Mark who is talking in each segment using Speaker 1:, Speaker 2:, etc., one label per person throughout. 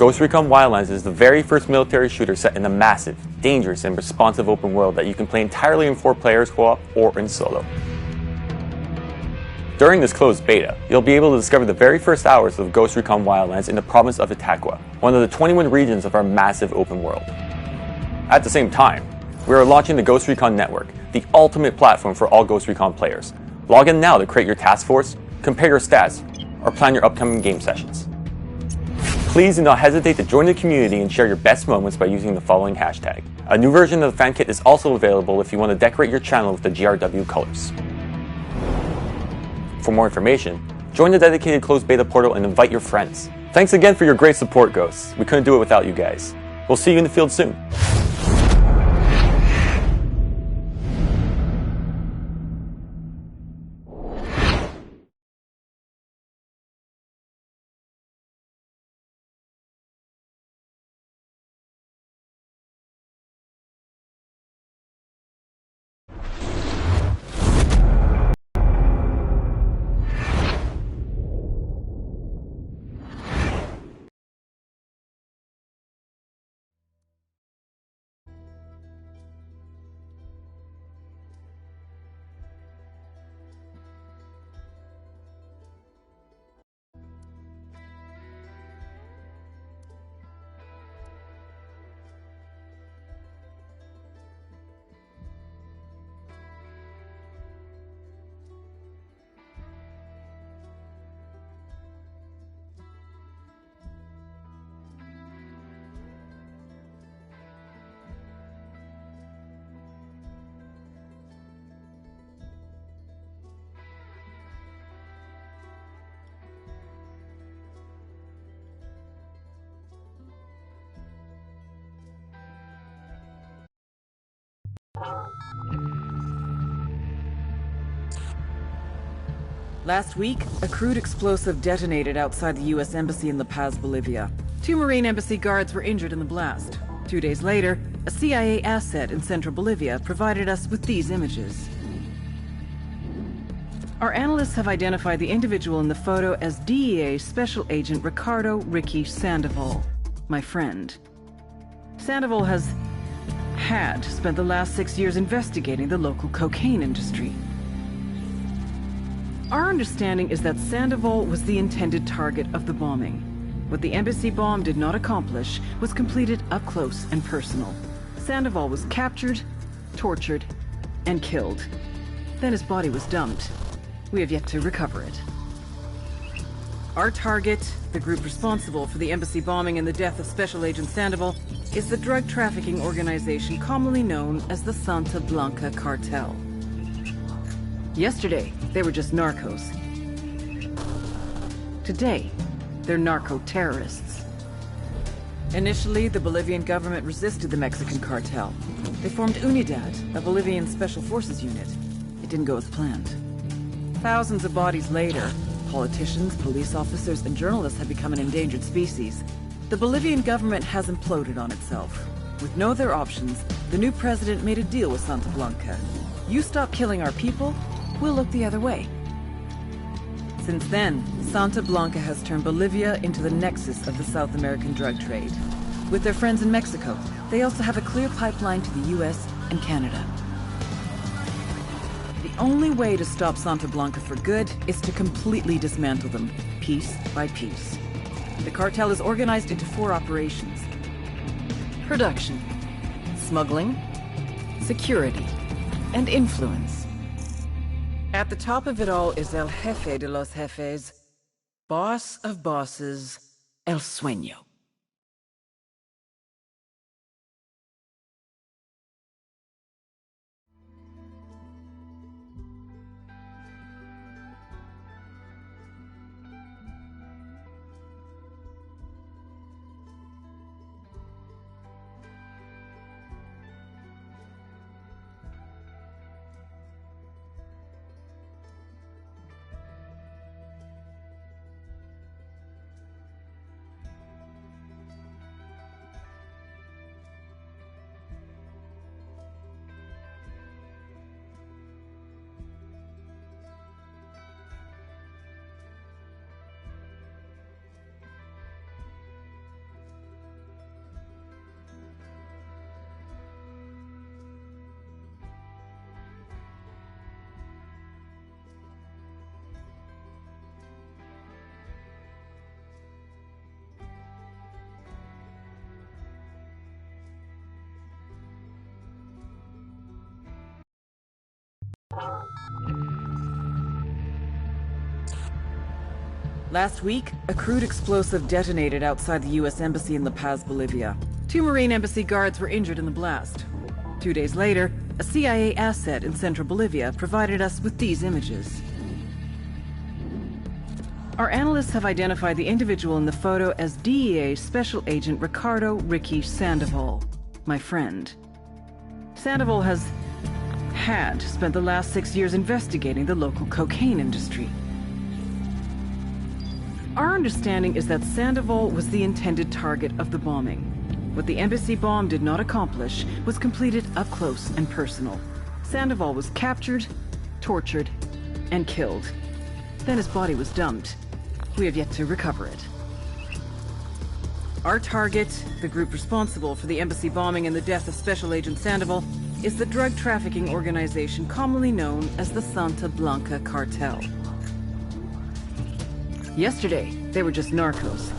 Speaker 1: Ghost Recon Wildlands is the very first military shooter set in a massive, dangerous, and responsive open world that you can play entirely in 4 players co-op or in solo. During this closed beta, you'll be able to discover the very first hours of Ghost Recon Wildlands in the province of Itaqua, one of the 21 regions of our massive open world. At the same time, we are launching the Ghost Recon Network, the ultimate platform for all Ghost Recon players. Log in now to create your task force, compare your stats, or plan your upcoming game sessions. Please do not hesitate to join the community and share your best moments by using the following hashtag. A new version of the fan kit is also available if you want to decorate your channel with the GRW colors. For more information, join the dedicated closed beta portal and invite your friends. Thanks again for your great support, Ghosts. We couldn't do it without you guys. We'll see you in the field soon.
Speaker 2: Last week, a crude explosive detonated outside the U.S. Embassy in La Paz, Bolivia. 2 Marine Embassy guards were injured in the blast. 2 days later, a CIA asset in central Bolivia provided us with these images. Our analysts have identified the individual in the photo as DEA Special Agent Ricardo Ricky Sandoval, my friend. Sandoval had spent the last 6 years investigating the local cocaine industry. Our understanding is that Sandoval was the intended target of the bombing. What the embassy bomb did not accomplish was completed up close and personal. Sandoval was captured, tortured, and killed. Then his body was dumped. We have yet to recover it. Our target, the group responsible for the embassy bombing and the death of Special Agent Sandoval, is the drug trafficking organization commonly known as the Santa Blanca Cartel. Yesterday, they were just narcos. Today, they're narco-terrorists. Initially, the Bolivian government resisted the Mexican cartel. They formed UNIDAD, a Bolivian special forces unit. It didn't go as planned. Thousands of bodies later, politicians, police officers, and journalists have become an endangered species. The Bolivian government has imploded on itself. With no other options, the new president made a deal with Santa Blanca. You stop killing our people, we'll look the other way. Since then, Santa Blanca has turned Bolivia into the nexus of the South American drug trade. With their friends in Mexico, they also have a clear pipeline to the US and Canada. The only way to stop Santa Blanca for good is to completely dismantle them, piece by piece. The cartel is organized into 4 operations: production, smuggling, security, and influence. At the top of it all is El Jefe de los Jefes, boss of bosses, El Sueño. Last week, a crude explosive detonated outside the U.S. Embassy in La Paz, Bolivia. 2 Marine Embassy guards were injured in the blast. 2 days later, a CIA asset in central Bolivia provided us with these images. Our analysts have identified the individual in the photo as DEA Special Agent Ricardo Ricky Sandoval, my friend. Sandoval had spent the last 6 years investigating the local cocaine industry. Our understanding is that Sandoval was the intended target of the bombing. What the embassy bomb did not accomplish was completed up close and personal. Sandoval was captured, tortured, and killed. Then his body was dumped. We have yet to recover it. Our target, the group responsible for the embassy bombing and the death of Special Agent Sandoval, is the drug trafficking organization commonly known as the Santa Blanca Cartel. Yesterday, they were just narcos.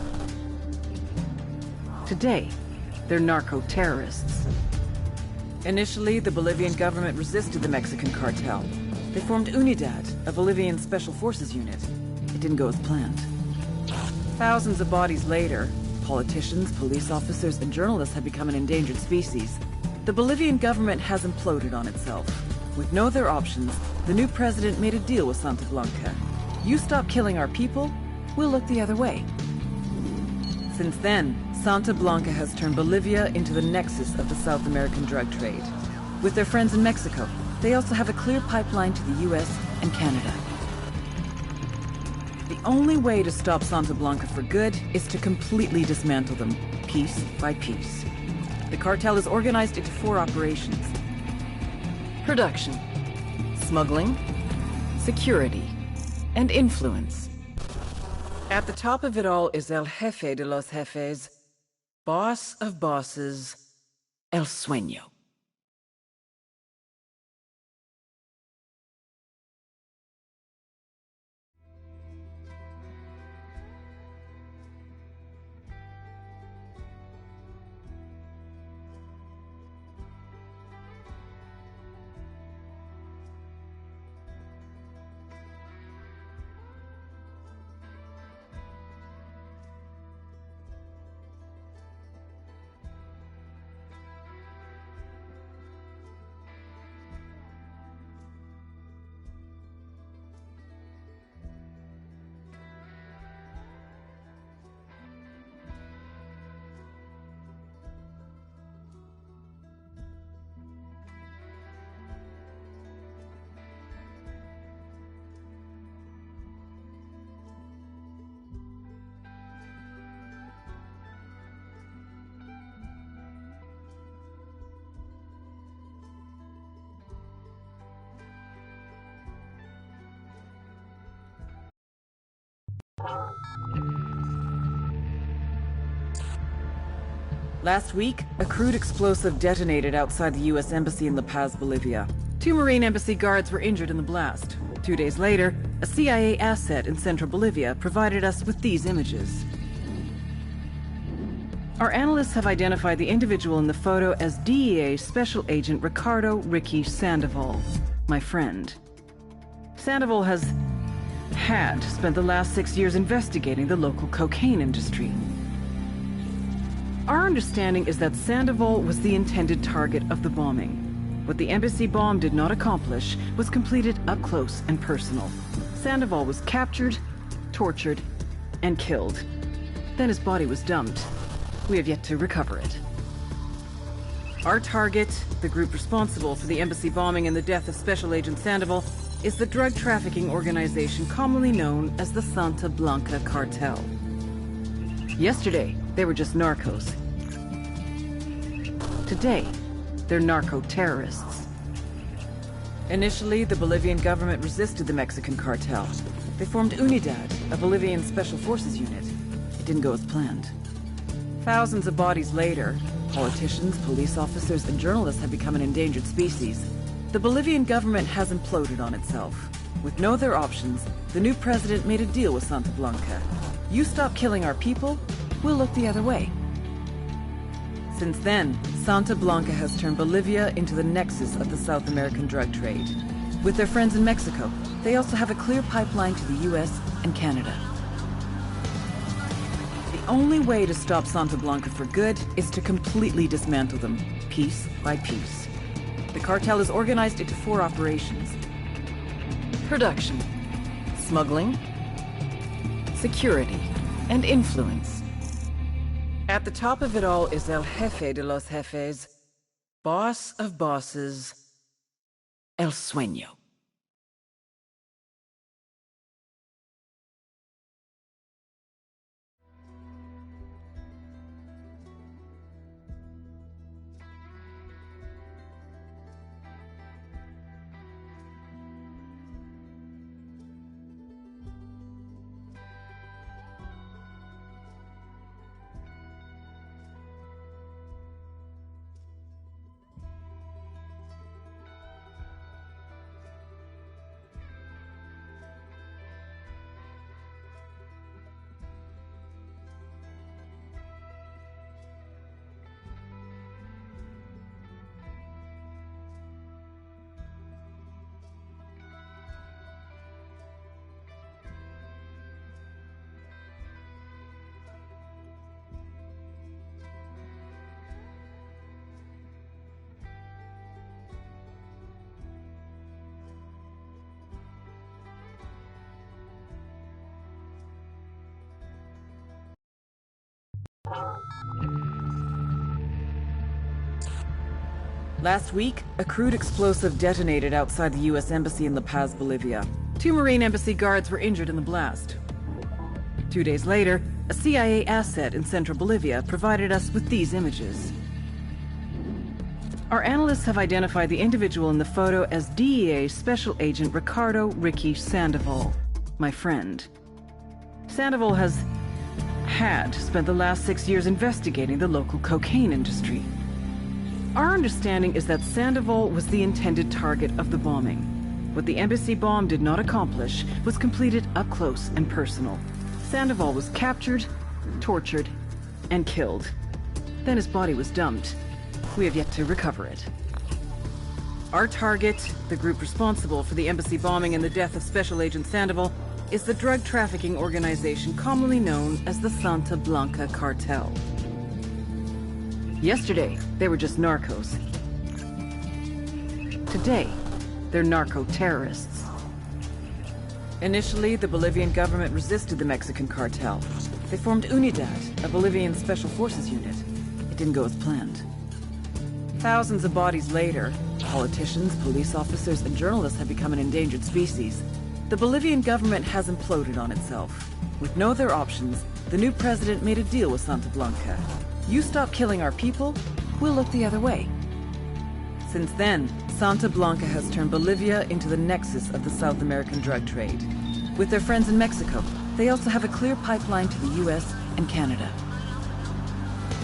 Speaker 2: Today, they're narco-terrorists. Initially, the Bolivian government resisted the Mexican cartel. They formed Unidad, a Bolivian special forces unit. It didn't go as planned. Thousands of bodies later, politicians, police officers, and journalists have become an endangered species. The Bolivian government has imploded on itself. With no other options, the new president made a deal with Santa Blanca. You stop killing our people, we'll look the other way. Since then, Santa Blanca has turned Bolivia into the nexus of the South American drug trade. With their friends in Mexico, they also have a clear pipeline to the US and Canada. The only way to stop Santa Blanca for good is to completely dismantle them, piece by piece. The cartel is organized into 4 operations: production, smuggling, security, and influence. At the top of it all is El Jefe de los Jefes, boss of bosses, El Sueño. Last week, a crude explosive detonated outside the U.S. Embassy in La Paz, Bolivia. 2 Marine Embassy guards were injured in the blast. 2 days later, a CIA asset in central Bolivia provided us with these images. Our analysts have identified the individual in the photo as DEA Special Agent Ricardo Ricky Sandoval, my friend. Sandoval had spent the last 6 years investigating the local cocaine industry. Our understanding is that Sandoval was the intended target of the bombing. What the embassy bomb did not accomplish was completed up close and personal. Sandoval was captured, tortured, and killed. Then his body was dumped. We have yet to recover it. Our target, the group responsible for the embassy bombing and the death of Special Agent Sandoval, is the drug trafficking organization commonly known as the Santa Blanca Cartel. Yesterday, they were just narcos. Today, they're narco-terrorists. Initially, the Bolivian government resisted the Mexican cartel. They formed Unidad, a Bolivian special forces unit. It didn't go as planned. Thousands of bodies later, politicians, police officers, and journalists have become an endangered species. The Bolivian government has imploded on itself. With no other options, the new president made a deal with Santa Blanca. You stop killing our people, we'll look the other way. Since then, Santa Blanca has turned Bolivia into the nexus of the South American drug trade. With their friends in Mexico, they also have a clear pipeline to the US and Canada. The only way to stop Santa Blanca for good is to completely dismantle them, piece by piece. The cartel is organized into 4 operations: production, smuggling, security, and influence. At the top of it all is El Jefe de los Jefes, boss of bosses, El Sueño. Last week, a crude explosive detonated outside the U.S. Embassy in La Paz, Bolivia. 2 Marine Embassy guards were injured in the blast. 2 days later, a CIA asset in central Bolivia provided us with these images. Our analysts have identified the individual in the photo as DEA Special Agent Ricardo Ricky Sandoval, my friend. Sandoval had spent the last 6 years investigating the local cocaine industry. Our understanding is that Sandoval was the intended target of the bombing. What the embassy bomb did not accomplish was completed up close and personal. Sandoval was captured, tortured, and killed. Then his body was dumped. We have yet to recover it. Our target, the group responsible for the embassy bombing and the death of Special Agent Sandoval, is the drug trafficking organization commonly known as the Santa Blanca Cartel. Yesterday, they were just narcos. Today, they're narco-terrorists. Initially, the Bolivian government resisted the Mexican cartel. They formed UNIDAD, a Bolivian special forces unit. It didn't go as planned. Thousands of bodies later, politicians, police officers, and journalists have become an endangered species. The Bolivian government has imploded on itself. With no other options, the new president made a deal with Santa Blanca. You stop killing our people, we'll look the other way. Since then, Santa Blanca has turned Bolivia into the nexus of the South American drug trade. With their friends in Mexico, they also have a clear pipeline to the US and Canada.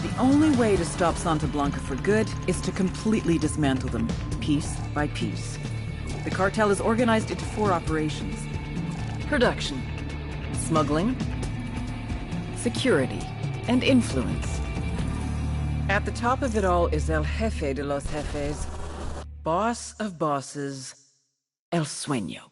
Speaker 2: The only way to stop Santa Blanca for good is to completely dismantle them, piece by piece. The cartel is organized into 4 operations: production, smuggling, security, and influence. At the top of it all is El Jefe de los Jefes, boss of bosses, El Sueño.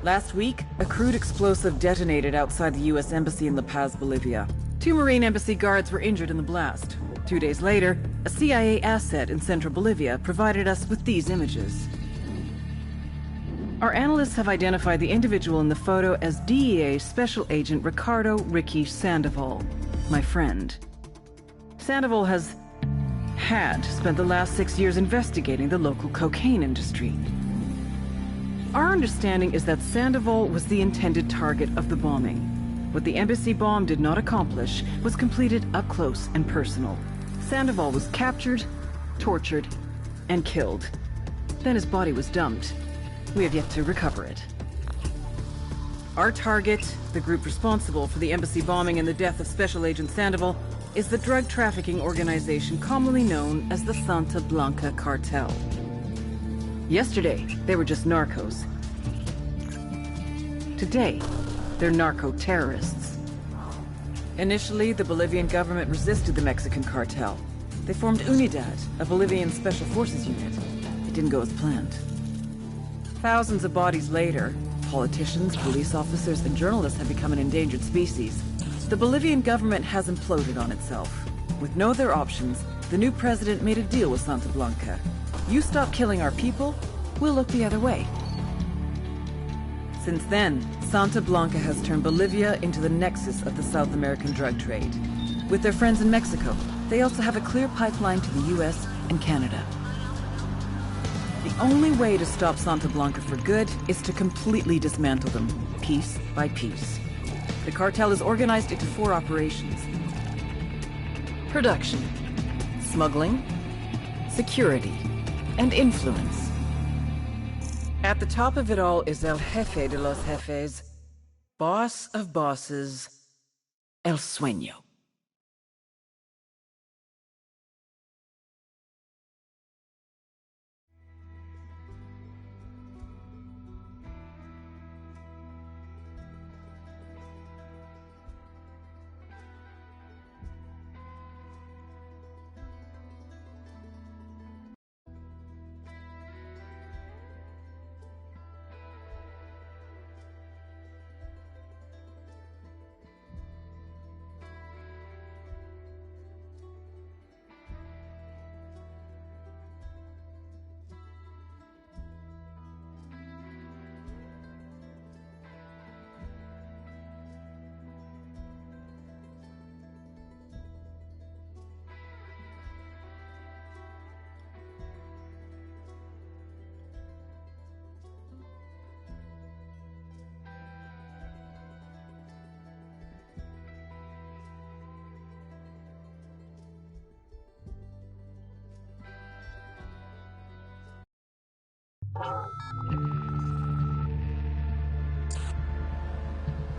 Speaker 2: Last week, a crude explosive detonated outside the U.S. Embassy in La Paz, Bolivia. 2 Marine Embassy guards were injured in the blast. 2 days later, a CIA asset in central Bolivia provided us with these images. Our analysts have identified the individual in the photo as DEA Special Agent Ricardo Ricky Sandoval, my friend. Sandoval had spent the last 6 years investigating the local cocaine industry. Our understanding is that Sandoval was the intended target of the bombing. What the embassy bomb did not accomplish was completed up close and personal. Sandoval was captured, tortured, and killed. Then his body was dumped. We have yet to recover it. Our target, the group responsible for the embassy bombing and the death of Special Agent Sandoval, is the drug trafficking organization commonly known as the Santa Blanca Cartel. Yesterday, they were just narcos. Today, they're narco-terrorists. Initially, the Bolivian government resisted the Mexican cartel. They formed UNIDAD, a Bolivian special forces unit. It didn't go as planned. Thousands of bodies later, politicians, police officers, and journalists have become an endangered species. The Bolivian government has imploded on itself. With no other options, the new president made a deal with Santa Blanca. You stop killing our people, we'll look the other way. Since then, Santa Blanca has turned Bolivia into the nexus of the South American drug trade. With their friends in Mexico, they also have a clear pipeline to the US and Canada. The only way to stop Santa Blanca for good is to completely dismantle them, piece by piece. The cartel is organized into 4 operations: production, smuggling, security, and influence. At the top of it all is El Jefe de los Jefes, boss of bosses, El Sueño.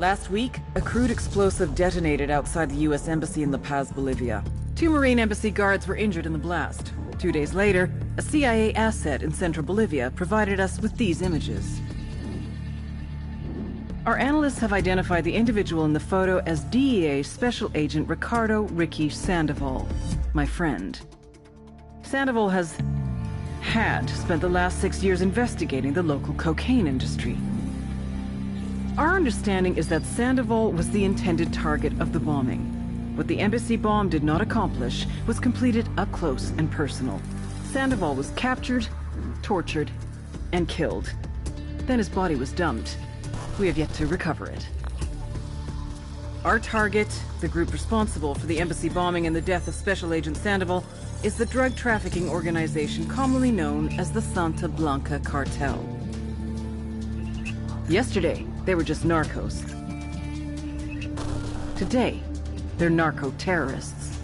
Speaker 2: Last week, a crude explosive detonated outside the U.S. Embassy in La Paz, Bolivia. 2 Marine Embassy guards were injured in the blast. 2 days later, a CIA asset in central Bolivia provided us with these images. Our analysts have identified the individual in the photo as DEA Special Agent Ricardo Ricky Sandoval, my friend. Sandoval had spent the last 6 years investigating the local cocaine industry. Our understanding is that Sandoval was the intended target of the bombing. What the embassy bomb did not accomplish was completed up close and personal. Sandoval was captured, tortured, and killed. Then his body was dumped. We have yet to recover it. Our target, the group responsible for the embassy bombing and the death of Special Agent Sandoval, is the drug trafficking organization commonly known as the Santa Blanca Cartel. Yesterday, they were just narcos. Today, they're narco-terrorists.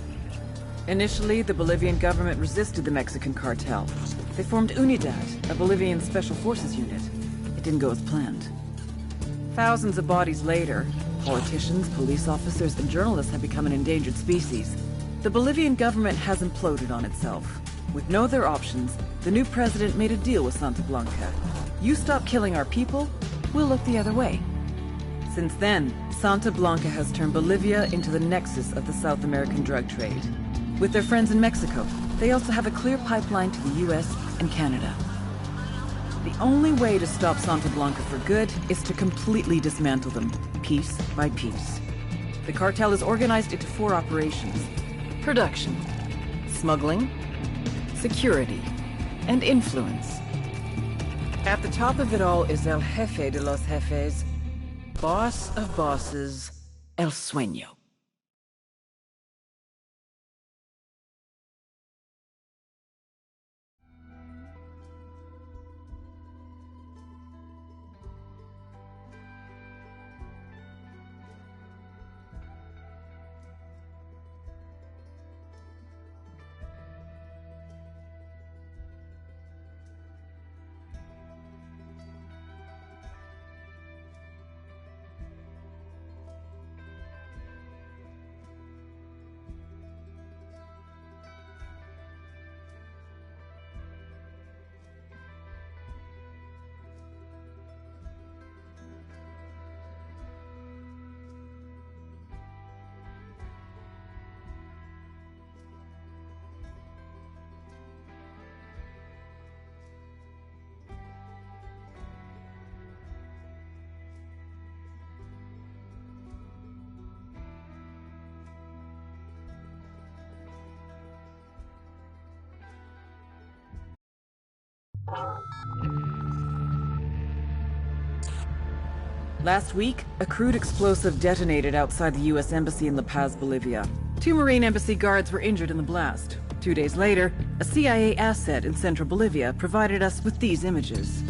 Speaker 2: Initially, the Bolivian government resisted the Mexican cartel. They formed UNIDAD, a Bolivian special forces unit. It didn't go as planned. Thousands of bodies later, politicians, police officers, and journalists have become an endangered species. The Bolivian government has imploded on itself. With no other options, the new president made a deal with Santa Blanca. You stop killing our people, we'll look the other way. Since then, Santa Blanca has turned Bolivia into the nexus of the South American drug trade. With their friends in Mexico, they also have a clear pipeline to the US and Canada. The only way to stop Santa Blanca for good is to completely dismantle them, piece by piece. The cartel is organized into 4 operations: production, smuggling, security, and influence. At the top of it all is El Jefe de los Jefes, boss of bosses, El Sueño. Last week, a crude explosive detonated outside the U.S. Embassy in La Paz, Bolivia. 2 Marine Embassy guards were injured in the blast. 2 days later, a CIA asset in central Bolivia provided us with these images.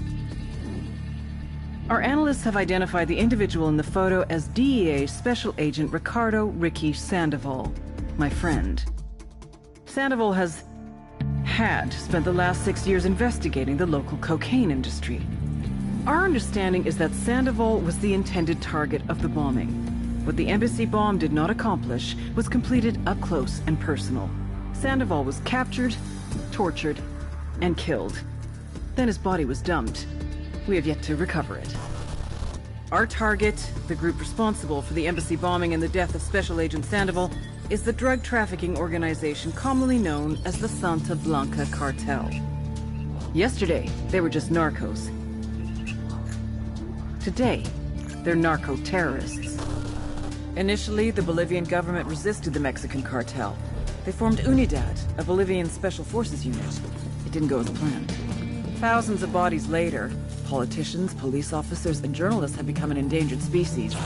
Speaker 2: Our analysts have identified the individual in the photo as DEA Special Agent Ricardo Ricky Sandoval, my friend. Sandoval had spent the last 6 years investigating the local cocaine industry. Our understanding is that Sandoval was the intended target of the bombing. What the embassy bomb did not accomplish was completed up close and personal. Sandoval was captured, tortured, and killed. Then his body was dumped. We have yet to recover it. Our target, the group responsible for the embassy bombing and the death of Special Agent Sandoval, is the drug trafficking organization commonly known as the Santa Blanca Cartel. Yesterday, they were just narcos. Today, they're narco-terrorists. Initially, the Bolivian government resisted the Mexican cartel. They formed Unidad, a Bolivian special forces unit. It didn't go as planned. Thousands of bodies later, politicians, police officers, and journalists have become an endangered species.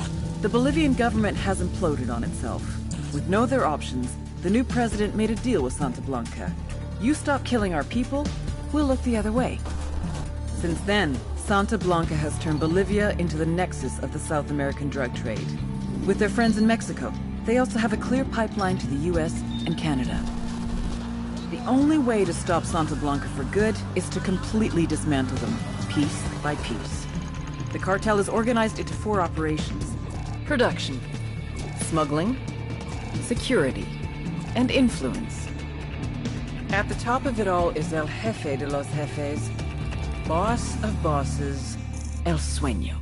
Speaker 2: The Bolivian government has imploded on itself. With no other options, the new president made a deal with Santa Blanca. You stop killing our people, we'll look the other way. Since then, Santa Blanca has turned Bolivia into the nexus of the South American drug trade. With their friends in Mexico, they also have a clear pipeline to the US and Canada. The only way to stop Santa Blanca for good is to completely dismantle them, piece by piece. The cartel is organized into 4 operations: production, smuggling, security, and influence. At the top of it all is El Jefe de los Jefes, boss of bosses, El Sueño.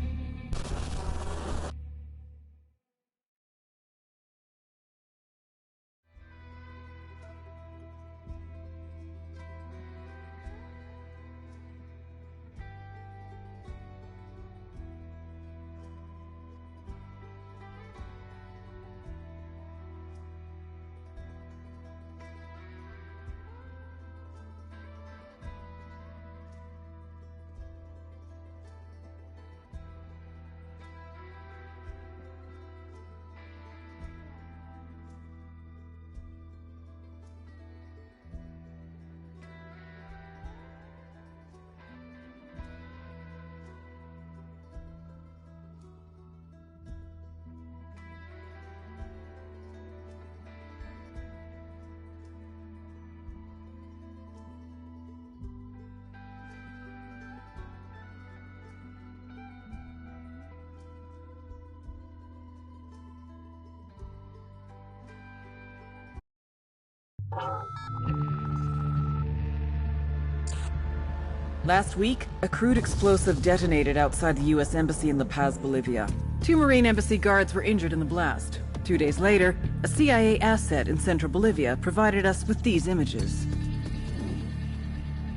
Speaker 2: Last week, a crude explosive detonated outside the U.S. Embassy in La Paz, Bolivia. 2 Marine Embassy guards were injured in the blast. 2 days later, a CIA asset in central Bolivia provided us with these images.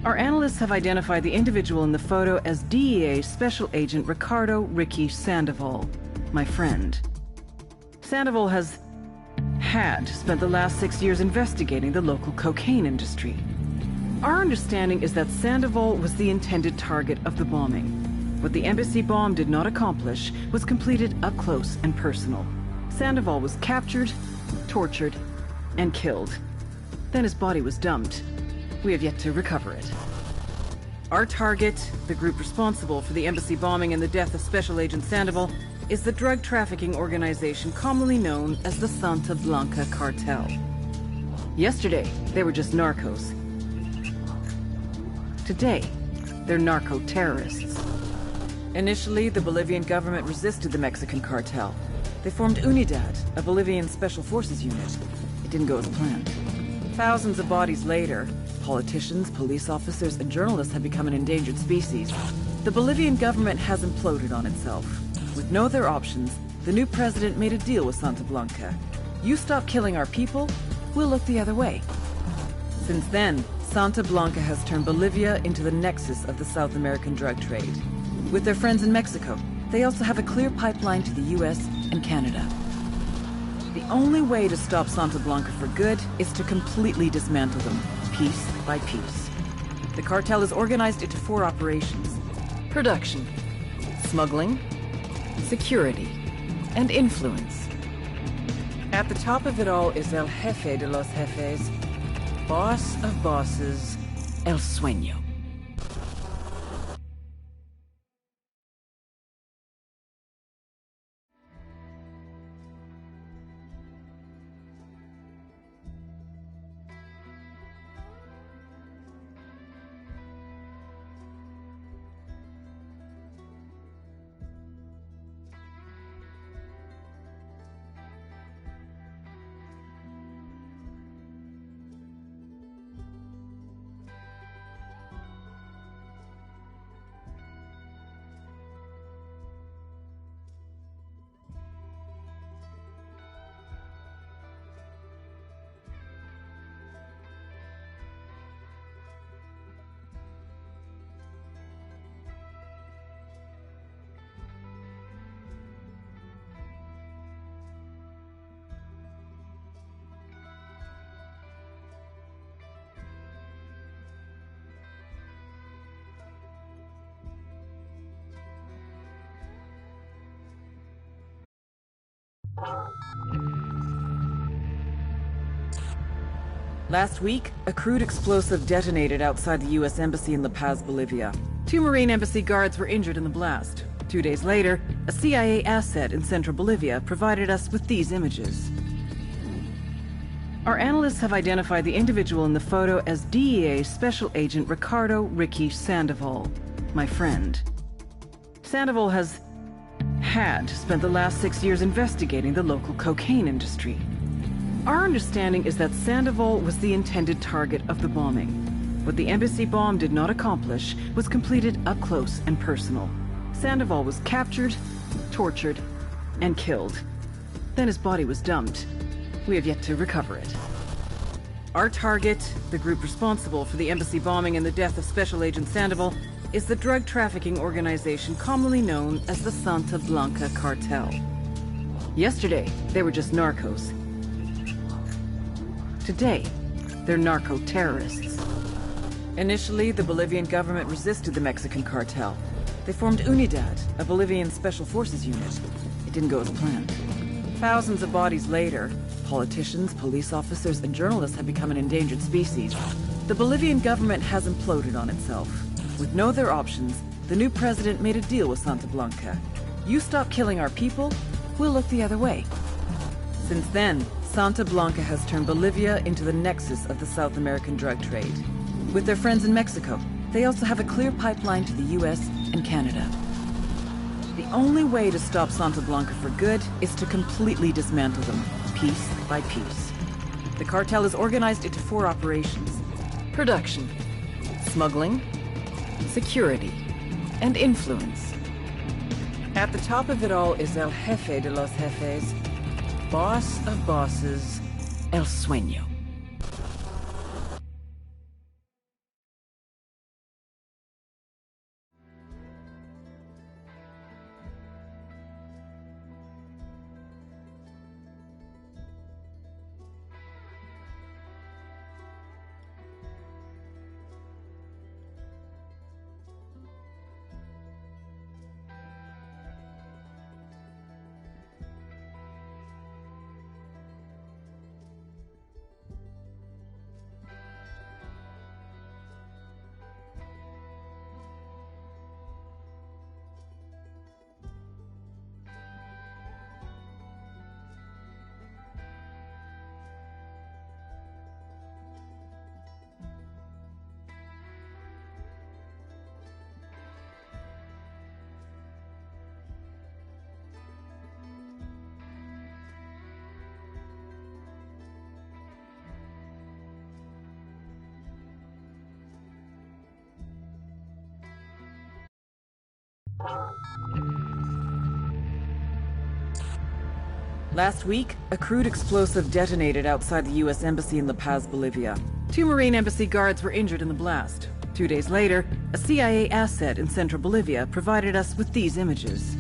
Speaker 2: Our analysts have identified the individual in the photo as DEA Special Agent Ricardo Ricky Sandoval, my friend. Sandoval had spent the last 6 years investigating the local cocaine industry. Our understanding is that Sandoval was the intended target of the bombing. What the embassy bomb did not accomplish was completed up close and personal. Sandoval was captured, tortured, and killed. Then his body was dumped. We have yet to recover it. Our target, the group responsible for the embassy bombing and the death of Special Agent Sandoval, is the drug trafficking organization commonly known as the Santa Blanca Cartel. Yesterday, they were just narcos. Today, they're narco-terrorists. Initially, the Bolivian government resisted the Mexican cartel. They formed Unidad, a Bolivian special forces unit. It didn't go as planned. Thousands of bodies later, politicians, police officers, and journalists have become an endangered species. The Bolivian government has imploded on itself. With no other options, the new president made a deal with Santa Blanca. You stop killing our people, we'll look the other way. Since then, Santa Blanca has turned Bolivia into the nexus of the South American drug trade. With their friends in Mexico, they also have a clear pipeline to the US and Canada. The only way to stop Santa Blanca for good is to completely dismantle them, piece by piece. The cartel is organized into 4 operations: production, smuggling, security, and influence. At the top of it all is El Jefe de los Jefes, boss of bosses, El Sueño. Last week, a crude explosive detonated outside the U.S. Embassy in La Paz, Bolivia. 2 Marine Embassy guards were injured in the blast. 2 days later, a CIA asset in central Bolivia provided us with these images. Our analysts have identified the individual in the photo as DEA Special Agent Ricardo Ricky Sandoval, my friend. Sandoval had spent the last 6 years investigating the local cocaine industry. Our understanding is that Sandoval was the intended target of the bombing. What the embassy bomb did not accomplish was completed up close and personal. Sandoval was captured, tortured, and killed. Then his body was dumped. We have yet to recover it. Our target, the group responsible for the embassy bombing and the death of Special Agent Sandoval, is the drug trafficking organization commonly known as the Santa Blanca Cartel. Yesterday, they were just narcos. Today, they're narco-terrorists. Initially, the Bolivian government resisted the Mexican cartel. They formed Unidad, a Bolivian special forces unit. It didn't go as planned. Thousands of bodies later, politicians, police officers, and journalists have become an endangered species. The Bolivian government has imploded on itself. With no other options, the new president made a deal with Santa Blanca. You stop killing our people, we'll look the other way. Since then, Santa Blanca has turned Bolivia into the nexus of the South American drug trade. With their friends in Mexico, they also have a clear pipeline to the US and Canada. The only way to stop Santa Blanca for good is to completely dismantle them, piece by piece. The cartel is organized into 4 operations: production, smuggling, security, and influence. At the top of it all is El Jefe de los Jefes, boss of bosses, El Sueño. Last week, a crude explosive detonated outside the U.S. Embassy in La Paz, Bolivia. 2 Marine Embassy guards were injured in the blast. 2 days later, a CIA asset in central Bolivia provided us with these images.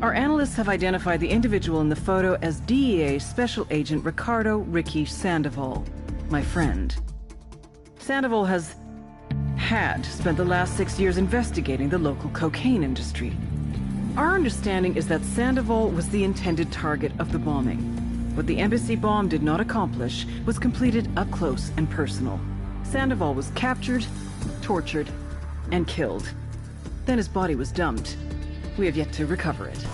Speaker 2: Our analysts have identified the individual in the photo as DEA Special Agent Ricardo Ricky Sandoval, my friend. Sandoval had spent the last 6 years investigating the local cocaine industry. Our understanding is that Sandoval was the intended target of the bombing. What the embassy bomb did not accomplish was completed up close and personal. Sandoval was captured, tortured, and killed. Then his body was dumped. We have yet to recover it.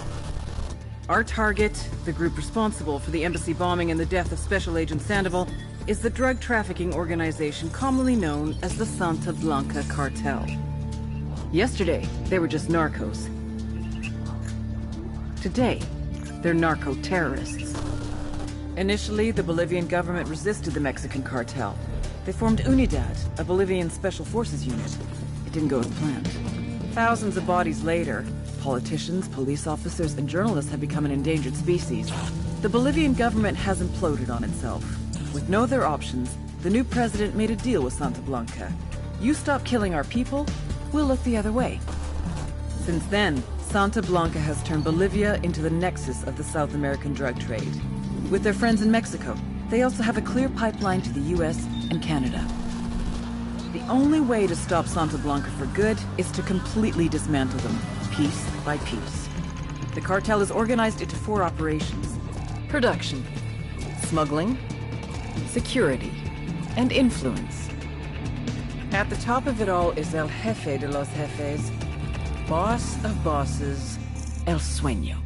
Speaker 2: Our target, the group responsible for the embassy bombing and the death of Special Agent Sandoval, is the drug trafficking organization commonly known as the Santa Blanca Cartel. Yesterday, they were just narcos. Today, they're narco-terrorists. Initially, the Bolivian government resisted the Mexican cartel. They formed Unidad, a Bolivian special forces unit. It didn't go as planned. Thousands of bodies later, politicians, police officers, and journalists have become an endangered species. The Bolivian government has imploded on itself. With no other options, the new president made a deal with Santa Blanca. You stop killing our people, we'll look the other way. Since then, Santa Blanca has turned Bolivia into the nexus of the South American drug trade. With their friends in Mexico, they also have a clear pipeline to the US and Canada. The only way to stop Santa Blanca for good is to completely dismantle them, piece by piece. The cartel is organized into 4 operations: production, smuggling, security, and influence. At the top of it all is El Jefe de los Jefes, boss of bosses, El Sueño.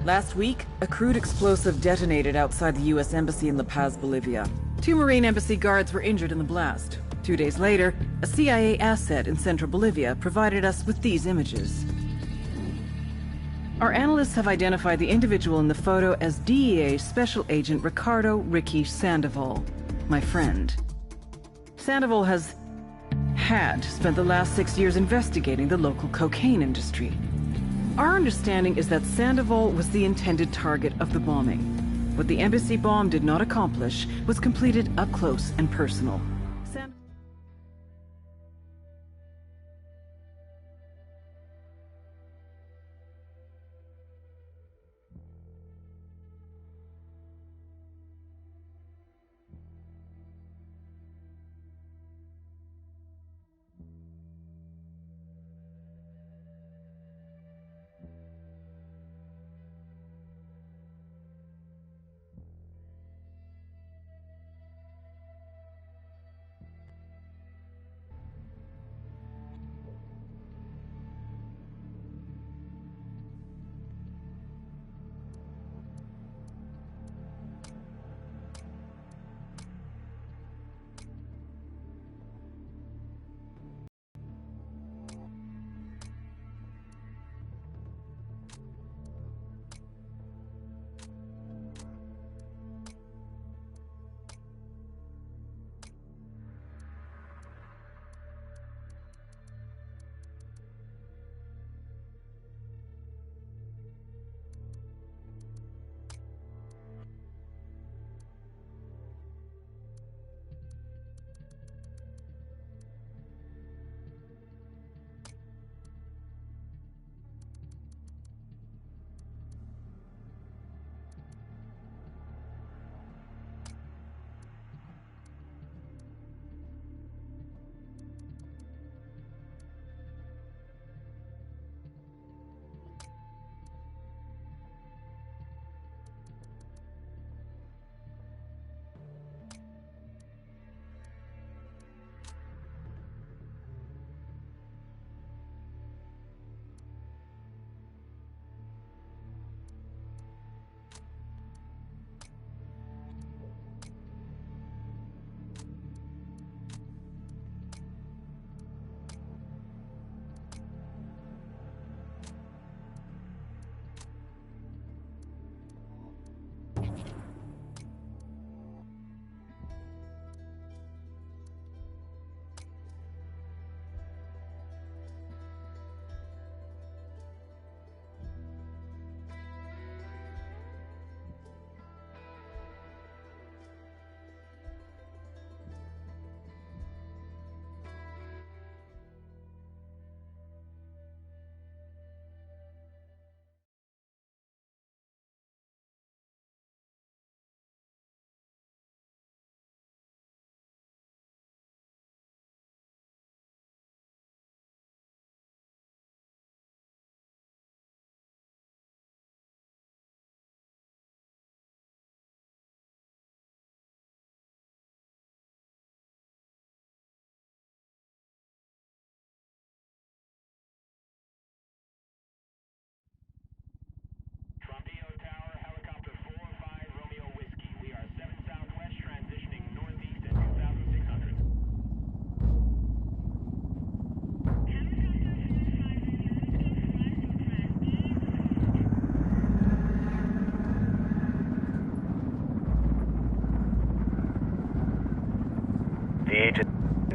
Speaker 2: Last week, a crude explosive detonated outside the U.S. Embassy in La Paz, Bolivia. 2 Marine Embassy guards were injured in the blast. 2 days later, a CIA asset in central Bolivia provided us with these images. Our analysts have identified the individual in the photo as DEA Special Agent Ricardo Ricky Sandoval, my friend. Sandoval had spent the last 6 years investigating the local cocaine industry. Our understanding is that Sandoval was the intended target of the bombing. What the embassy bomb did not accomplish was completed up close and personal.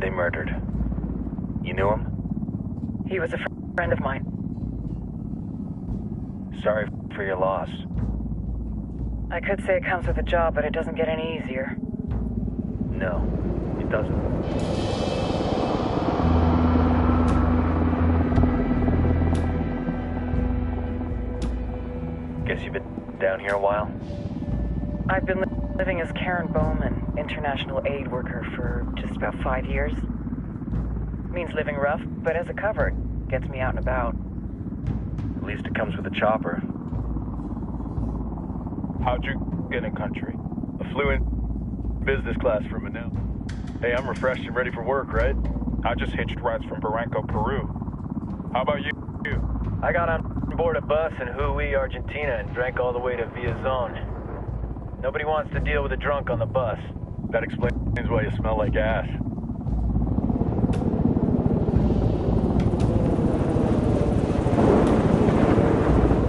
Speaker 3: they murdered. You knew him?
Speaker 2: He was a friend of mine.
Speaker 3: Sorry for your loss.
Speaker 2: I could say it comes with a job, but it doesn't get any easier.
Speaker 3: No, it doesn't. Guess you've been down here a while?
Speaker 2: I've been living as Karen Bowman, international aid worker, for just about 5 years. Means living rough, but as a cover, it gets me out and about.
Speaker 3: At least it comes with a chopper.
Speaker 4: How'd you get in country? I flew in business class from Manila. Hey, I'm refreshed and ready for work, right? I just hitched rides from Barranco, Peru. How about you?
Speaker 3: I got on board a bus in Hui, Argentina, and drank all the way to Villazon. Nobody wants to deal with a drunk on the bus.
Speaker 4: That explains why you smell like ass.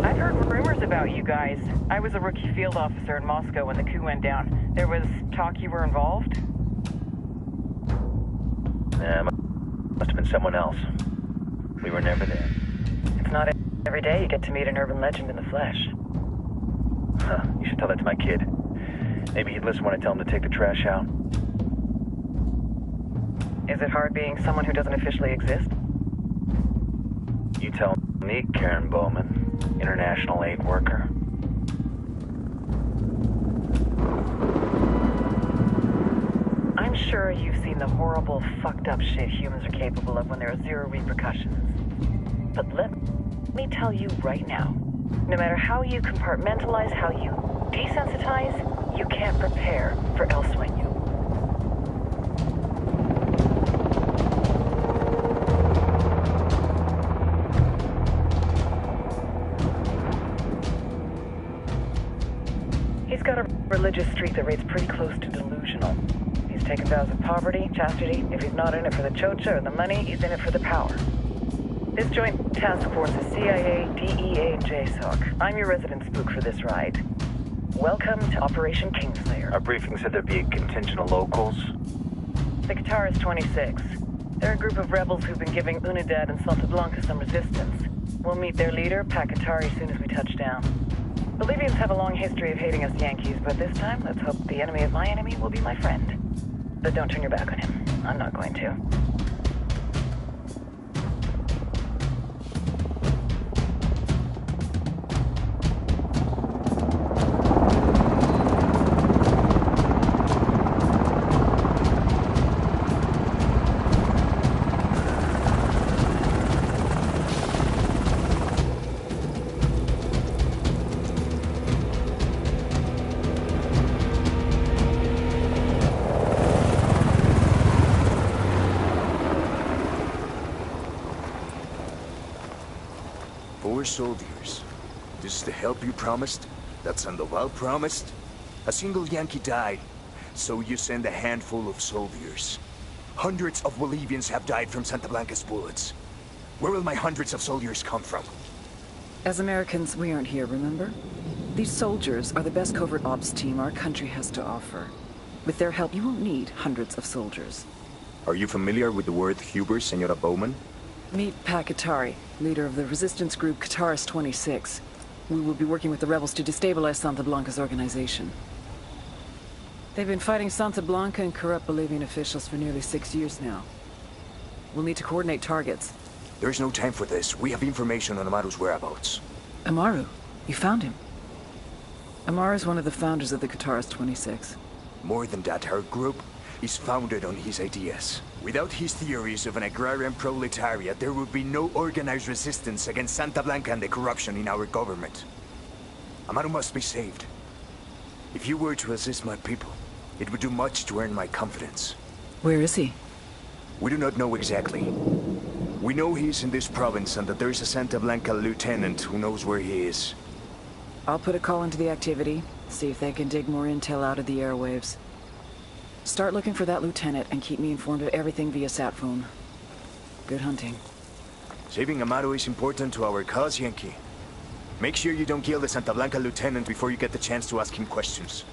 Speaker 2: I've heard rumors about you guys. I was a rookie field officer in Moscow when the coup went down. There was talk you were involved?
Speaker 3: Nah, must have been someone else. We were never there.
Speaker 2: It's not every day you get to meet an urban legend in the flesh.
Speaker 3: Huh, you should tell that to my kid. Maybe he'd listen when I tell him to take the trash out.
Speaker 2: Is it hard being someone who doesn't officially exist?
Speaker 3: You tell me, Karen Bowman, international aid worker.
Speaker 2: I'm sure you've seen the horrible, fucked up shit humans are capable of when there are zero repercussions. But let me tell you right now, no matter how you compartmentalize, how you desensitize, you can't prepare for El Sueño. He's got a religious streak that rates pretty close to delusional. He's taken vows of poverty, chastity. If he's not in it for the chocha or the money, he's in it for the power. This joint task force is CIA, DEA, and JSOC. I'm your resident spook for this ride. Welcome to Operation Kingslayer.
Speaker 3: Our briefing said there'd be a contingent of locals.
Speaker 2: The Qatar 26. They're a group of rebels who've been giving Unidad and Santa Blanca some resistance. We'll meet their leader, Pakatari, as soon as we touch down. Bolivians have a long history of hating us Yankees, but this time, let's hope the enemy of my enemy will be my friend. But don't turn your back on him. I'm not going to.
Speaker 5: Soldiers. This is the help you promised? That Sandoval promised? A single Yankee died, so you send a handful of soldiers. Hundreds of Bolivians have died from Santa Blanca's bullets. Where will my hundreds of soldiers come from?
Speaker 2: As Americans, we aren't here, remember? These soldiers are the best covert ops team our country has to offer. With their help, you won't need hundreds of soldiers.
Speaker 5: Are you familiar with the word Huber, Senora Bowman?
Speaker 2: Meet Pakatari, leader of the resistance group Qatar 26. We will be working with the rebels to destabilize Santa Blanca's organization. They've been fighting Santa Blanca and corrupt Bolivian officials for nearly 6 years now. We'll need to coordinate targets.
Speaker 5: There's no time for this. We have information on Amaru's whereabouts.
Speaker 2: Amaru? You found him? Amaru is one of the founders of the Qatar 26.
Speaker 5: More than that, our group is founded on his ideas. Without his theories of an agrarian proletariat, there would be no organized resistance against Santa Blanca and the corruption in our government. Amaru must be saved. If you were to assist my people, it would do much to earn my confidence.
Speaker 2: Where is he?
Speaker 5: We do not know exactly. We know he is in this province and that there is a Santa Blanca lieutenant who knows where he is.
Speaker 2: I'll put a call into the activity, see if they can dig more intel out of the airwaves. Start looking for that lieutenant and keep me informed of everything via sat phone. Good hunting.
Speaker 5: Saving Amaru is important to our cause, Yankee. Make sure you don't kill the Santa Blanca lieutenant before you get the chance to ask him questions.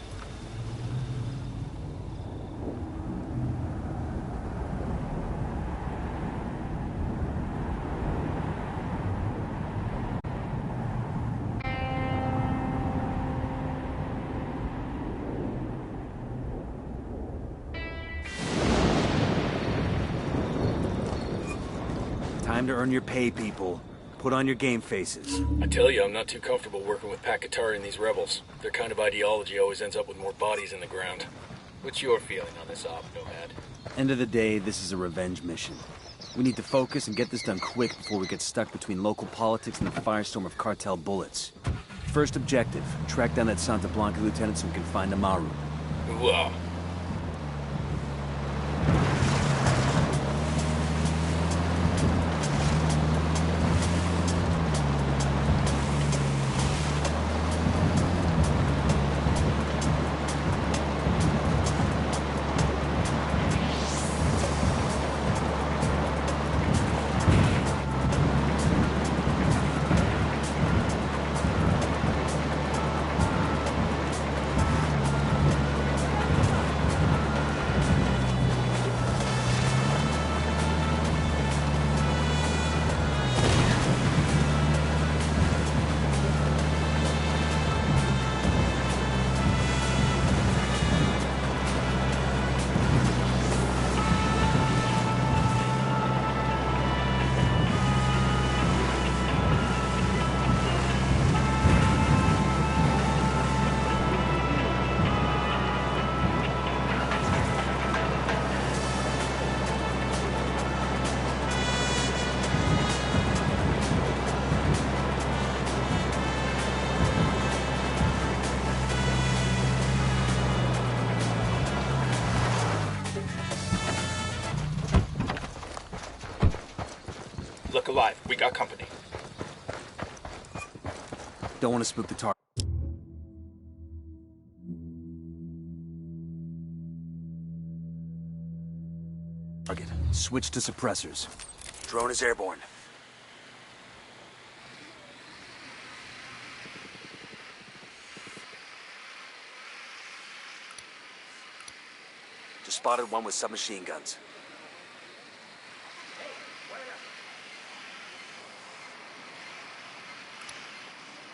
Speaker 5: Time to earn your pay, people. Put on your game faces.
Speaker 6: I tell you, I'm not too comfortable working with Pakatari and these rebels. Their kind of ideology always ends up with more bodies in the ground. What's your feeling on this op, Nomad?
Speaker 5: End of the day, this is a revenge mission. We need to focus and get this done quick before we get stuck between local politics and the firestorm of cartel bullets. First objective, track down that Santa Blanca lieutenant so we can find Amaru.
Speaker 6: Wow. Look alive. We got company.
Speaker 5: Don't want to spook the target. Switch to suppressors. Drone is airborne. Just spotted one with submachine guns.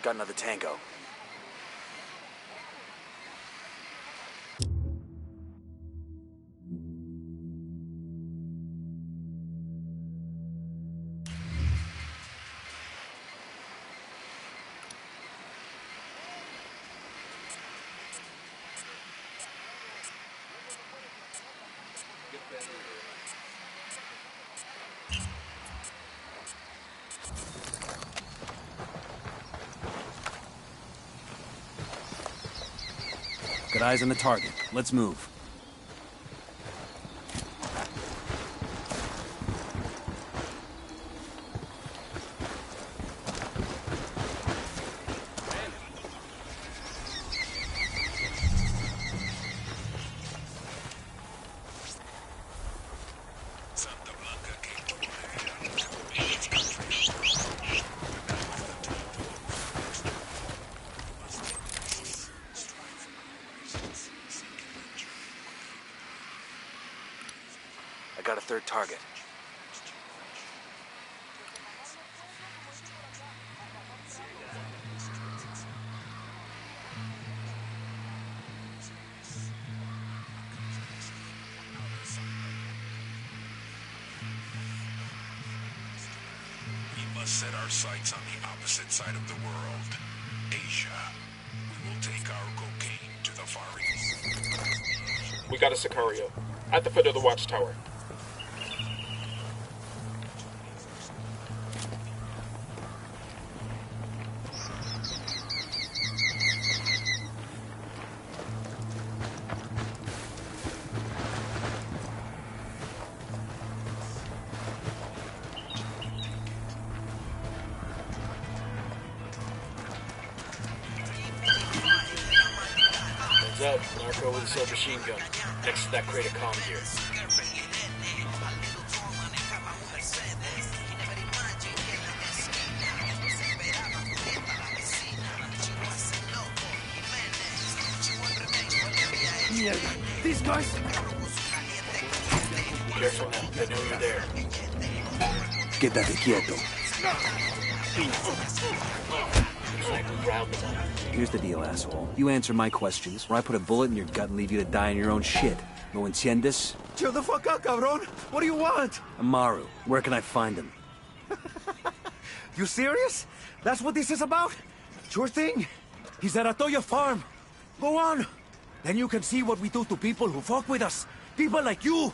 Speaker 5: Got another tango. Got eyes on the target. Let's move. I got a third target.
Speaker 7: We must set our sights on the opposite side of the world, Asia. We will take our cocaine to the Far East.
Speaker 6: We got a Sicario. At the foot of the watchtower. Up, narco with a submachine gun, next to that crate of comm gear.
Speaker 5: These guys!
Speaker 6: Careful now, they know you're there.
Speaker 5: Quédate quieto.
Speaker 6: Looks like we routed them.
Speaker 5: Here's the deal, asshole. You answer my questions, or I put a bullet in your gut and leave you to die in your own shit. ¿No entiendes?
Speaker 8: Chill the fuck out, cabrón. What do you want?
Speaker 5: Amaru, where can I find him?
Speaker 8: You serious? That's what this is about? Sure thing. He's at Atoya Farm. Go on. Then you can see what we do to people who fuck with us. People like you.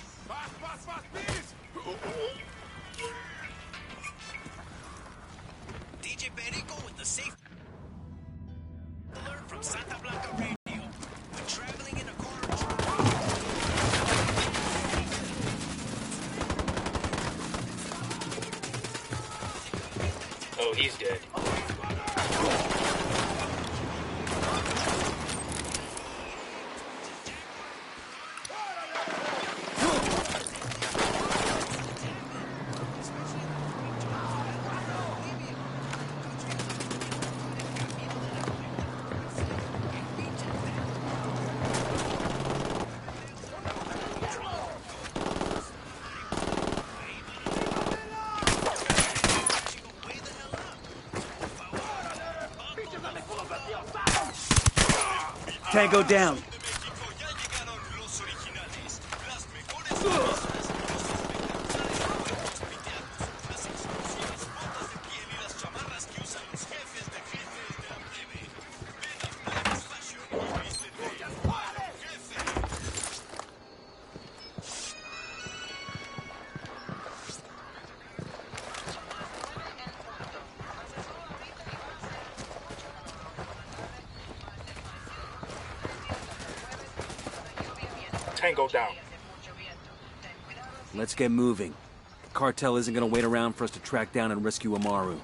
Speaker 9: DJ Perico with the safe alert from Santa Blanca Radio. When traveling in a car.
Speaker 6: Oh, he's dead.
Speaker 8: Tango down.
Speaker 6: Tango down.
Speaker 8: Let's get moving. The cartel isn't gonna wait around for us to track down and rescue Amaru.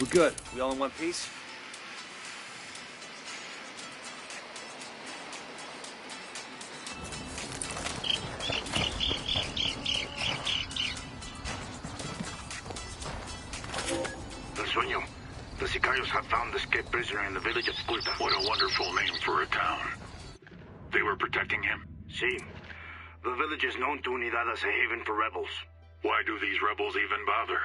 Speaker 8: We're good. We all in one piece?
Speaker 7: The Sicarios have found the escaped prisoner in the village of Pulta. What a wonderful name for a town. They were protecting him?
Speaker 10: Sí. The village is known to Unidad as a haven for rebels.
Speaker 7: Why do these rebels even bother?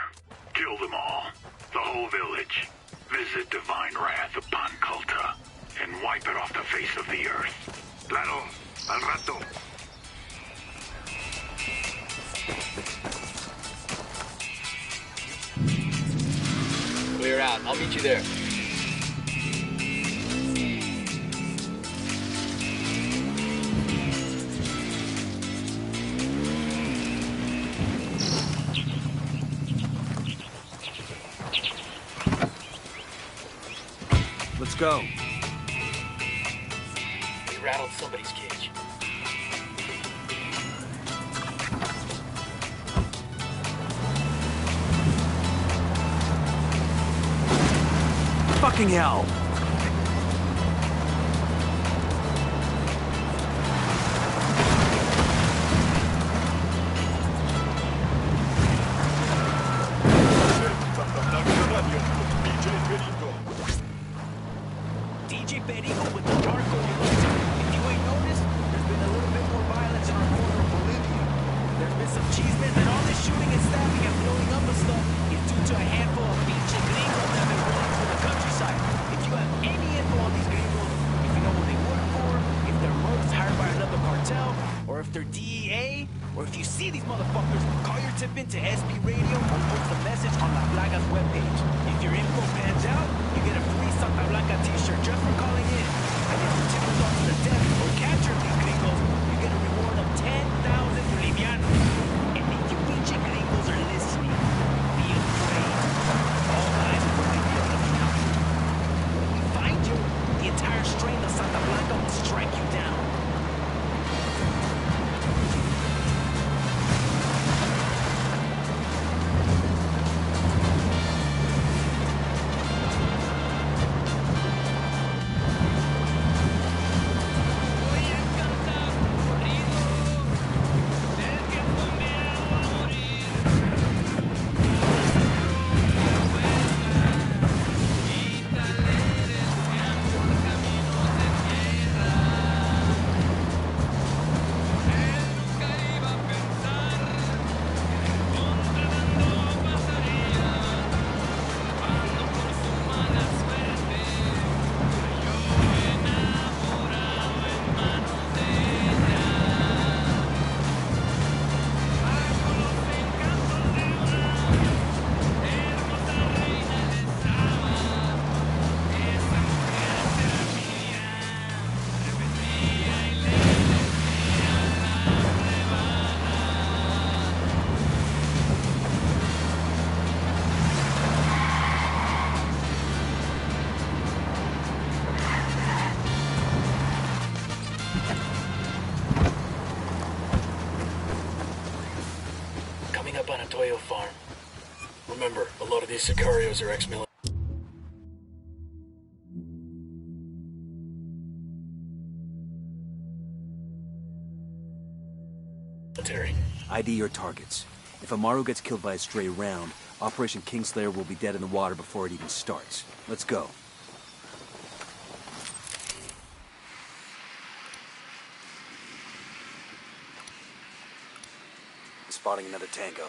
Speaker 7: Kill them all. The whole village. Visit divine wrath upon Kulta. And wipe it off the face of the earth.
Speaker 10: Claro. Al rato.
Speaker 6: Clear out. I'll meet you there.
Speaker 8: Let's go.
Speaker 6: We rattled somebody's cage.
Speaker 8: Fucking hell!
Speaker 9: DJ Perico with the narco alert. If you ain't noticed, there's been a little bit more violence in our corner of Bolivia. There's been some chismes that all this shooting and stabbing and blowing up and stuff is due to a handful of pinche gringos that have been running through the countryside. If you have any info on these gringos, if you know what they work for, if they're mercs hired by another cartel, or if they're DEA, or if you see these motherfuckers, call your tip into SB Radio or post a message on La Plaga's webpage. If your info pans out, you get a free Santa Blanca t-shirt just for calling in. And if your tip results in the death or capture of these gringos, you get a reward of 10,000 bolivianos. And if you pinche gringos are listening, be afraid. All eyes will be on the counter. When we find you, the entire strength of Santa Blanca will strike you down.
Speaker 6: up on a Toyo farm. Remember, a lot of these Sicarios are ex-military.
Speaker 8: ID your targets. If Amaru gets killed by a stray round, Operation Kingslayer will be dead in the water before it even starts. Let's go. Spotting another tango.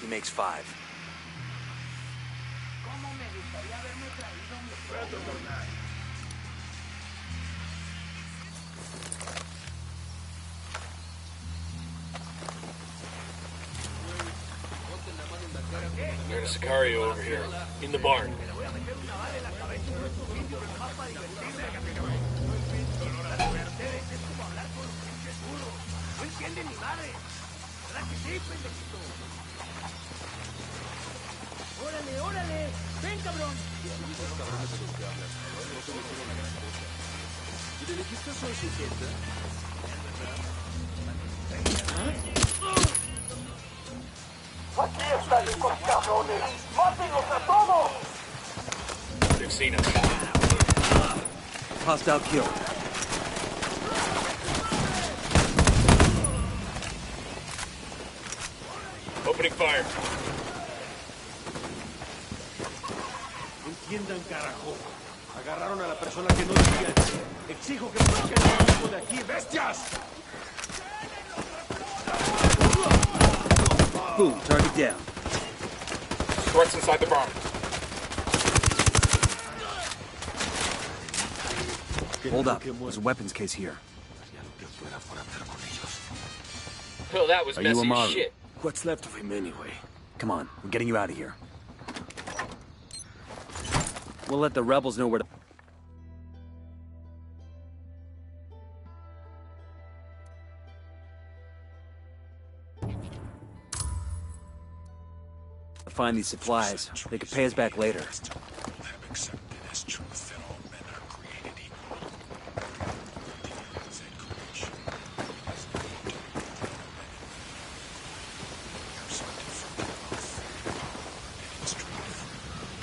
Speaker 8: He makes 5.
Speaker 6: There's a Sicario over here, in the barn. They've seen us.
Speaker 8: Hostile kill.
Speaker 6: Opening fire.
Speaker 9: Entiendan, carajo. Agarraron a la persona que no debían. Exijo que saquen el grupo de aquí, bestias.
Speaker 8: Boom, target down.
Speaker 6: Threats inside the barn.
Speaker 8: Hold up, there's a weapons case here.
Speaker 6: Oh, that was
Speaker 8: Are you
Speaker 6: messy as
Speaker 8: Amaru?
Speaker 6: shit.
Speaker 9: What's left of him anyway?
Speaker 8: Come on, we're getting you out of here. We'll let the rebels know where to... find these supplies. They could pay us back later.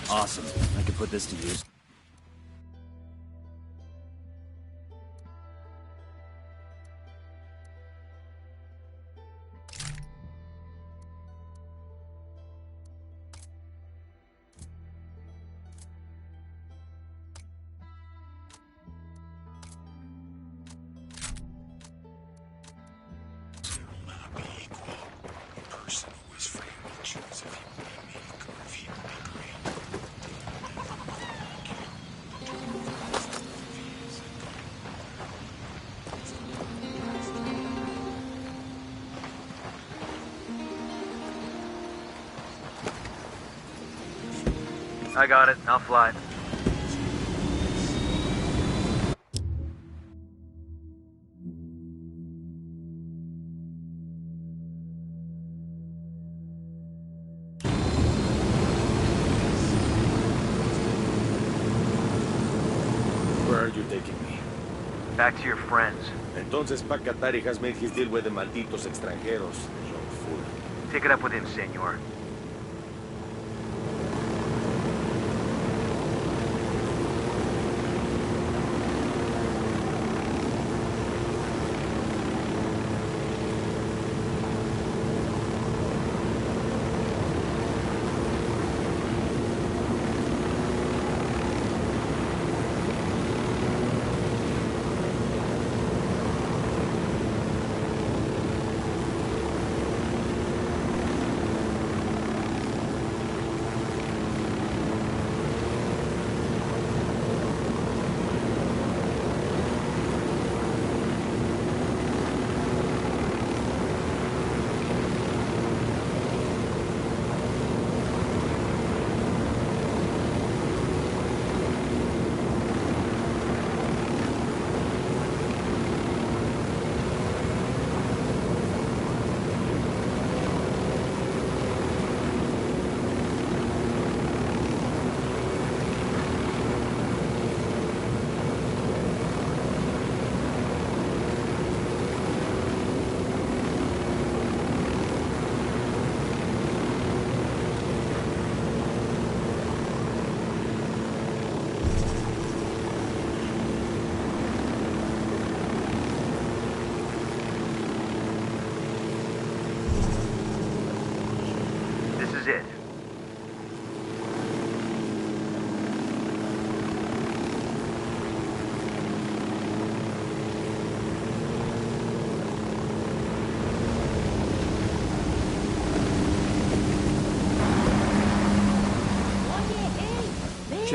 Speaker 8: Awesome. I can put this to use.
Speaker 11: I got it. I'll fly.
Speaker 9: Where are you taking me?
Speaker 11: Back to your friends.
Speaker 9: Entonces Pacatari has made his deal with the malditos extranjeros. Young fool.
Speaker 11: Take it up with him, senor.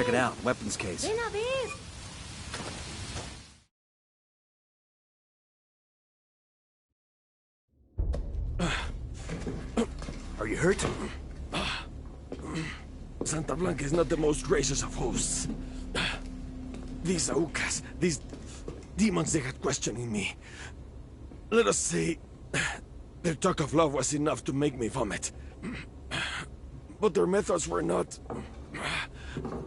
Speaker 8: check it out. Weapons case.
Speaker 5: Are you hurt?
Speaker 12: Santa Blanca is not the most gracious of hosts. These Aucas, these demons they had questioning me. Let us say, their talk of love was enough to make me vomit. But their methods were not...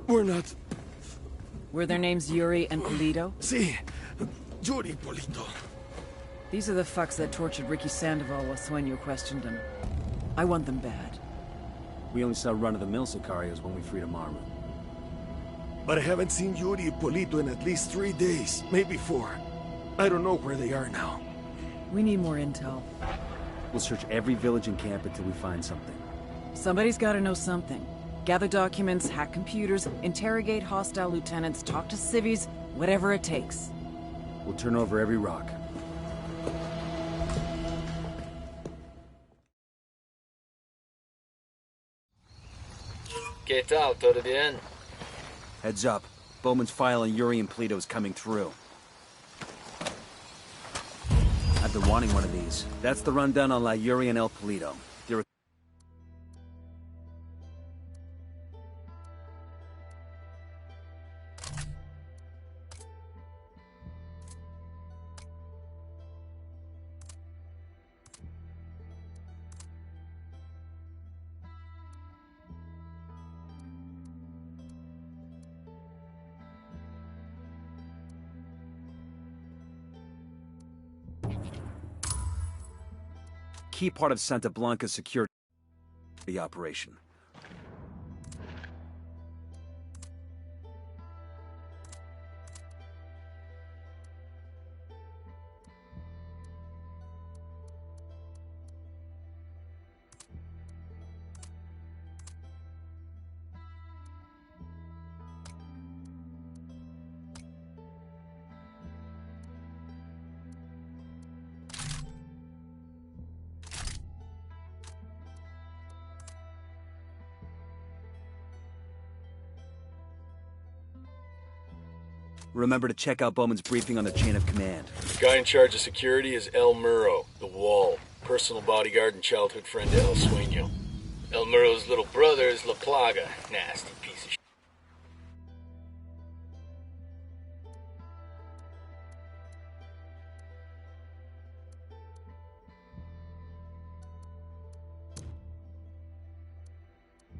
Speaker 2: Were their names Yuri and Polito?
Speaker 12: Si, Yuri Polito.
Speaker 2: These are the fucks that tortured Ricky Sandoval while Sueño questioned him. I want them bad.
Speaker 8: We only saw run-of-the-mill Sicarios when we freed Amaru.
Speaker 12: But I haven't seen Yuri and Polito in at least 3 days, maybe 4. I don't know where they are now.
Speaker 2: We need more intel.
Speaker 8: We'll search every village and camp until we find something.
Speaker 2: Somebody's gotta know something. Gather documents, hack computers, interrogate hostile lieutenants, talk to civvies, whatever it takes.
Speaker 8: We'll turn over every rock.
Speaker 6: ¿Qué tal? ¿Todo bien?
Speaker 8: Heads up. Bowman's file on Yuri and Polito is coming through. I've been wanting one of these. That's the rundown on La Yuri and El Polito. They're key part of Santa Blanca's security operation. Remember to check out Bowman's briefing on the chain of command.
Speaker 6: Guy in charge of security is El Muro, the Wall, personal bodyguard and childhood friend to El Sueño. El Muro's little brother is La Plaga, nasty piece of shit.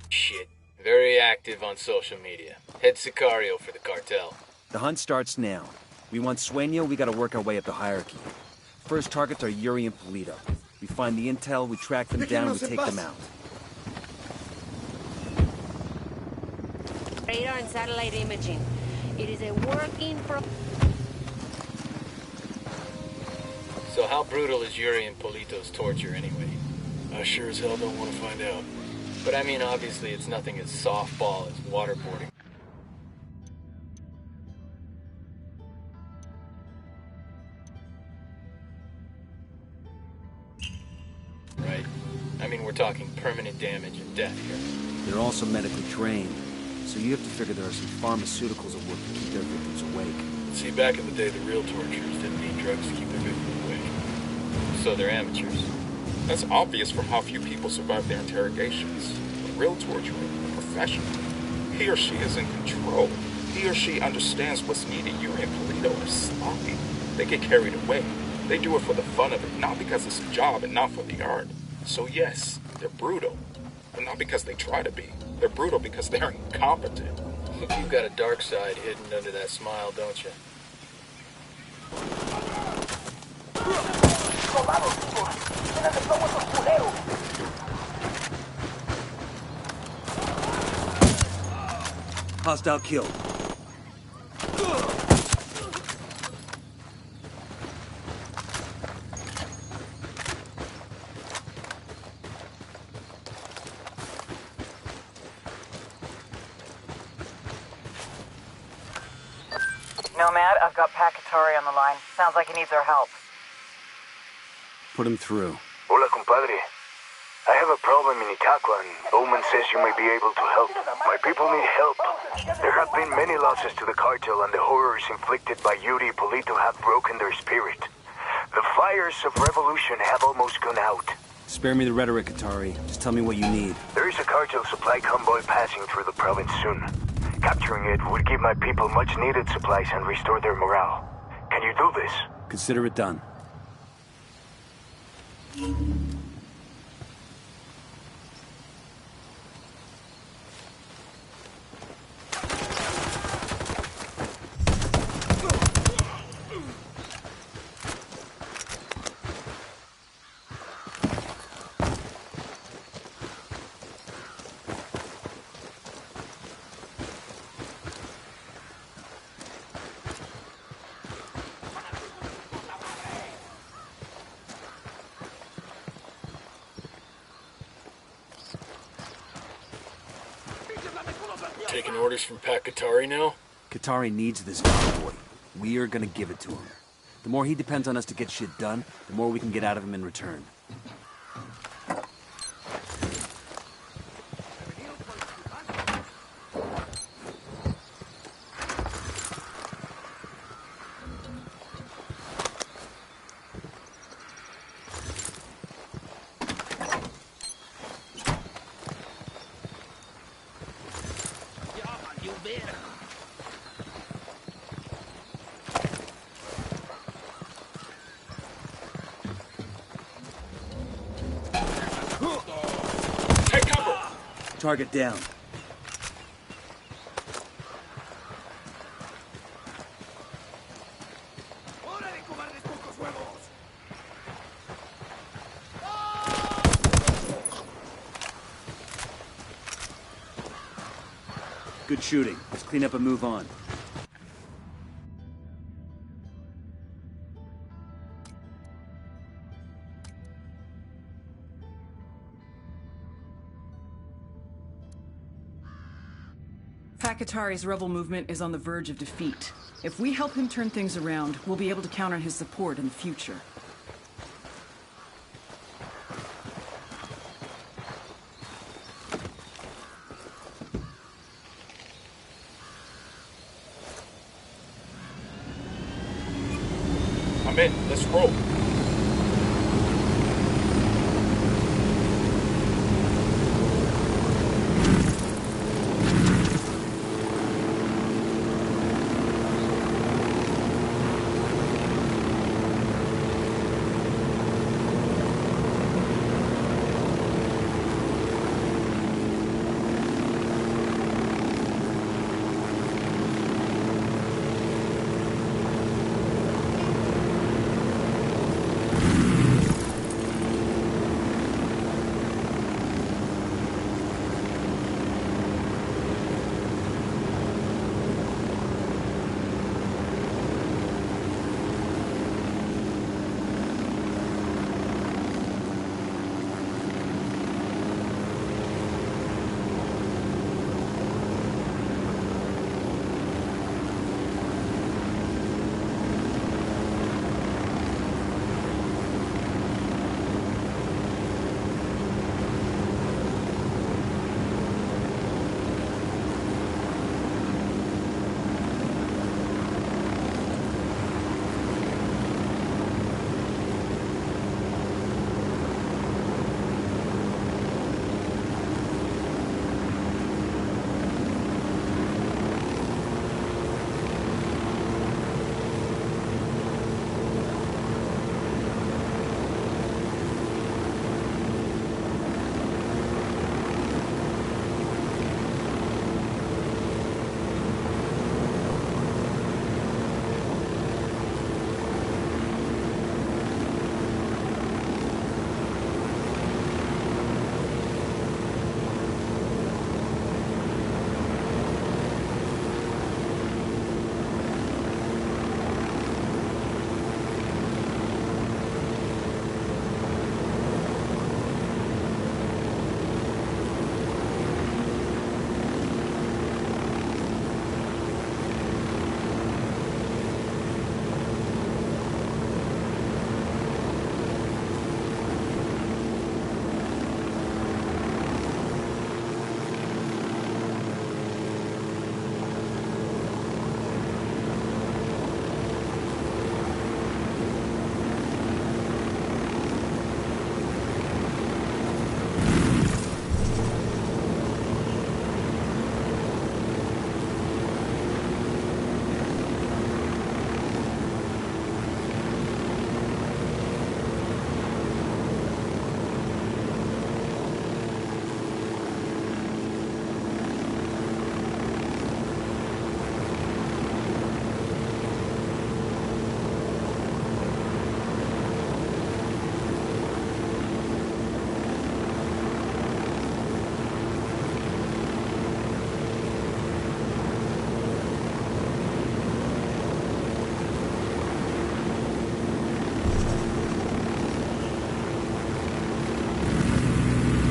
Speaker 6: Shit. Very active on social media. Head Sicario for the cartel.
Speaker 8: The hunt starts now. We want Sueño, we gotta work our way up the hierarchy. First targets are Yuri and Polito. We find the intel, we track them down, we take them out.
Speaker 13: Radar and satellite imaging. It is a working
Speaker 6: So how brutal is Yuri and Polito's torture anyway? I sure as hell don't want to find out. But I mean, obviously it's nothing as softball as waterboarding. Right? I mean, we're talking permanent damage and death here.
Speaker 8: They're also medically trained, so you have to figure there are some pharmaceuticals at work to keep their victims awake.
Speaker 6: See, back in the day, the real torturers didn't need drugs to keep their victims awake. So they're amateurs.
Speaker 14: That's obvious from how few people survive their interrogations. A real torturer, a professional. He or she is in control. He or she understands what's needed. Yuri and Polito are sloppy. They get carried away. They do it for the fun of it, not because it's a job and not for the art. So yes, they're brutal, but not because they try to be. They're brutal because they're incompetent.
Speaker 6: You've got a dark side hidden under that smile, don't you?
Speaker 8: Hostile kill.
Speaker 15: Nomad, I've got Pacatari on the line. Sounds like he needs our help.
Speaker 8: Put him through.
Speaker 10: Hola, compadre. I have a problem in Itaqua, and Bowman says you may be able to help. My people need help.
Speaker 5: There have been many losses to the cartel, and the horrors inflicted by Yuri Polito have broken their spirit. The fires of revolution have almost gone out.
Speaker 8: Spare me the rhetoric, Atari. Just tell me what you need.
Speaker 5: There is a cartel supply convoy passing through the province soon. Capturing it would give my people much-needed supplies and restore their morale. Can you do this?
Speaker 8: Consider it done.
Speaker 6: Taking orders from Pat Katari now?
Speaker 8: Katari needs this convoy. We are gonna give it to him. The more he depends on us to get shit done, the more we can get out of him in return. Target down. Good shooting. Let's clean up and move on.
Speaker 2: Pakatari's rebel movement is on the verge of defeat. If we help him turn things around, we'll be able to count on his support in the future.
Speaker 14: I'm in. Let's roll.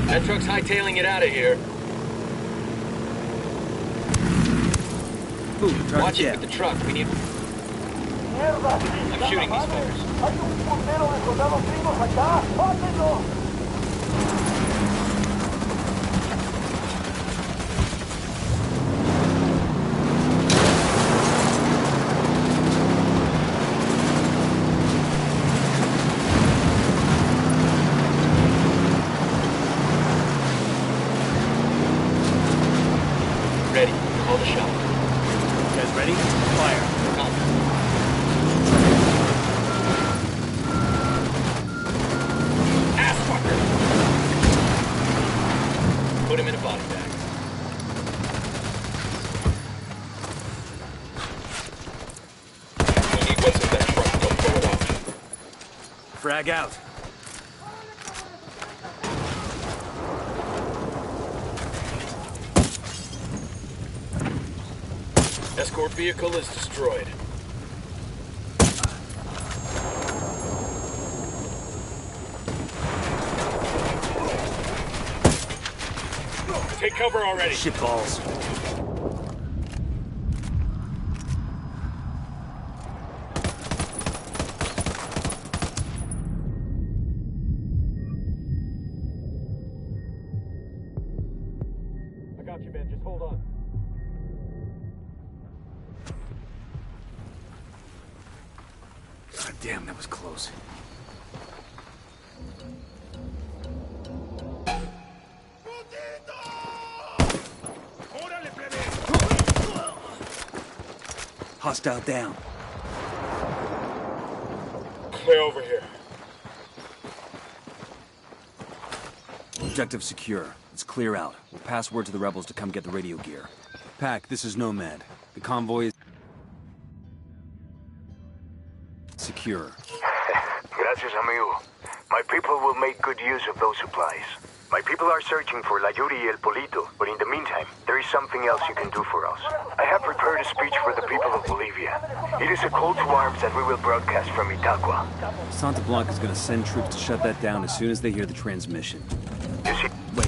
Speaker 6: That truck's hightailing it out of here.
Speaker 8: Boom,
Speaker 6: Watch it with the truck. We need... I'm shooting these fuckers. Ready. Call the shot.
Speaker 8: You guys ready? Fire.
Speaker 6: Ass fucker! Put him in a body bag. We need what's in that truck. Don't blow it up.
Speaker 8: Frag out.
Speaker 6: Escort vehicle is destroyed. Take cover already.
Speaker 8: Shit balls.
Speaker 6: I got you, man. Just hold on.
Speaker 8: God damn, that was close. Hostile down.
Speaker 6: Clear over here.
Speaker 8: Objective secure. Let's clear out. We'll pass word to the rebels to come get the radio gear. Pack, this is Nomad. The convoy is secure.
Speaker 5: Gracias, amigo. My people will make good use of those supplies. My people are searching for La Yuri y El Polito, but in the meantime, there is something else you can do for us. I have prepared a speech for the people of Bolivia. It is a call to arms that we will broadcast from Itaqua.
Speaker 8: Santa Blanca is going to send troops to shut that down as soon as they hear the transmission.
Speaker 5: You see...
Speaker 8: Wait.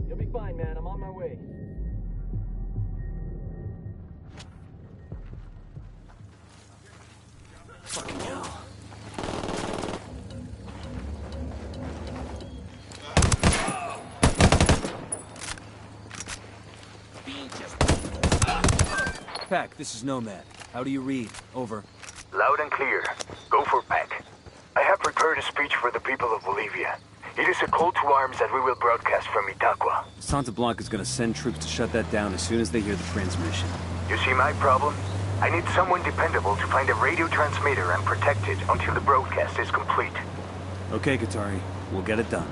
Speaker 6: You'll be fine, man. I'm on my way.
Speaker 8: Fucking hell. Pack, this is Nomad. How do you read? Over.
Speaker 5: Loud and clear. Go for Pack. I have prepared a speech for the people of Bolivia. It is a call to arms that we will broadcast from Itaqua.
Speaker 8: Santa Blanca is going to send troops to shut that down as soon as they hear the transmission.
Speaker 5: You see my problem? I need someone dependable to find a radio transmitter and protect it until the broadcast is complete.
Speaker 8: Okay, Qatari. We'll get it done.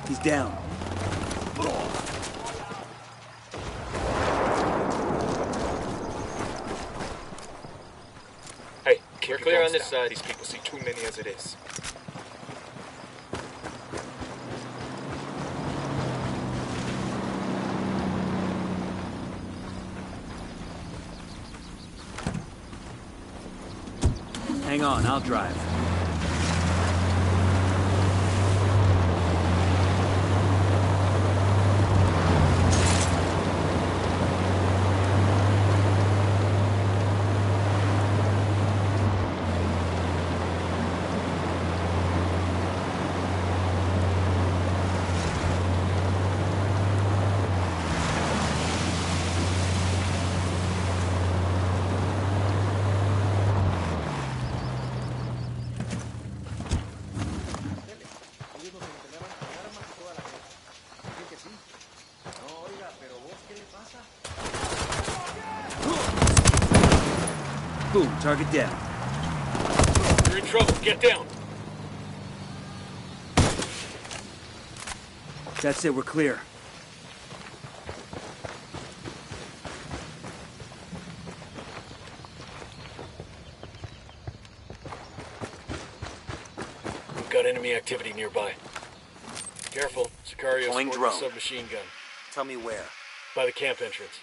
Speaker 8: He's down.
Speaker 6: Hey, we're clear on this side. These people see too many as it is.
Speaker 8: Hang on, I'll drive. Boom, target down.
Speaker 6: You're in trouble. Get down.
Speaker 8: That's it, we're clear.
Speaker 6: Got enemy activity nearby. Careful, Sicario's
Speaker 5: Pulling
Speaker 6: sporting a
Speaker 5: drone.
Speaker 6: submachine gun.
Speaker 5: Tell me where.
Speaker 6: By the camp entrance.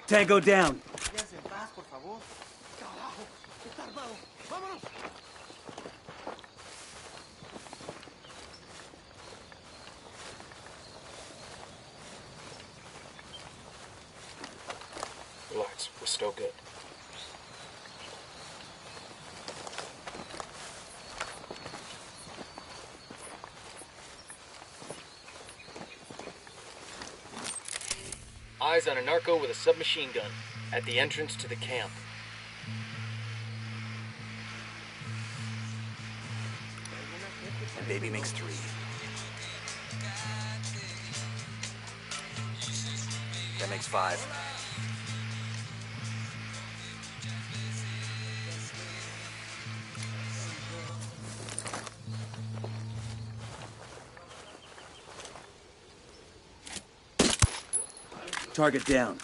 Speaker 8: Tango down.
Speaker 6: Relax, we're still good. Eyes on a narco with a submachine gun at the entrance to the camp.
Speaker 5: And baby makes 3. That makes 5.
Speaker 8: Target down.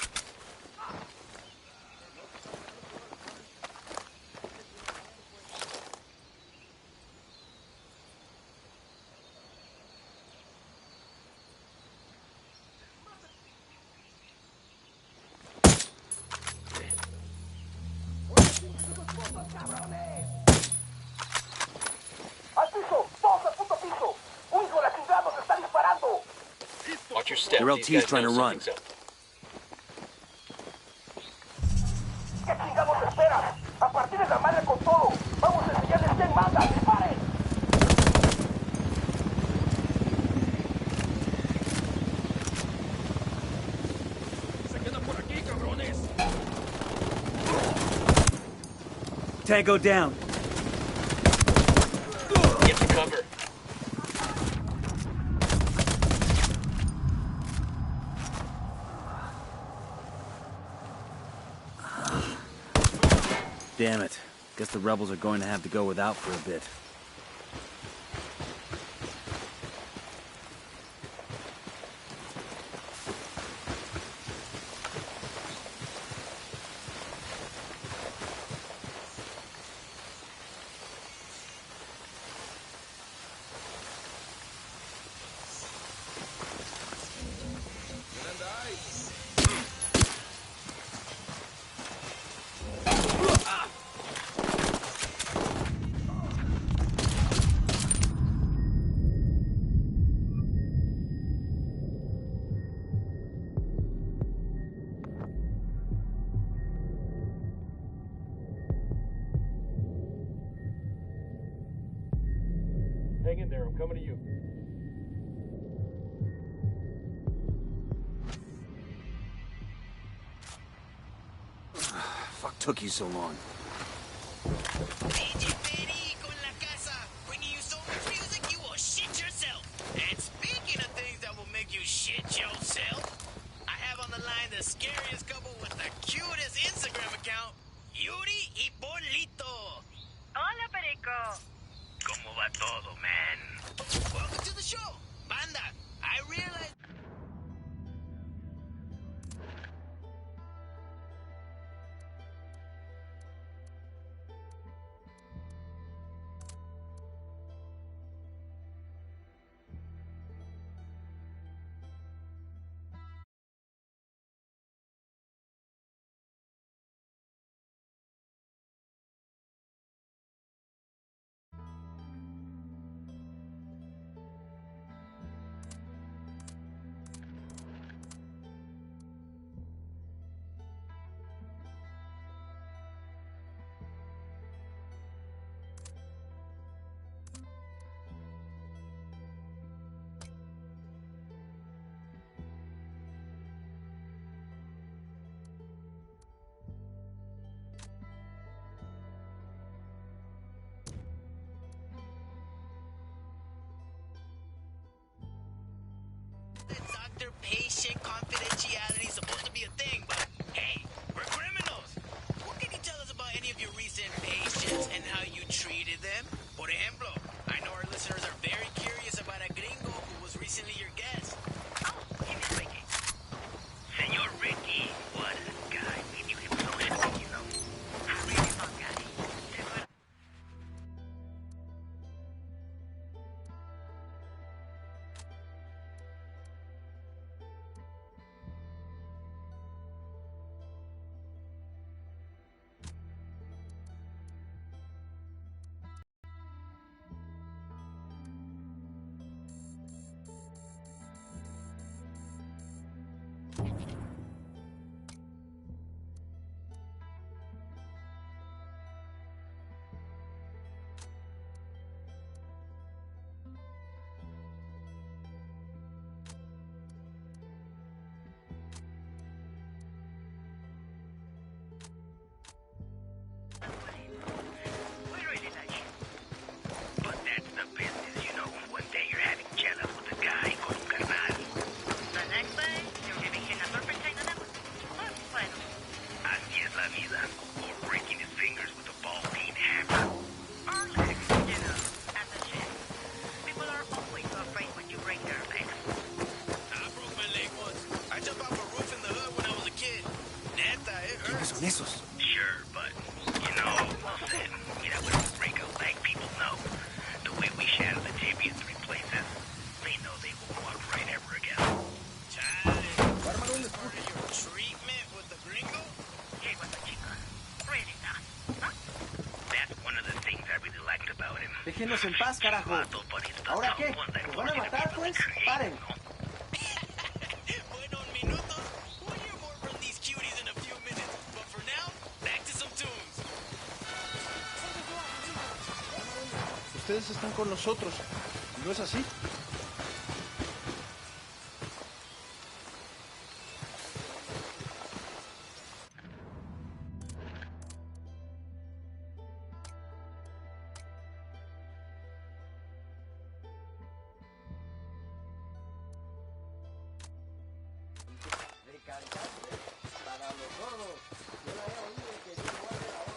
Speaker 6: Watch your step.
Speaker 8: Your
Speaker 6: These
Speaker 8: LT's
Speaker 6: guys
Speaker 8: trying
Speaker 6: know
Speaker 8: to run.
Speaker 6: something's up.
Speaker 8: Tango down.
Speaker 6: Get to cover.
Speaker 8: Damn it. Guess the rebels are going to have to go without for a bit.
Speaker 6: Hang in there, I'm coming to you.
Speaker 8: Fuck took you so long.
Speaker 9: Bringing you so much music, you will shit yourself. And speaking of things that will make you shit yourself, I have on the line the scariest couple with the cutest Instagram account, Yuri y Polito.
Speaker 15: Hola, Perico.
Speaker 9: ¿Cómo va todo, man? Welcome to the show, Banda. I realize... Déjenos en paz, carajo. ¿Ahora qué? ¿Nos van a matar, pues? Paren.
Speaker 16: Bueno, un minuto. We'll hear more from these cuties in a few minutes. But for now, back to some tunes.
Speaker 9: Ustedes están con nosotros. ¿No es así?
Speaker 16: Para los gordos. Yo la he oído que Dios guarde la hora.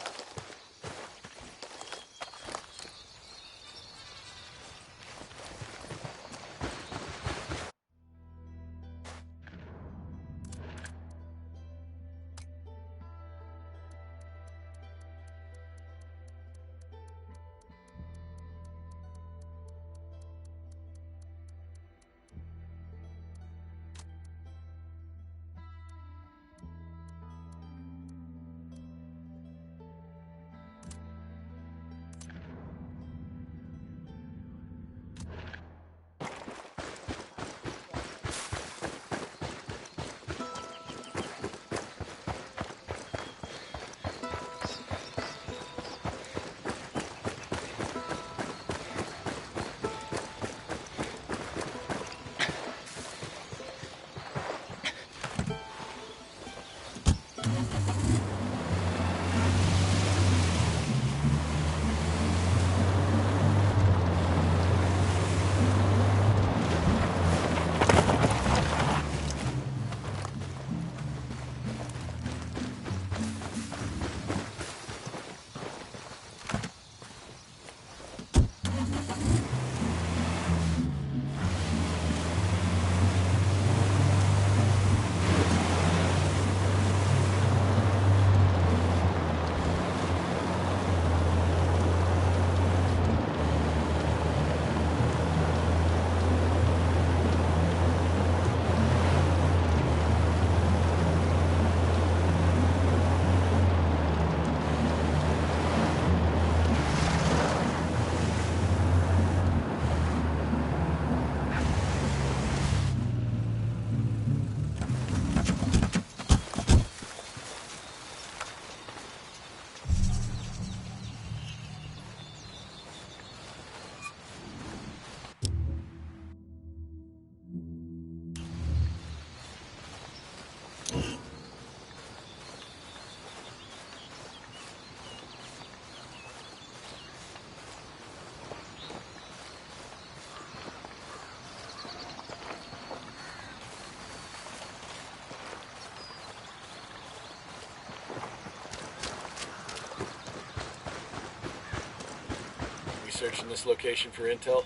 Speaker 6: Searching this location for intel?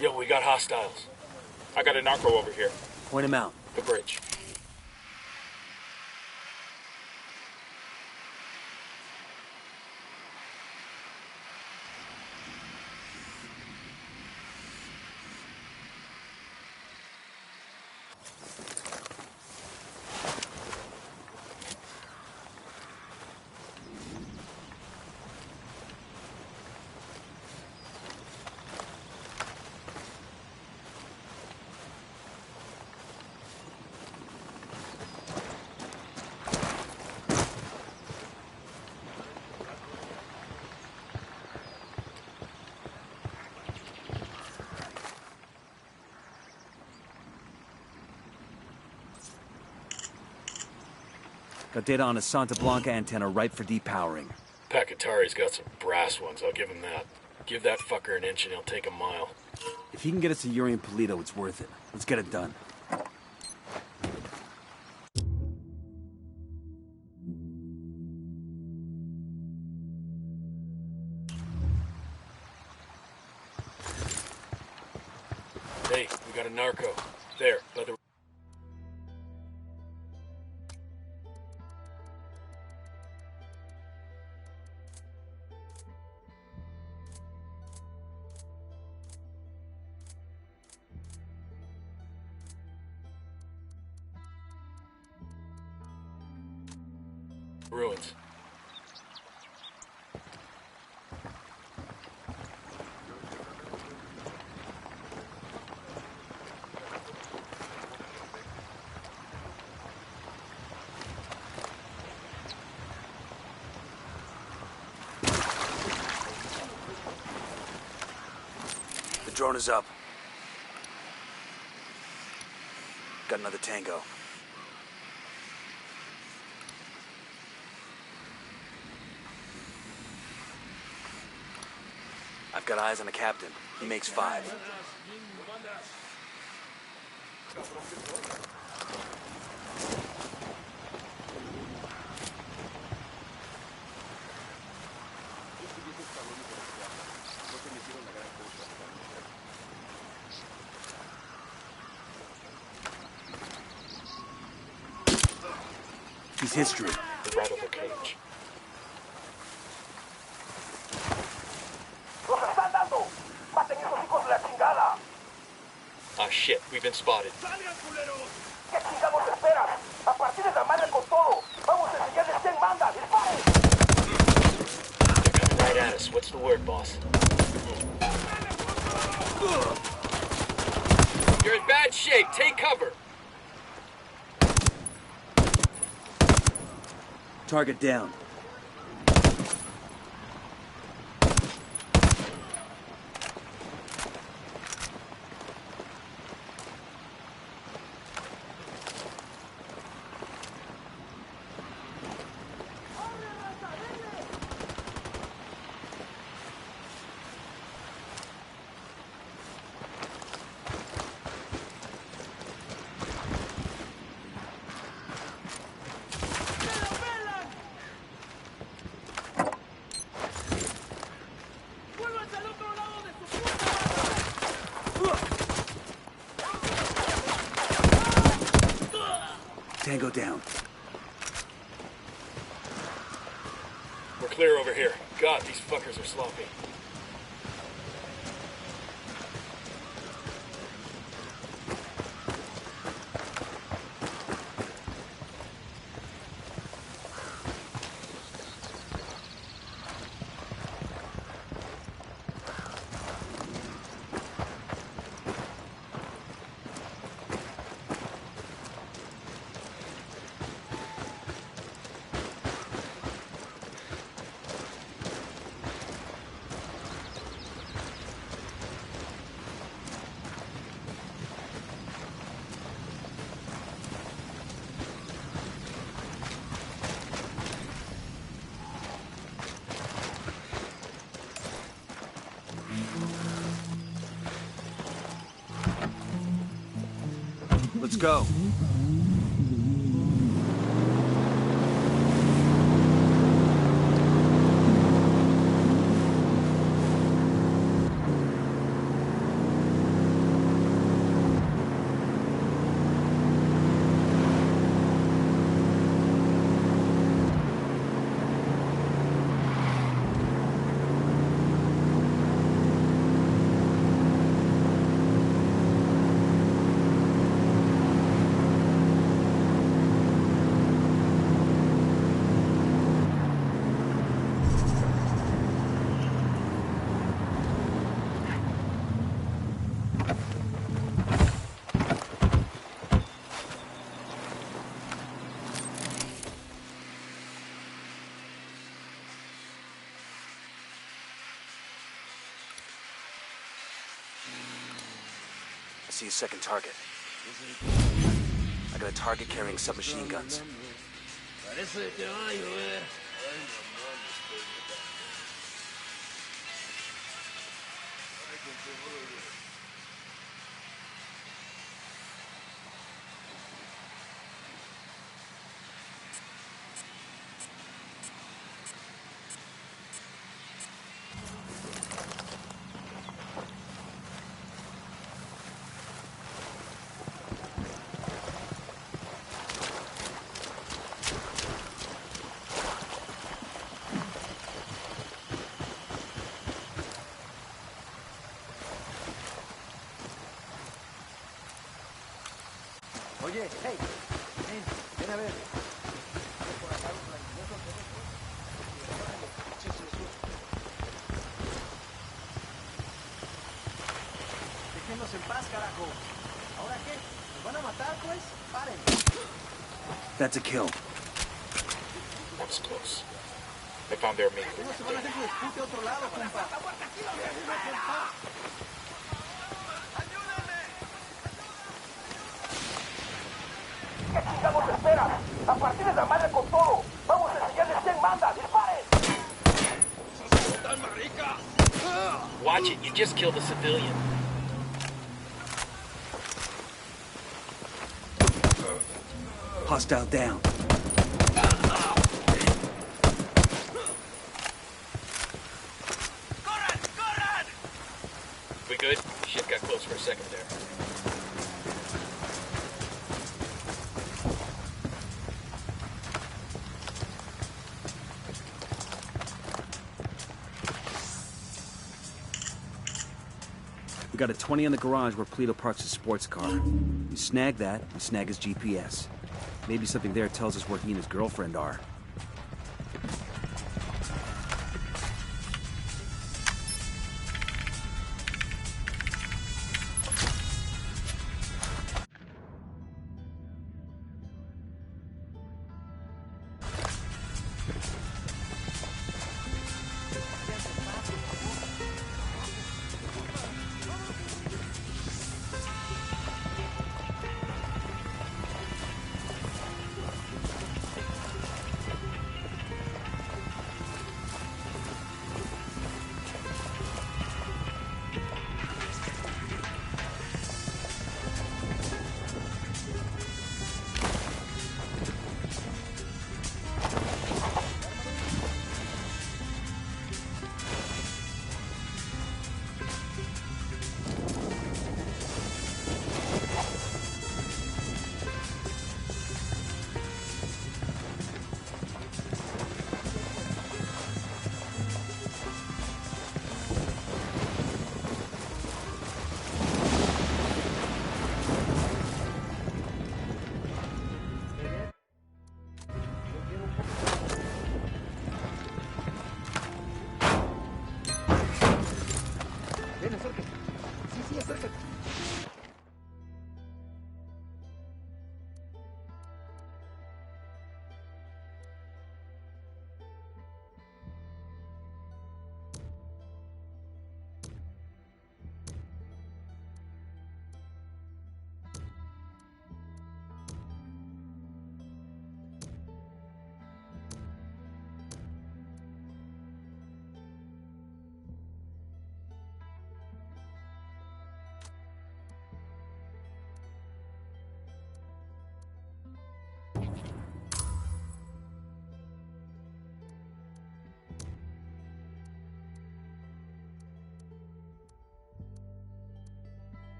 Speaker 6: Yo, we got hostiles. I got a narco over here.
Speaker 9: Point him out.
Speaker 6: The bridge.
Speaker 9: Got data on a Santa Blanca antenna ripe for depowering.
Speaker 6: Pakatari's got some brass ones, I'll give him that. Give that fucker an inch and he'll take a mile.
Speaker 9: If he can get us to Yuri and Polito, it's worth it. Let's get it done.
Speaker 6: Hey, we got a narco. There, by the... Ruins.
Speaker 5: The drone is up. Got another tango. I've got eyes on the captain. He makes 5. He's history.
Speaker 6: The rat of the cage. Ah shit, we've been spotted. They're coming right at us. What's the word, boss? You're in bad shape. Take cover.
Speaker 5: Target down. Tango down.
Speaker 6: We're clear over here. God, these fuckers are sloppy.
Speaker 5: Let's go. I see a second target. I got a target carrying submachine guns.
Speaker 8: Oye, hey, ven a ver. Por acá, That's a kill.
Speaker 14: That was close. They found their meat. Watch it, you just killed a civilian.
Speaker 8: Hostile down.
Speaker 14: We good? Shit got close for a second there.
Speaker 8: We got a 20 in the garage where Polito parks his sports car. You snag that, and snag his GPS. Maybe something there tells us where he and his girlfriend are.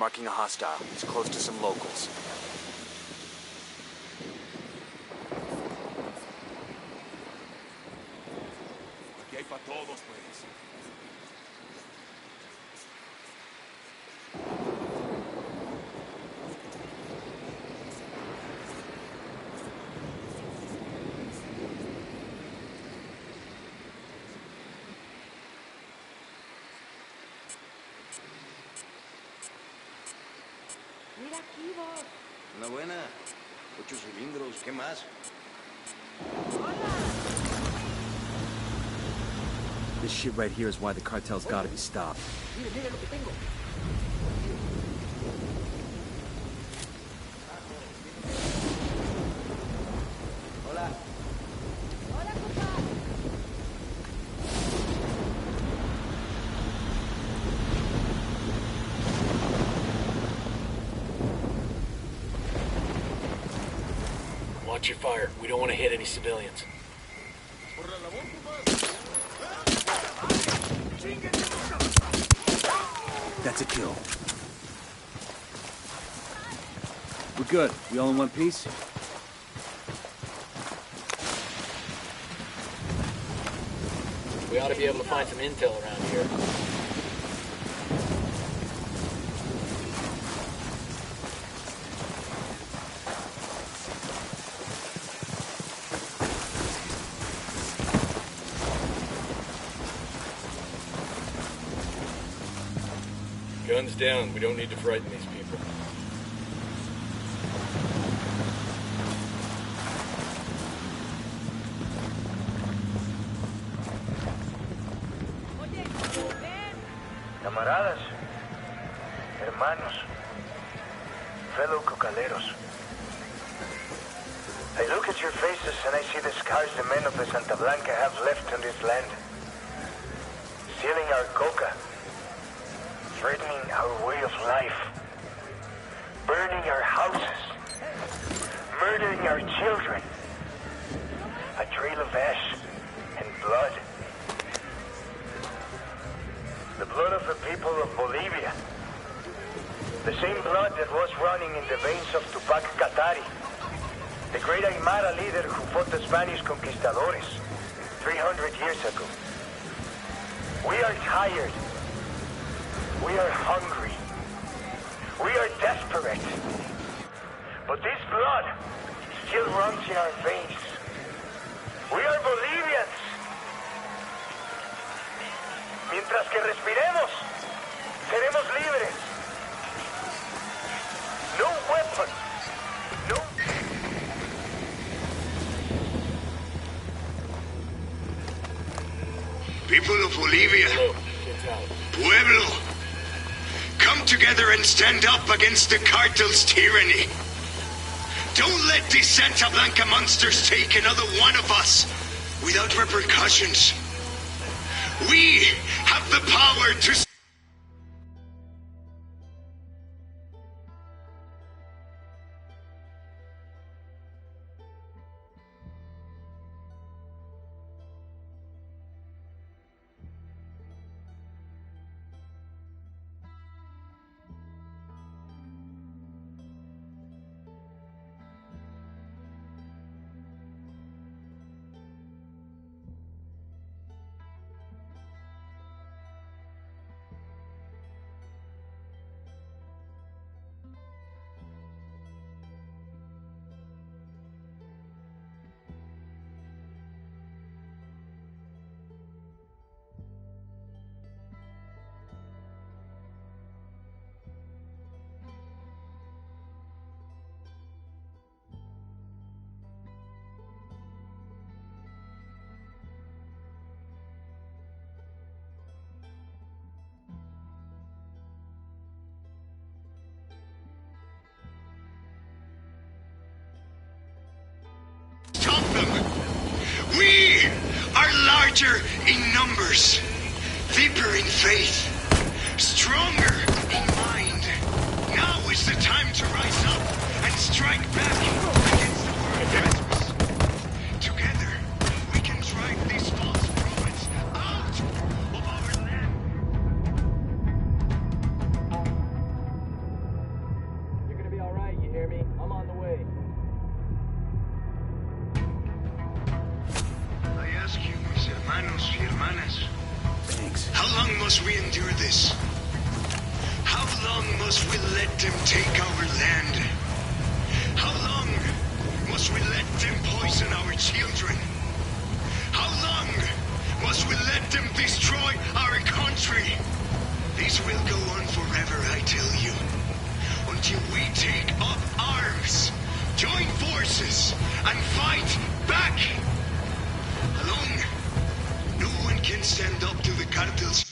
Speaker 5: Marking a hostile. He's close to some locals.
Speaker 8: Aquí hay pa' todos, pues.
Speaker 13: Mira aquí, vos.
Speaker 10: Una buena. 8 cilindros, ¿qué más?
Speaker 8: This shit right here is why the cartel's gotta be stopped.
Speaker 9: Mire, mire lo que tengo. Hola.
Speaker 13: Hola, compa.
Speaker 6: Watch your fire. We don't want to hit any civilians.
Speaker 8: That's a kill. We're good. We all in one piece?
Speaker 6: We ought to be able to find some intel around here. Guns down. We don't need to frighten these people.
Speaker 10: Camaradas, hermanos, fellow cocaleros. I look at your faces and I see the scars the men of the Santa Blanca have left on this land. Stealing our coca, threatening our way of life, burning our houses, murdering our children. A trail of ash and blood. The blood of the people of Bolivia. The same blood that was running in the veins of Tupac Katari, the great Aymara leader who fought the Spanish conquistadores 300 years ago. We are tired. We are hungry. We are desperate. But this blood still runs in our veins. We are Bolivians. Mientras que respiremos, seremos libres. No weapon. No.
Speaker 7: People of Bolivia, Pueblo, come together and stand up against the cartel's tyranny. Don't let these Santa Blanca monsters take another one of us without repercussions. We have the power to... We are larger in numbers, deeper in faith, stronger in mind. Now is the time to rise up and strike back against the world oppressors. Together, we can drive these false prophets out of our land. must we endure this? How long must we let them take our land? How long must we let them poison our children? How long must we let them destroy our country? This will go on forever, I tell you. Until we take up arms, join forces, and fight back. Alone, no one can stand up to the cartels.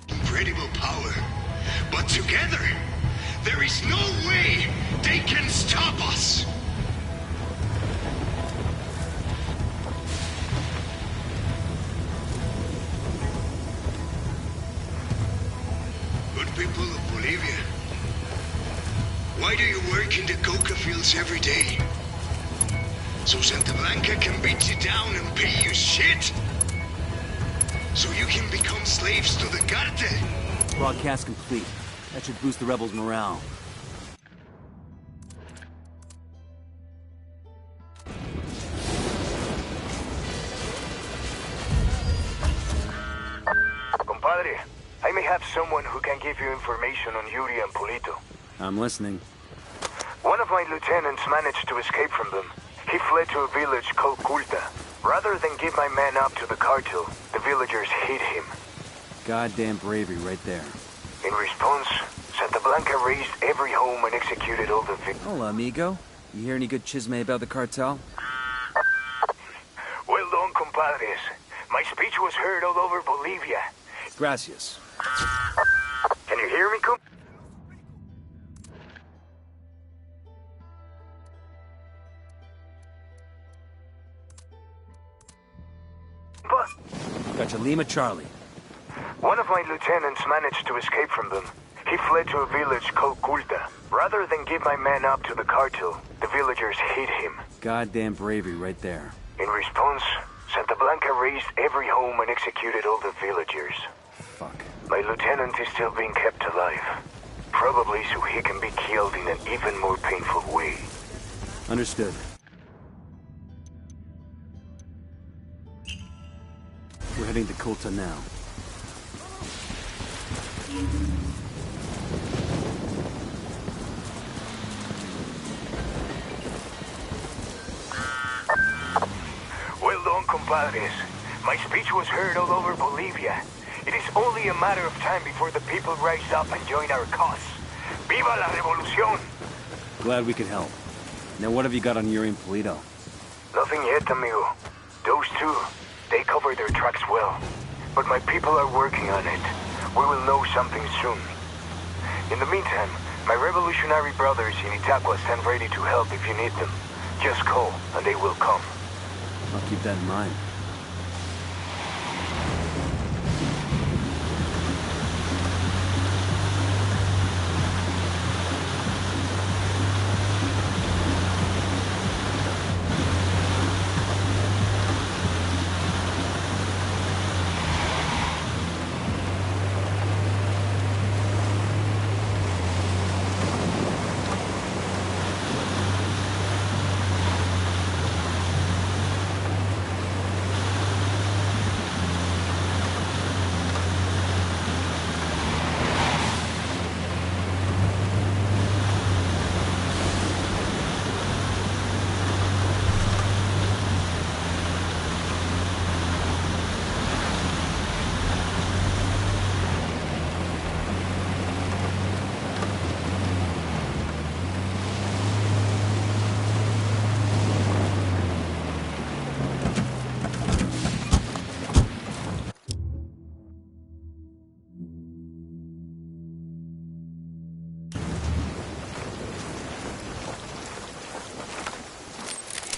Speaker 7: Incredible power. But together, there is no way they can stop us. Good people of Bolivia, why do you work in the coca fields every day? So Santa Blanca can beat you down and pay you shit? So you can become slaves to the cartel?
Speaker 8: Broadcast complete. That should boost the rebels' morale.
Speaker 10: Compadre, I may have someone who can give you information on Yuri and Polito.
Speaker 8: I'm listening.
Speaker 10: One of my lieutenants managed to escape from them. He fled to a village called Culta. Rather than give my man up to the cartel, the villagers hid him.
Speaker 8: Goddamn bravery right there.
Speaker 10: In response, Santa Blanca razed every home and executed all the victims.
Speaker 8: Hola, amigo. You hear any good chisme about the cartel?
Speaker 10: Well done, compadres. My speech was heard all over Bolivia.
Speaker 8: Gracias.
Speaker 10: Can you hear me, comp?
Speaker 8: Gotcha, Lima Charlie.
Speaker 10: One of my lieutenants managed to escape from them. He fled to a village called Culta. Rather than give my man up to the cartel, the villagers hid him.
Speaker 8: Goddamn bravery right there.
Speaker 10: In response, Santa Blanca razed every home and executed all the villagers.
Speaker 8: Fuck.
Speaker 10: My lieutenant is still being kept alive. Probably so he can be killed in an even more painful way.
Speaker 8: Understood. We're heading to Culta now.
Speaker 10: Well done, compadres. My speech was heard all over Bolivia. It is only a matter of time before the people rise up and join our cause. Viva la revolución!
Speaker 8: Glad we could help. Now what have you got on Yuri and Polito?
Speaker 10: Nothing yet, amigo. Those two, they cover their tracks well. But my people are working on it. We will know something soon. In the meantime, my revolutionary brothers in Itaqua stand ready to help if you need them. Just call, and they will come.
Speaker 8: I'll keep that in mind.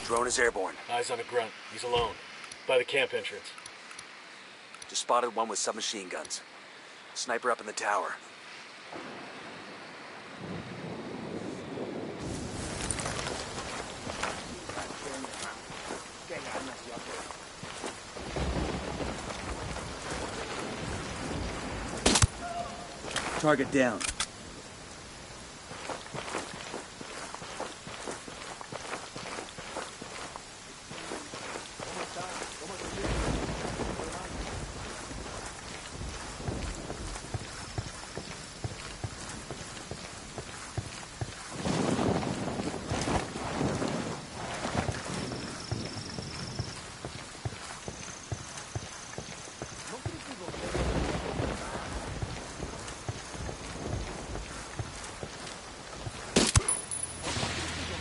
Speaker 5: Drone is airborne.
Speaker 6: Eyes on a grunt. He's alone. By the camp entrance.
Speaker 5: Just spotted one with submachine guns. Sniper up in the tower.
Speaker 8: Target down.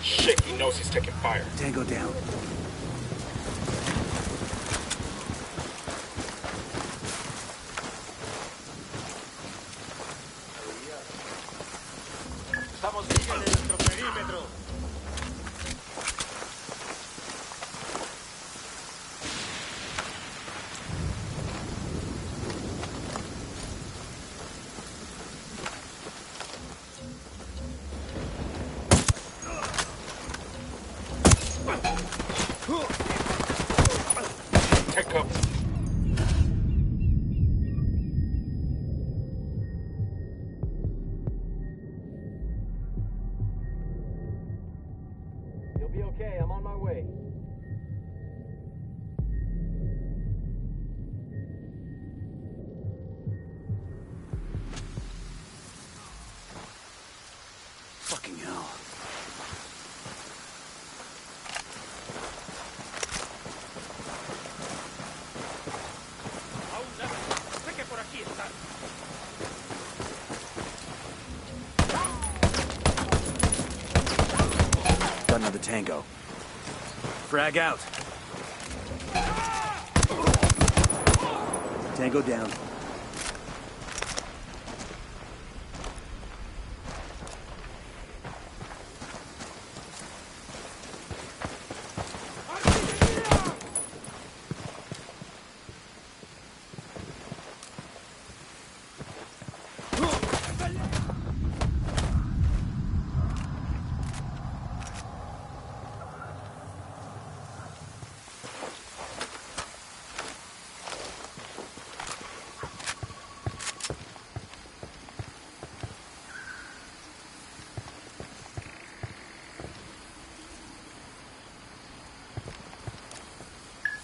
Speaker 14: Shit, he knows he's taking fire.
Speaker 8: Tango down.
Speaker 9: Estamos bien en nuestro perímetro.
Speaker 14: Take cover.
Speaker 6: You'll be okay. I'm on my way.
Speaker 8: Fucking hell.
Speaker 9: Sé que por aquí están.
Speaker 8: Got another tango. Frag out. Tango down.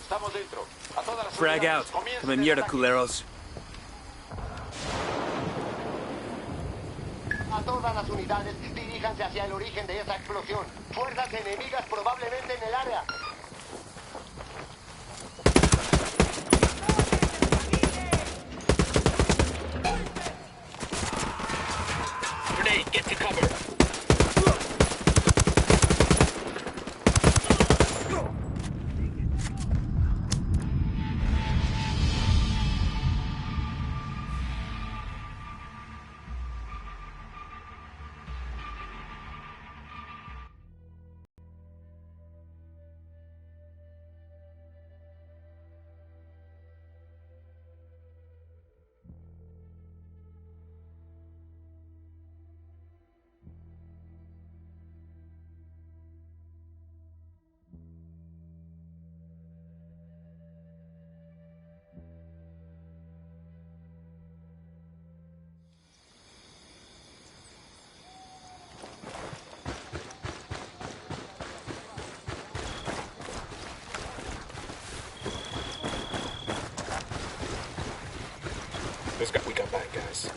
Speaker 9: Estamos dentro. A todas las
Speaker 8: Frag out.
Speaker 9: unidades, comiencen
Speaker 8: Come
Speaker 9: el
Speaker 8: mierda,
Speaker 9: ataque.
Speaker 8: culeros.
Speaker 10: A todas las unidades, diríjanse hacia el origen de esa explosión. Fuerzas enemigas probablemente en el área.
Speaker 6: Grenade, get to cover.
Speaker 14: We got bad guys.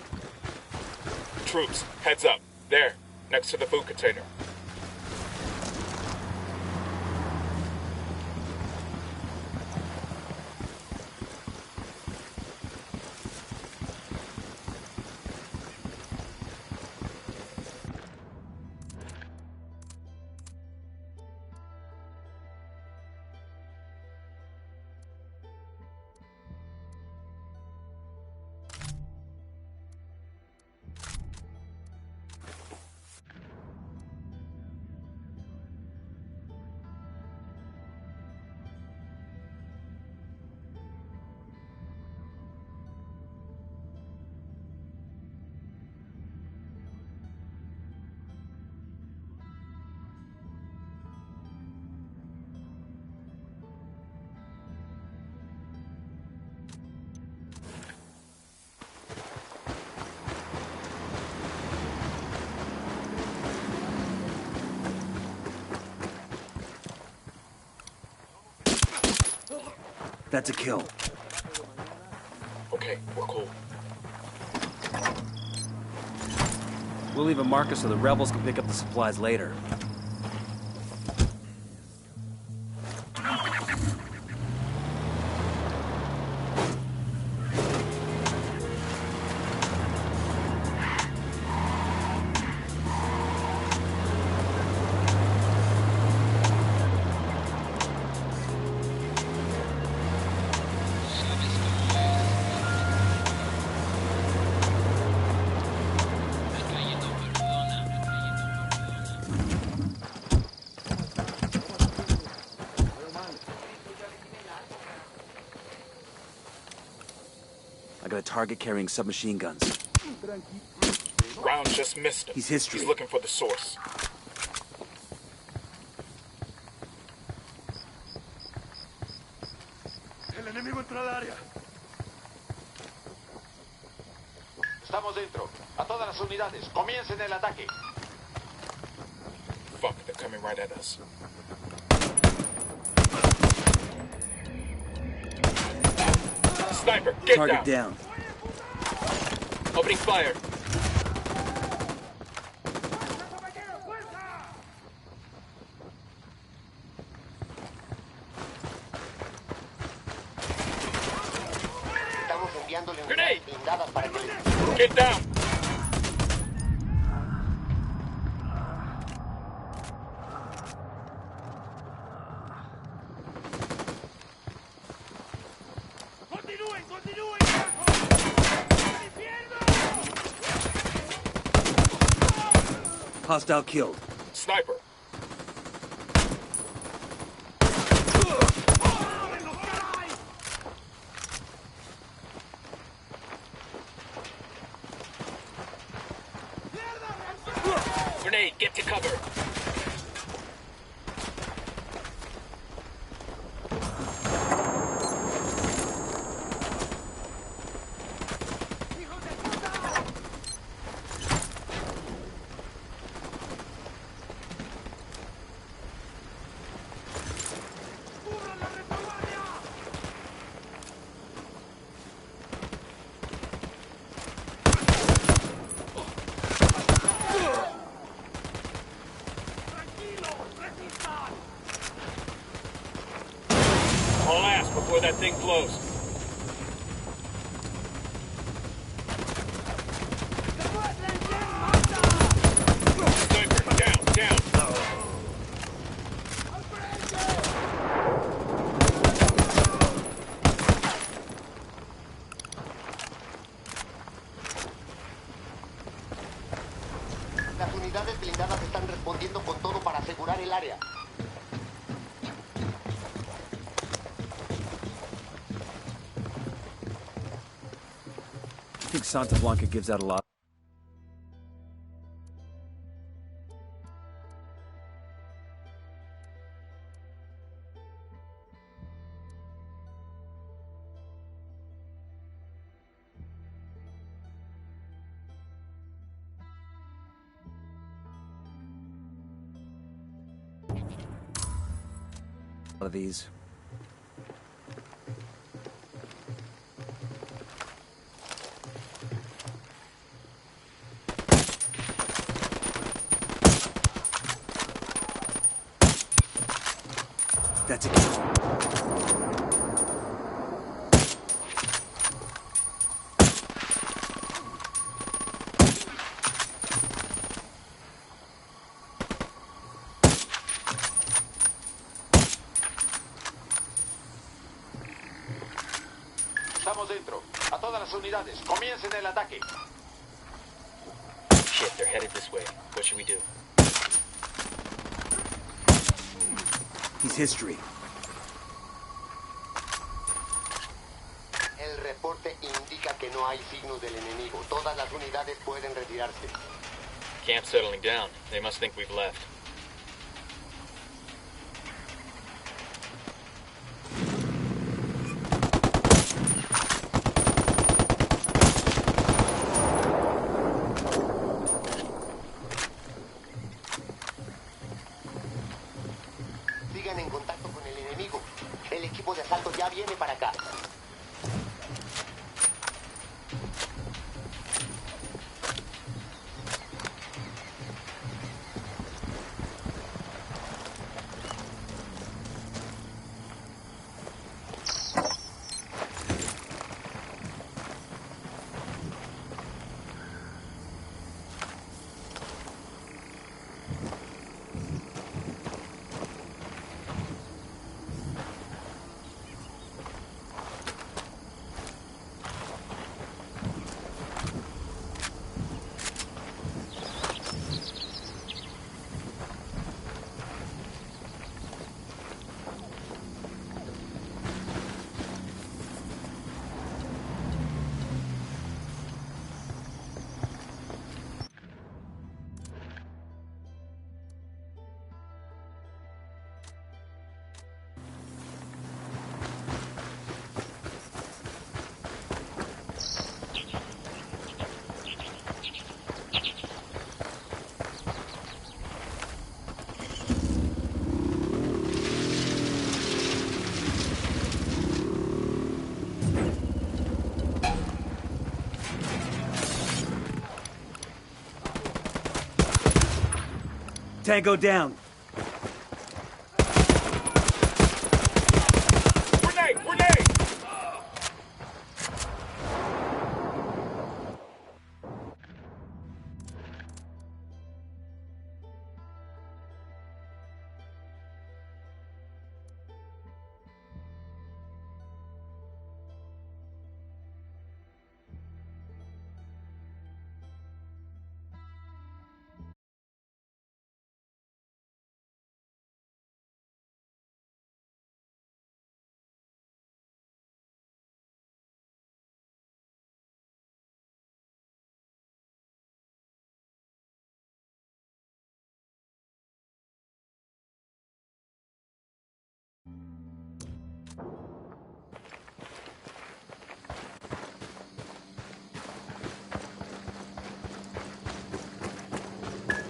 Speaker 14: Troops, heads up. There, next to the food container.
Speaker 8: That's a kill.
Speaker 14: Okay, we're cool.
Speaker 8: We'll leave a marker so the rebels can pick up the supplies later. I got a target carrying submachine guns.
Speaker 14: Round just missed him.
Speaker 8: He's history.
Speaker 14: He's looking for the source.
Speaker 17: El enemigo entró al área. Estamos dentro. A todas las unidades, comiencen el ataque.
Speaker 14: Fuck, they're coming right at us. Sniper, get
Speaker 8: Target down.
Speaker 14: Opening fire.
Speaker 10: Estamos enviándole
Speaker 14: Grenade.
Speaker 10: unidades blindadas para que les...
Speaker 14: Get down.
Speaker 8: Hostile killed.
Speaker 14: Sniper. Grenade, get to cover. All ass before that thing blows. Sniper, down.
Speaker 10: Las unidades blindadas están respondiendo con todo para asegurar el área.
Speaker 8: I think Santa Blanca gives out a lot. A lot of these. That's a kill.
Speaker 17: Estamos dentro. A todas las unidades, comiencen el ataque.
Speaker 6: Shit, they're headed this way. What should we do?
Speaker 8: He's history.
Speaker 10: El reporte indica que no hay signos del enemigo. Todas las unidades pueden retirarse.
Speaker 6: Camp's settling down. They must think we've left.
Speaker 10: Sigan en contacto con el enemigo. El equipo de asalto ya
Speaker 18: viene para acá.
Speaker 8: Tango down.
Speaker 14: Grenade! Grenade!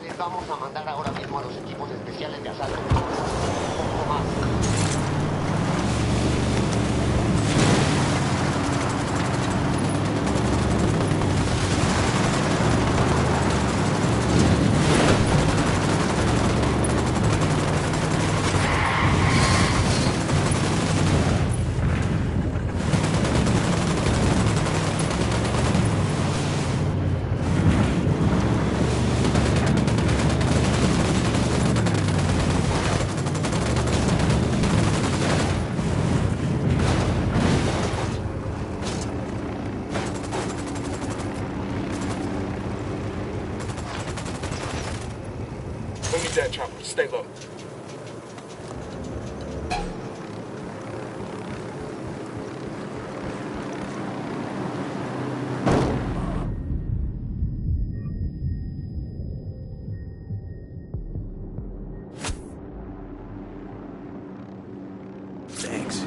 Speaker 18: Les vamos a mandar ahora mismo a los equipos especiales de asalto. Un poco más.
Speaker 14: We need that chopper. Stay low.
Speaker 8: Thanks.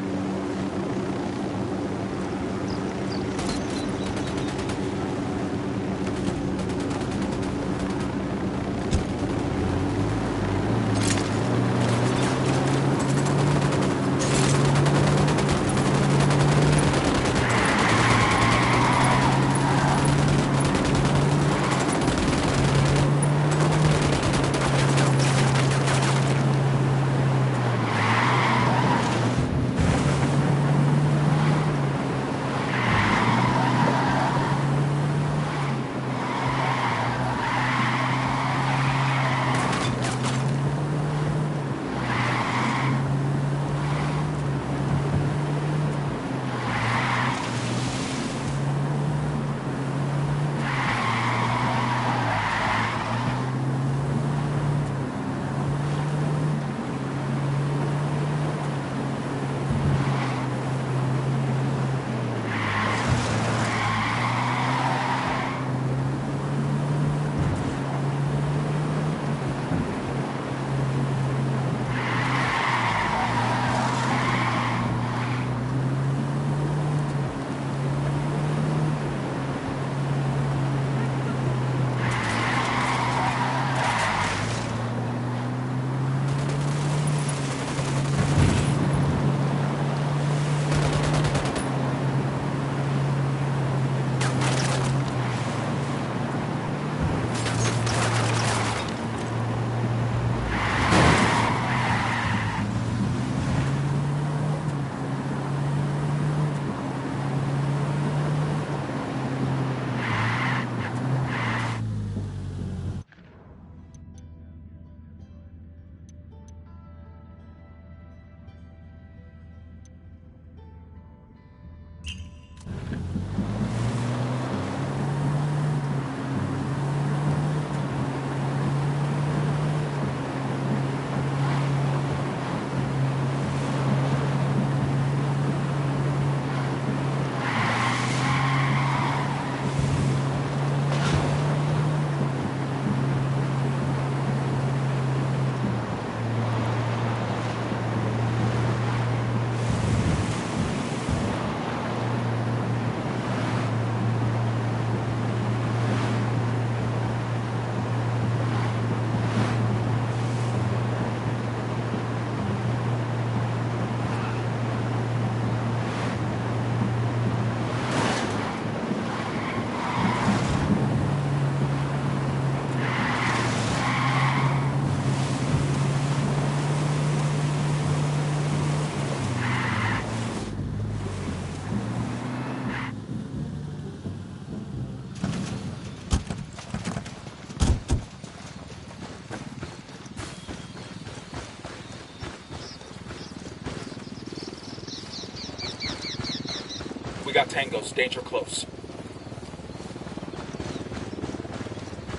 Speaker 14: got tangos. Danger close.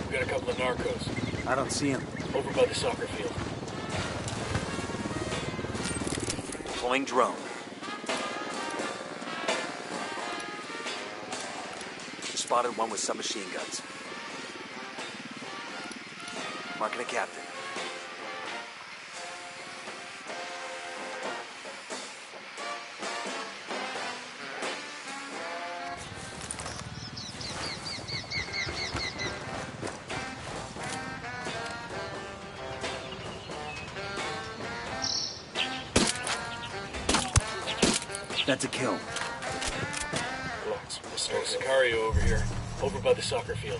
Speaker 6: We got a couple of narcos.
Speaker 8: I don't see him.
Speaker 6: Over by the soccer field.
Speaker 8: Deploying drone. Spotted one with submachine guns. Marking a captain. That's a kill.
Speaker 6: Sicario over here. Over by the soccer field.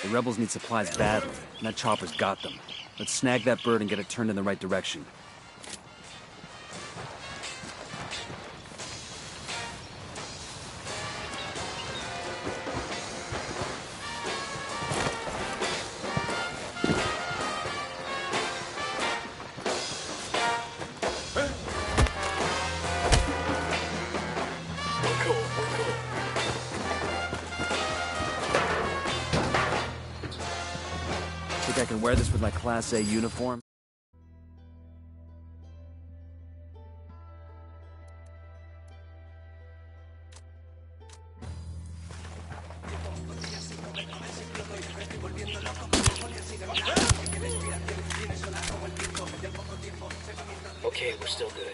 Speaker 8: The rebels need supplies badly, and that chopper's got them. Let's snag that bird and get it turned in the right direction. Think I can wear this with my Class A uniform?
Speaker 6: Okay, we're still good.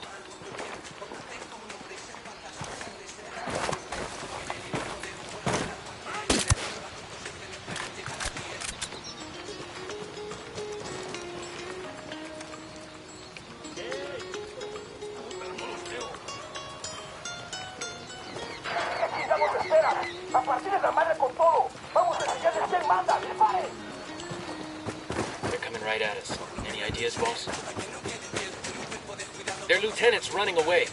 Speaker 6: They're coming right at us. Any ideas, boss? Their lieutenant's running away.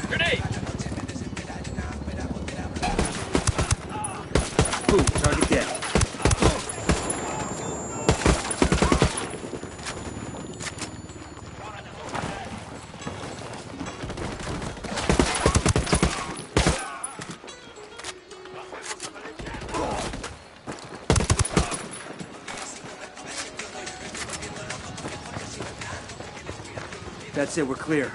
Speaker 6: Grenade!
Speaker 8: Boom, target dead. That's it, we're clear.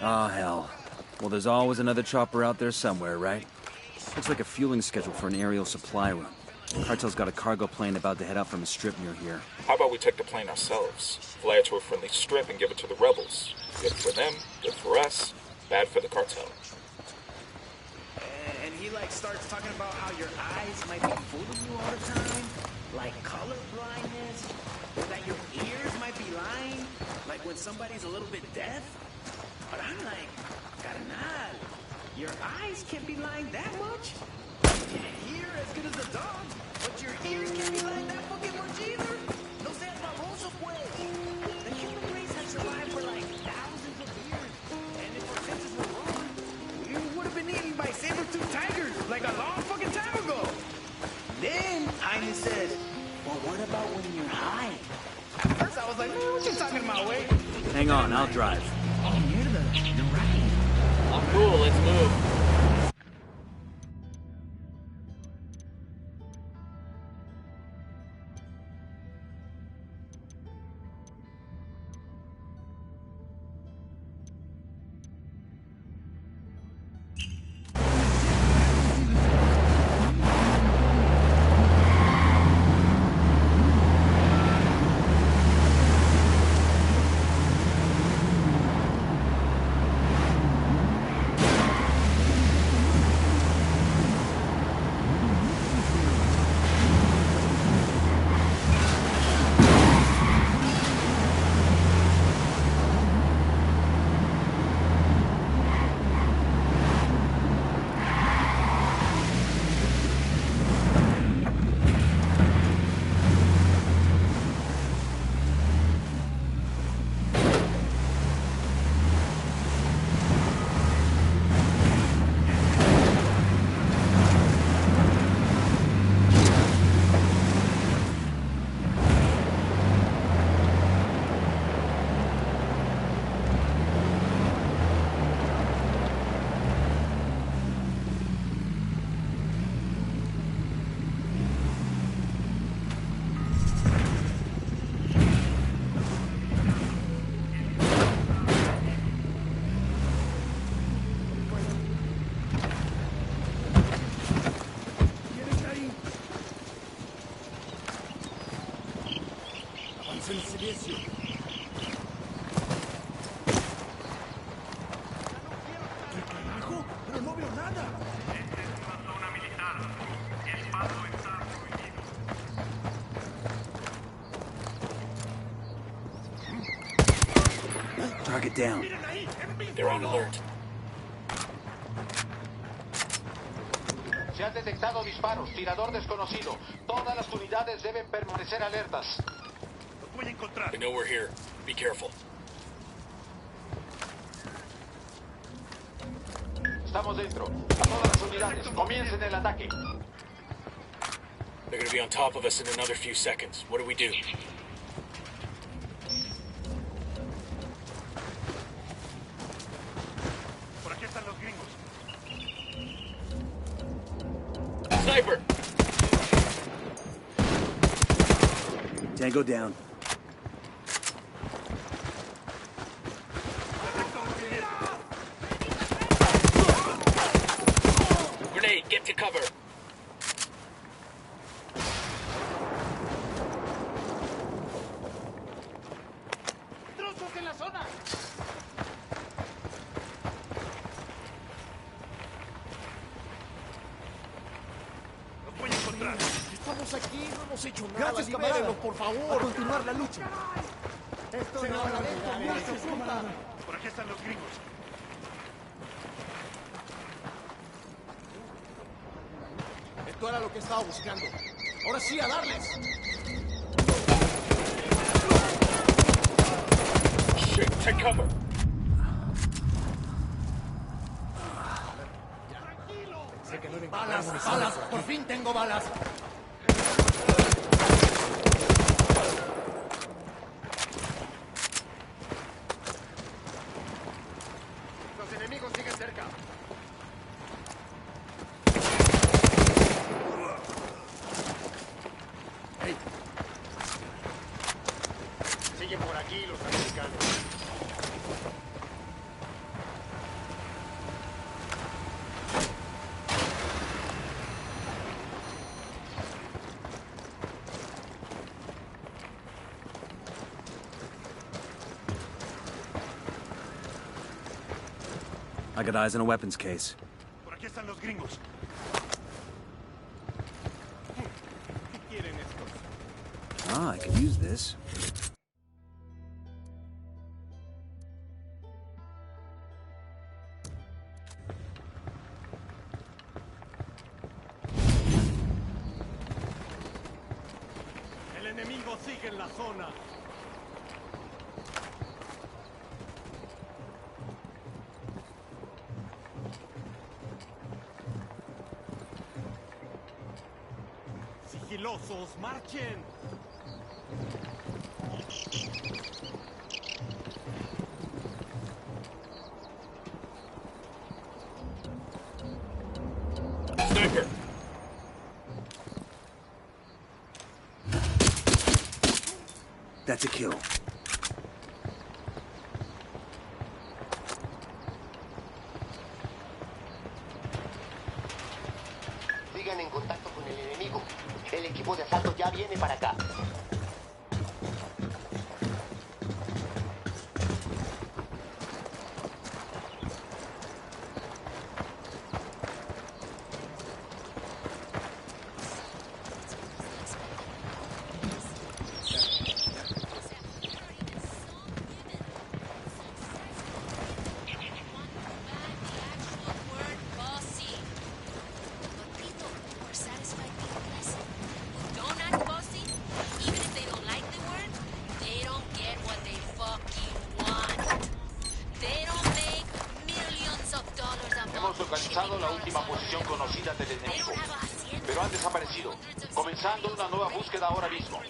Speaker 8: Ah, hell. Well, there's always another chopper out there somewhere, right? Looks like a fueling schedule for an aerial supply run. Cartel's got a cargo plane about to head out from a strip near here.
Speaker 14: How about we take the plane ourselves? Fly it to a friendly strip and give it to the rebels. Good for them, good for us, bad for the cartel.
Speaker 9: And he starts talking about how your eyes might be fooling you all the time, like color blindness, or that your ears might be lying, like when somebody's a little bit deaf. But I'm like, carnal, your eyes can't be lying that much. You can hear as good as a dog, but your ears can't be lying that fucking much either. No seas baboso, pues. The human race has survived for like thousands of years, and if our senses were wrong, we would have been eaten by saber-toothed tigers like a long fucking time ago. Then Jaime said, well, what about when you're high? At first I was like, man, what you talking about, Wade?
Speaker 8: Hang on, I'll drive.
Speaker 9: Oh, you're right.
Speaker 6: I'm cool, let's move.
Speaker 12: Pero no veo nada.
Speaker 19: Esta es una zona militar. El paso está prohibido.
Speaker 8: Target down.
Speaker 6: They're on alert.
Speaker 17: Se han detectado disparos. Tirador desconocido. Todas las unidades deben permanecer alertas.
Speaker 19: Los voy a encontrar.
Speaker 6: They know we're here. Be careful.
Speaker 17: Estamos dentro. A todas las unidades, comiencen el ataque.
Speaker 6: They're gonna be on top of us in another few seconds. What do we do?
Speaker 19: Por aquí están los gringos.
Speaker 6: Sniper!
Speaker 8: Tango down.
Speaker 6: Grenade, get to cover.
Speaker 9: ¡Trozos en la zona!
Speaker 19: Los voy a encontrar.
Speaker 12: Estamos aquí, no hemos hecho nada.
Speaker 9: Gracias,
Speaker 12: Libérenlo,
Speaker 9: camarada.
Speaker 12: por favor.
Speaker 9: A continuar la lucha.
Speaker 12: Esto
Speaker 9: Se
Speaker 12: no
Speaker 9: lo
Speaker 12: va a
Speaker 9: agradezco
Speaker 12: terminar
Speaker 9: mucho,
Speaker 12: eso,
Speaker 9: compa.
Speaker 12: camarada.
Speaker 19: Por aquí están los gringos.
Speaker 12: Esto era lo que estaba buscando. Ahora sí, a darles.
Speaker 6: Shit, take cover.
Speaker 12: Balas, balas, por fin tengo balas.
Speaker 10: Los enemigos siguen cerca. Siguen por aquí los americanos.
Speaker 8: I got eyes on a weapons case.
Speaker 19: Por aquí están los gringos. ¿Qué quieren estos?
Speaker 8: Ah, I could use this.
Speaker 12: El enemigo sigue en la zona. Sigilosos, marchen.
Speaker 6: Sniper!
Speaker 8: That's a kill.
Speaker 18: Sigan en contacto con el enemigo. El equipo de asalto ya viene para acá.
Speaker 17: Hemos localizado la última posición conocida del enemigo, pero han desaparecido, comenzando una nueva búsqueda ahora mismo.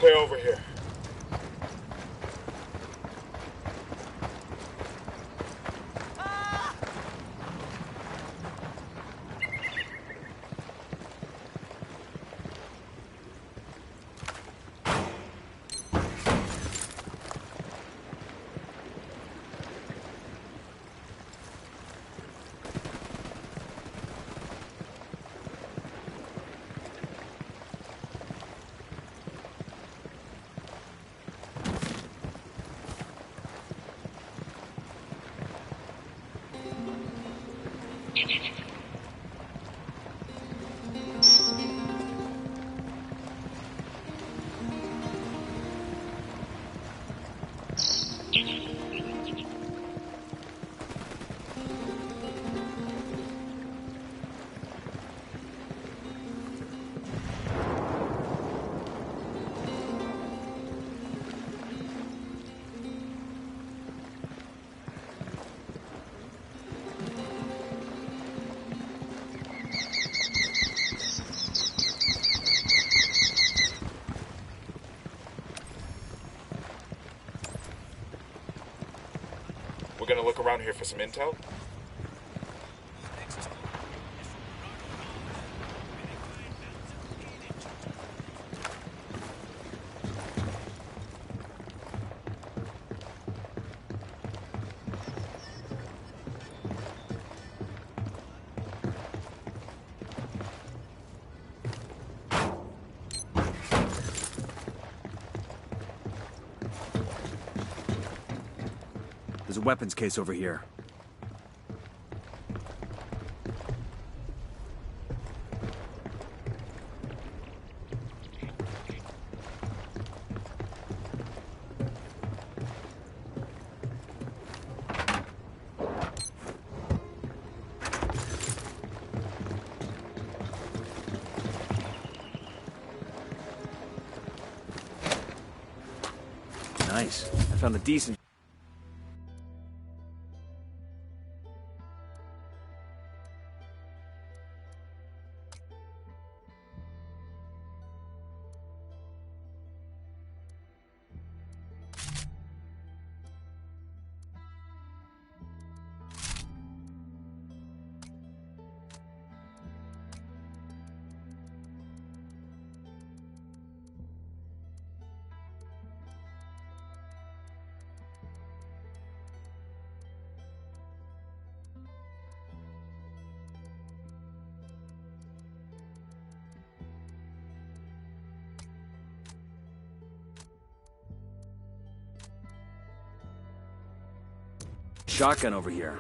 Speaker 14: Clear over here. We're gonna look around here for some intel.
Speaker 8: There's a weapons case over here. Nice. I found a decent... Shotgun over here.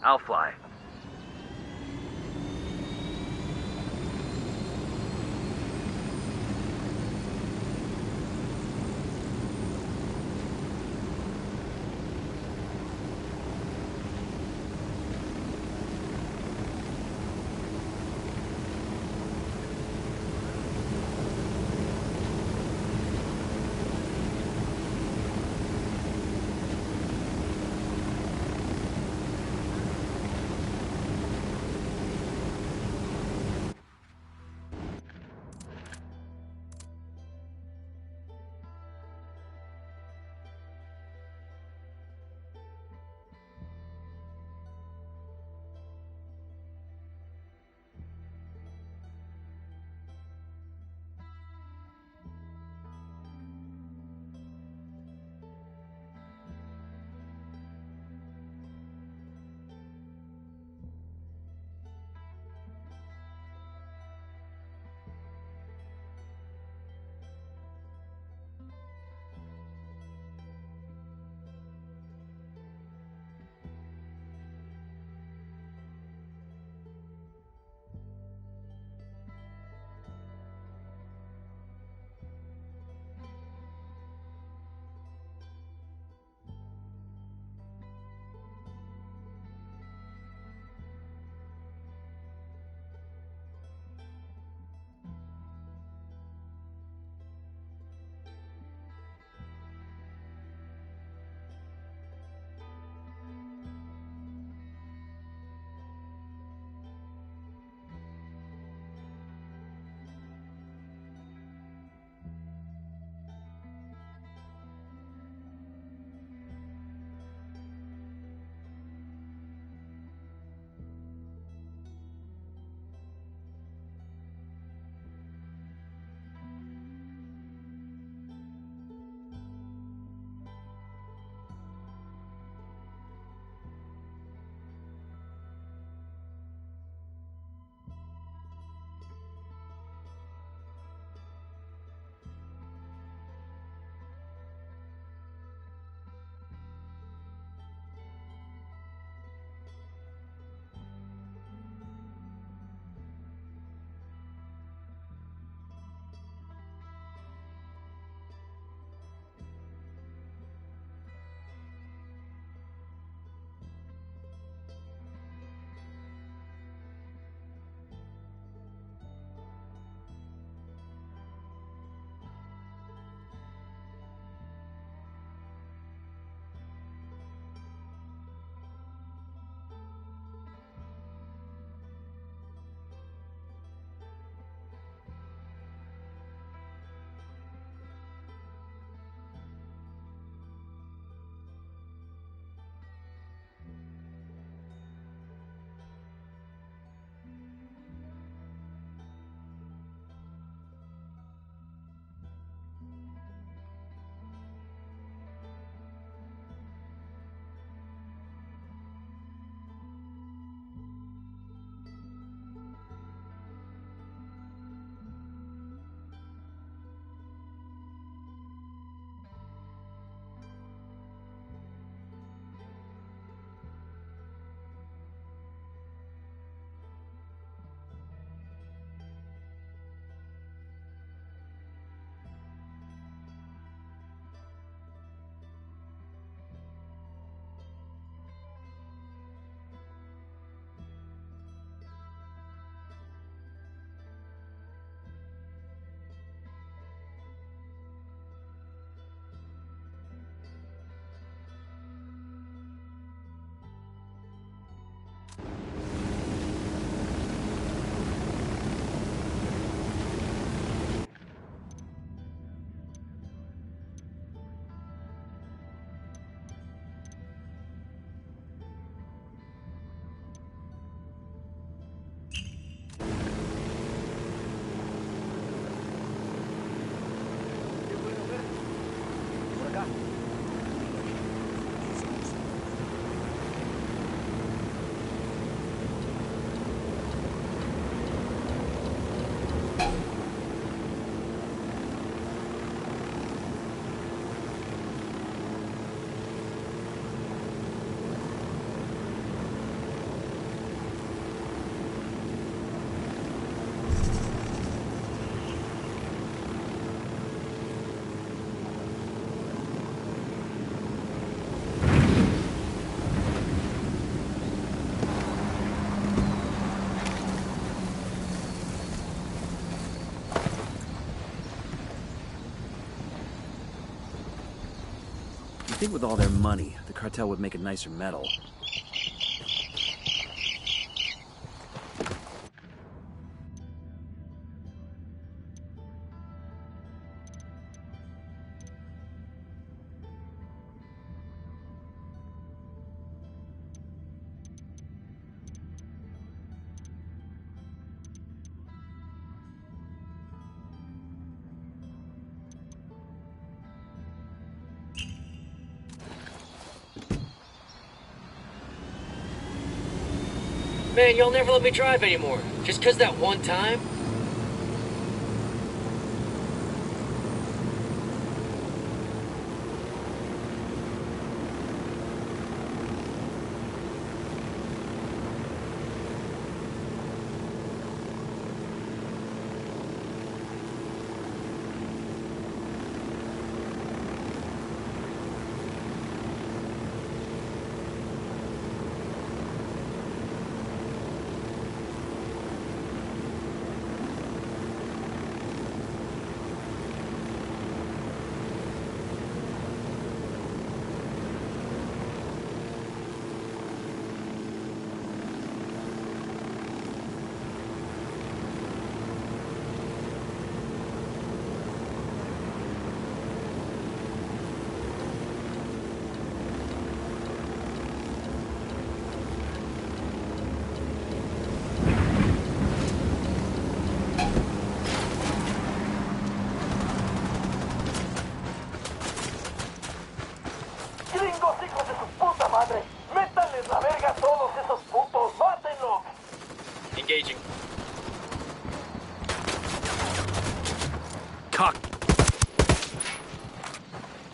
Speaker 11: I'll fly.
Speaker 8: I think with all their money, the cartel would make a nicer medal.
Speaker 20: Man, y'all never let me drive anymore. Just 'cause that one time? Engaging.
Speaker 8: Cock.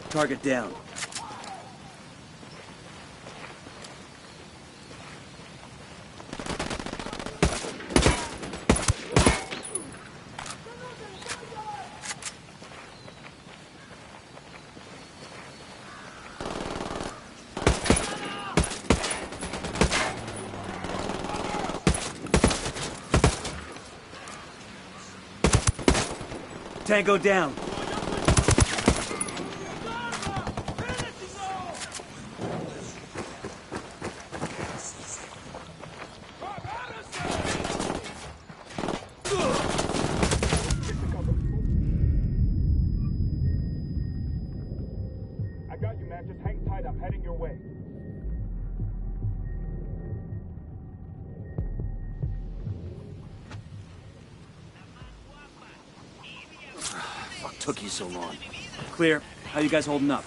Speaker 8: Target down. Tango down.
Speaker 4: I got you, man. Just hang tight. I'm heading your way.
Speaker 8: Fuck took you so long. Clear. How you guys holding up?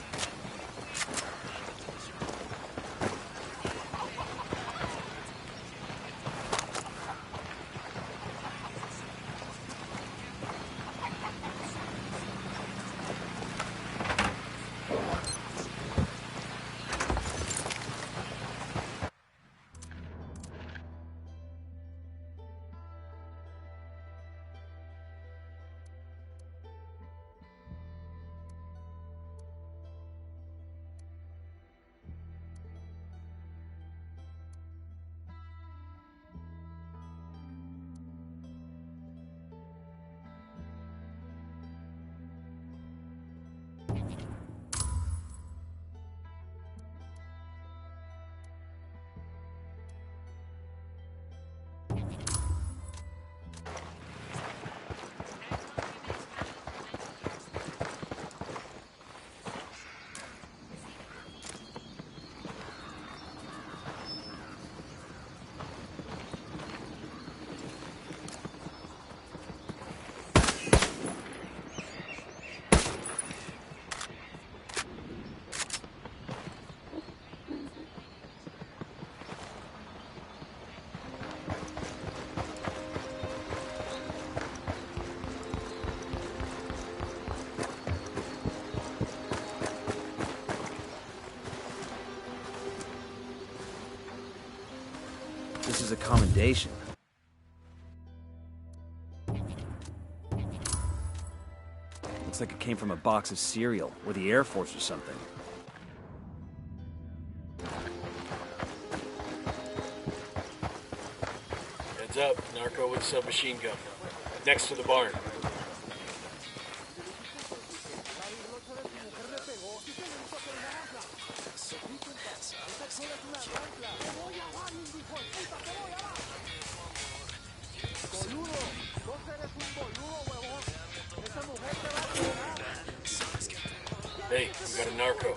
Speaker 8: This is a commendation. Looks like it came from a box of cereal, or the Air Force or something.
Speaker 20: Heads up, narco with submachine gun. Next to the barn. Hey, we got a narco.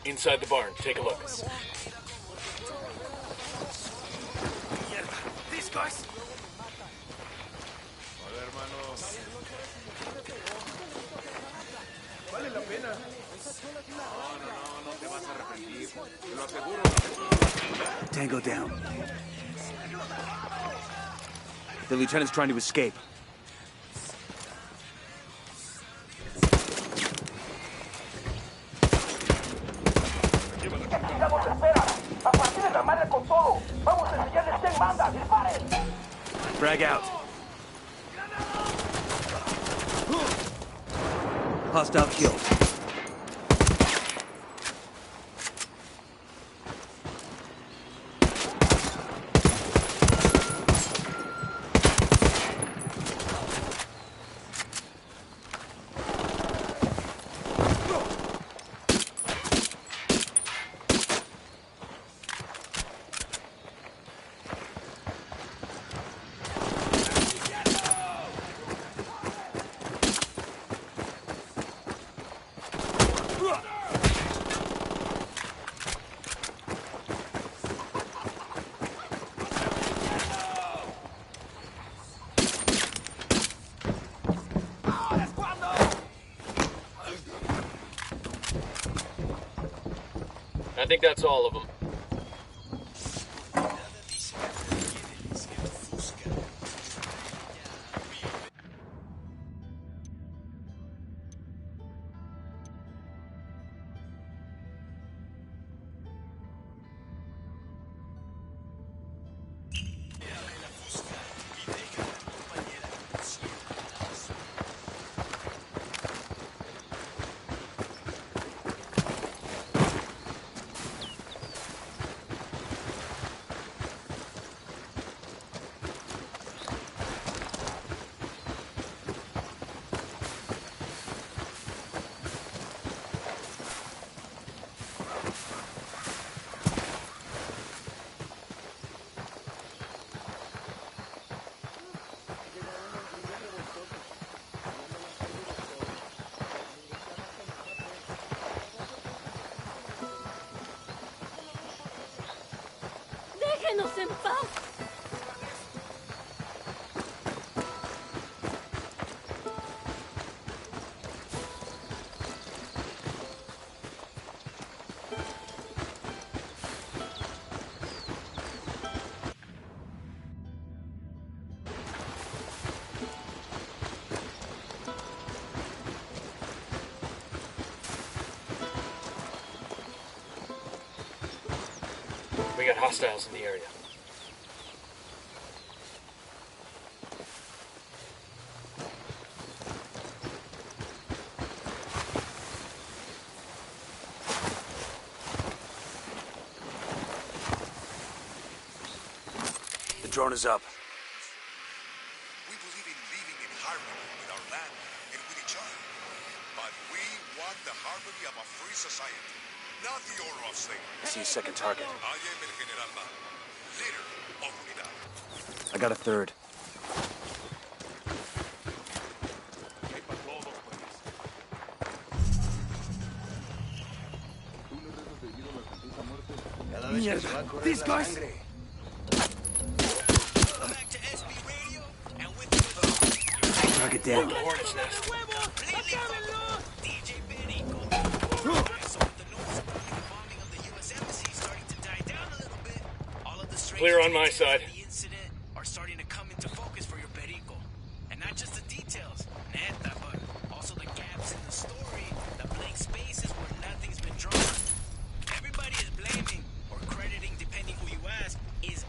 Speaker 20: Inside the barn, take a look.
Speaker 9: These guys!
Speaker 4: Vale la pena. No te vas a arrepentir. Te lo aseguro.
Speaker 8: Tango down. The lieutenant's trying to escape. Frag out. Hostile killed.
Speaker 20: I think that's all of them.
Speaker 13: ¡Déjenos en paz!
Speaker 20: We got hostiles in the area.
Speaker 8: The drone is up.
Speaker 21: We believe in living in harmony with our land and with each other. But we want the harmony of a free society, not the order of slavery.
Speaker 8: I see a second target.
Speaker 21: I am El General Ma, leader of Unidad.
Speaker 8: I got a third.
Speaker 9: Mierda! These guys!
Speaker 8: Target down.
Speaker 20: Clear on my side.
Speaker 9: The incident are starting to come into focus for your Perico. And not just the details, neta, but also the gaps in the story, the blank spaces where nothing's been drawn. Everybody is blaming, or crediting, depending who you ask, is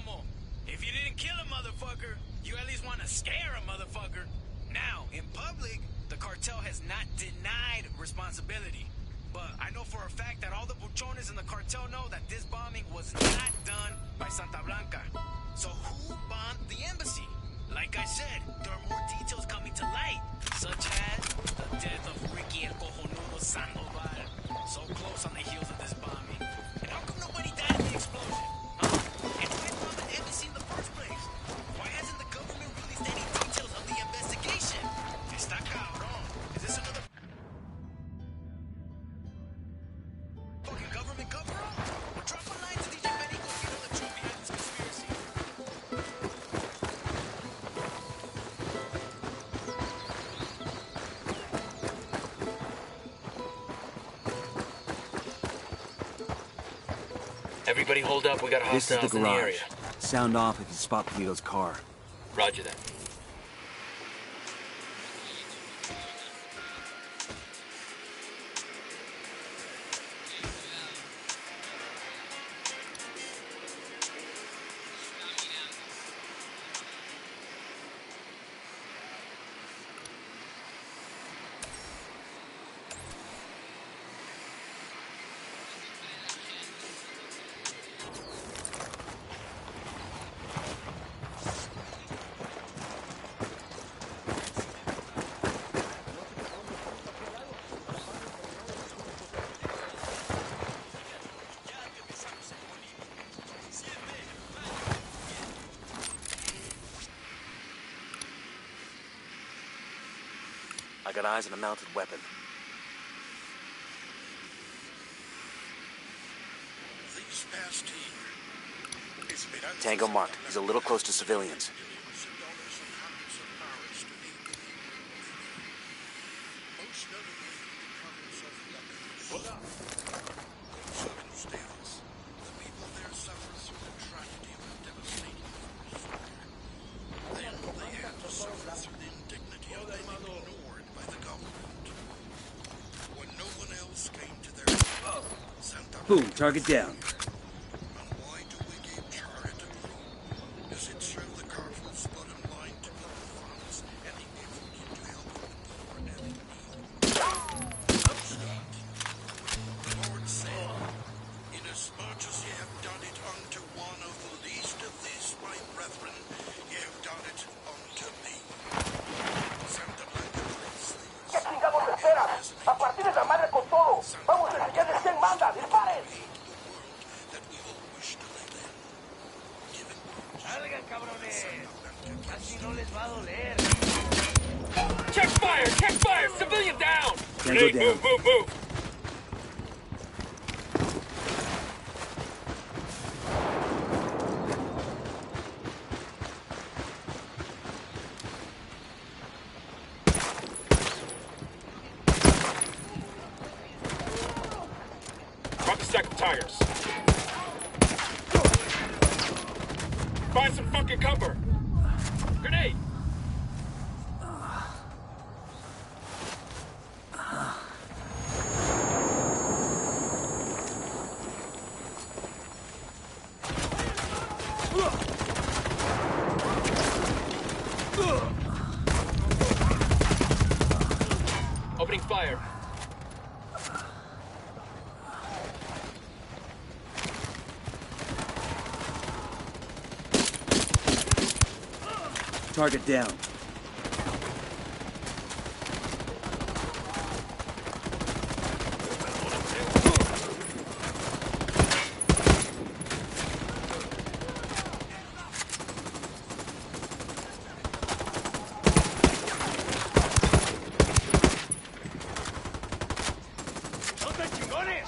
Speaker 9: normal. If you didn't kill a motherfucker, you at least want to scare a motherfucker. Now, in public, the cartel has not denied responsibility. But I know for a fact that all the buchones in the cartel know that this bombing was not done by Santa Blanca. So who bombed the embassy? Like I said, there are more details coming to light, such as the death of Ricky El Cojonudo Sandoval. So close on the heels of this bombing. And how come nobody died in the explosion? Huh? And why bombed the embassy in the first place? Why hasn't the government released any details of the investigation? Está cabrón. Is this another fucking government cover-up? Well, drop a line to DJ Perico if you know the truth behind this conspiracy.
Speaker 20: Everybody hold up, we got
Speaker 8: This is
Speaker 20: hostiles
Speaker 8: the
Speaker 20: in the
Speaker 8: garage.
Speaker 20: area.
Speaker 8: Sound off if you spot Polito's car.
Speaker 20: Roger that.
Speaker 8: I got eyes on a mounted weapon.
Speaker 21: These past year, it's been
Speaker 8: Tango marked. He's a little close to civilians.
Speaker 21: most notably in the province of La circumstance. The people there suffer through the tragedy of a devastating forest fire. Then they had to suffer through the indignity of being ignored by the government. When no one else came to their aid, Santa
Speaker 8: Boom, target down.
Speaker 21: And why do we give charity? Does it serve the cartel's bottom line to pull funds any effort into helping the poor and in need? The Lord said, inasmuch as ye have done it unto one of the least of these my brethren, ye have done it unto me. Santa Blanca
Speaker 10: ¿Qué chingados esperas? ¡A partir de la madre con todo! ¡Vamos a enseñarles quién manda! ¡Disparen!
Speaker 9: ¡Salgan, cabrones! Así no les va a doler.
Speaker 20: Check fire! Check fire! Civilian down!
Speaker 8: Tango down.
Speaker 20: Move, move, move! Drop a stack of tires. Find some fucking cover! Grenade! Opening fire.
Speaker 8: Target down.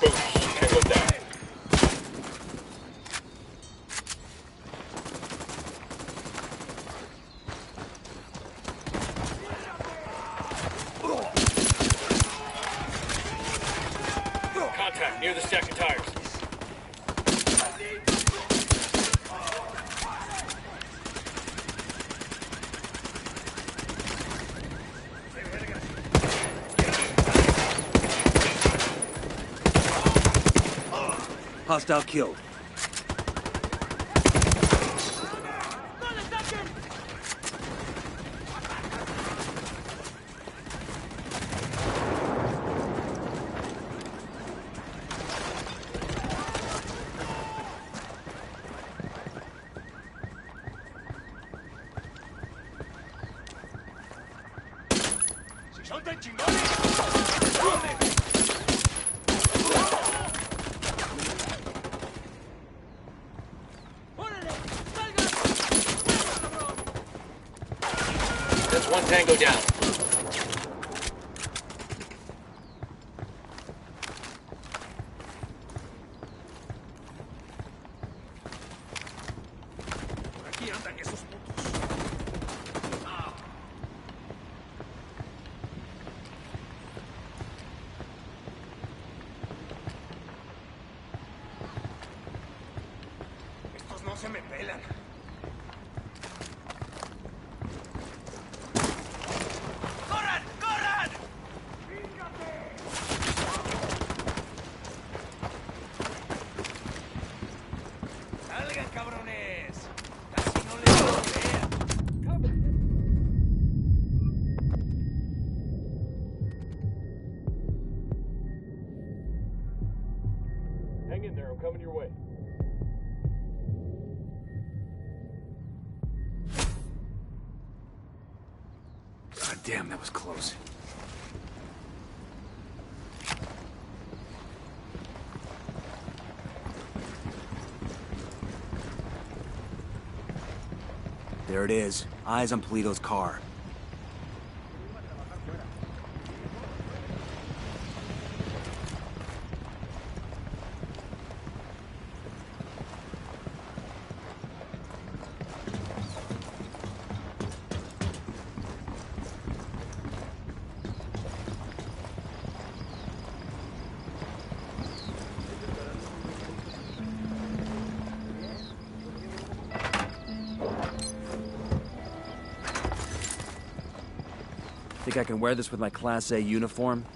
Speaker 20: Boom. Tango down. Contact near the stack of tires.
Speaker 8: Hostile killed.
Speaker 20: That's one tango down.
Speaker 12: Aquí andan esos putos. Estos no se me pelan.
Speaker 16: ¡Corran! ¡Corran!
Speaker 9: ¡Salgan, cabrones! Casi no les puedo ver.
Speaker 20: Hang in there, I'm coming your way.
Speaker 8: God damn, that was close. There it is. Eyes on Polito's car. Think I can wear this with my Class A uniform?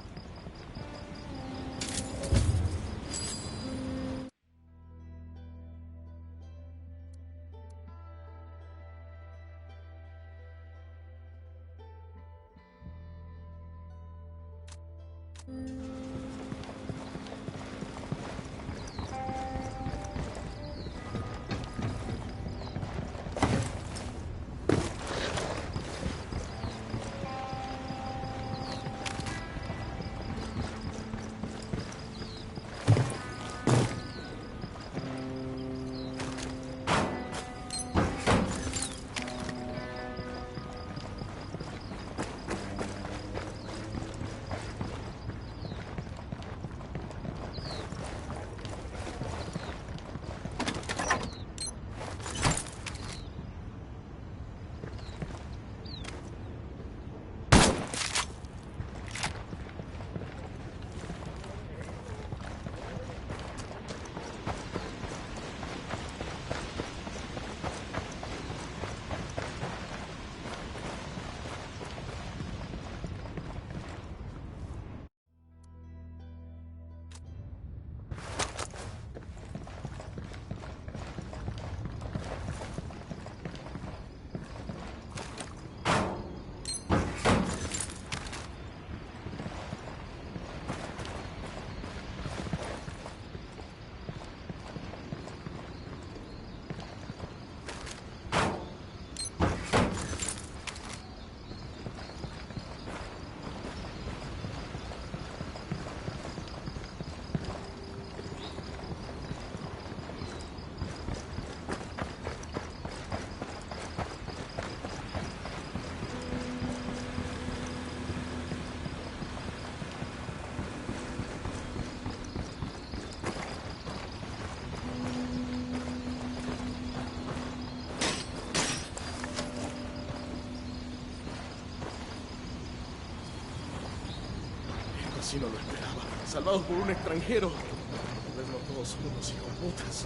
Speaker 12: Así no lo esperaba. Salvados por un extranjero. Tal vez no todos son unos hijoputas.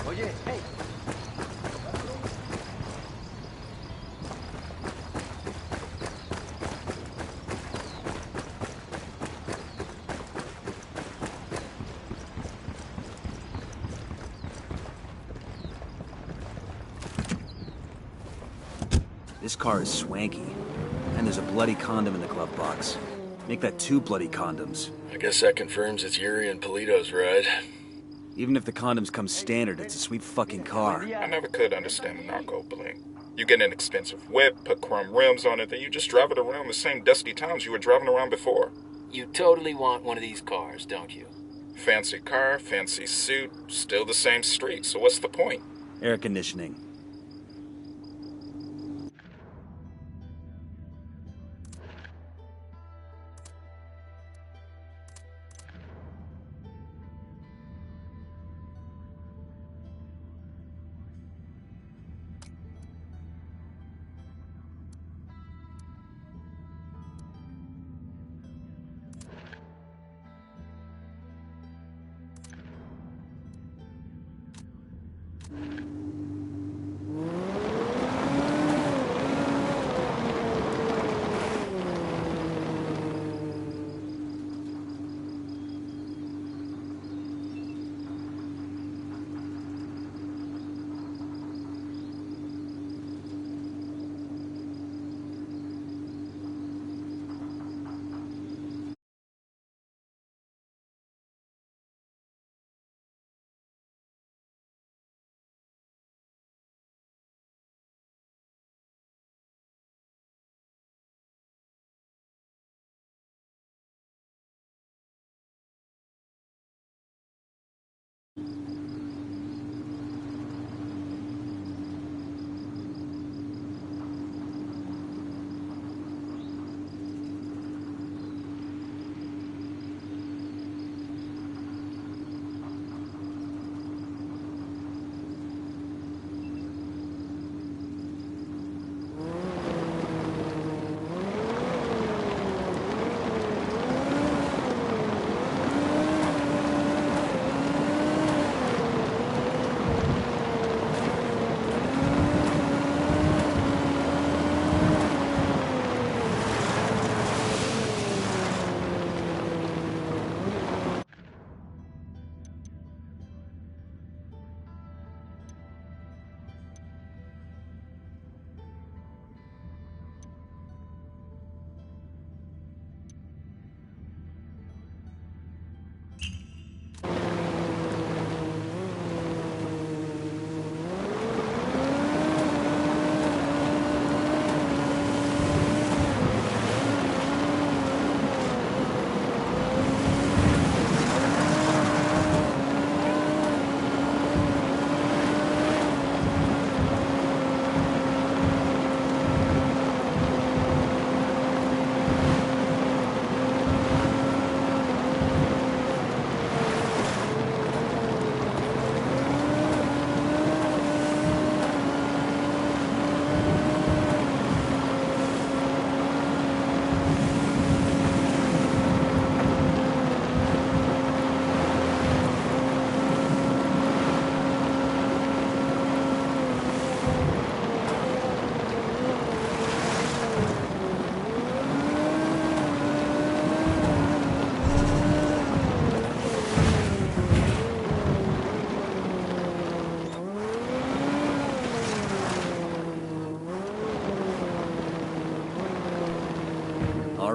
Speaker 9: Oye, hey.
Speaker 8: This car is swanky. And there's a bloody condom in the glove box. Make that 2 bloody condoms.
Speaker 20: I guess that confirms it's Yuri and Polito's ride.
Speaker 8: Even if the condoms come standard, it's a sweet fucking car.
Speaker 14: I never could understand narco bling. You get an expensive whip, put chrome rims on it, then you just drive it around the same dusty towns you were driving around before.
Speaker 6: You totally want one of these cars, don't you?
Speaker 14: Fancy car, fancy suit, still the same street, so what's the point?
Speaker 8: Air conditioning.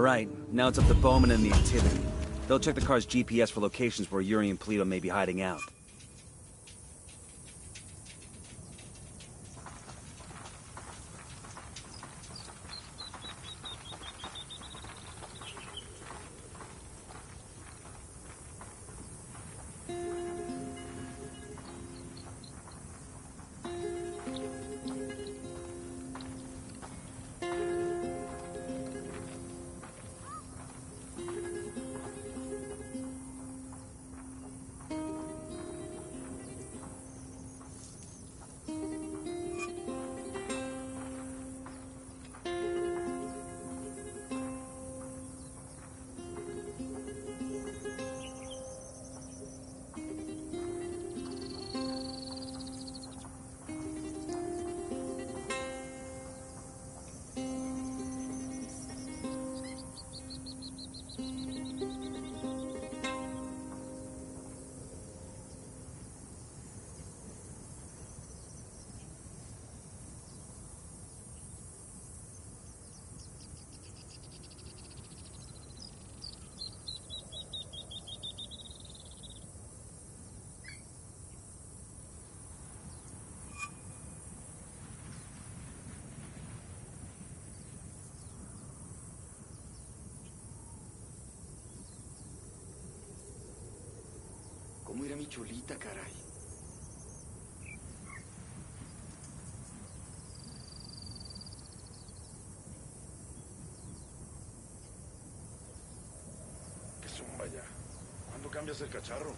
Speaker 8: Alright, now it's up to Bowman and the Activity. They'll check the car's GPS for locations where Yuri and Polito may be hiding out.
Speaker 5: ¿Cómo era mi cholita, caray?
Speaker 21: ¿Qué zumba ya? ¿Cuándo cambias el cacharro?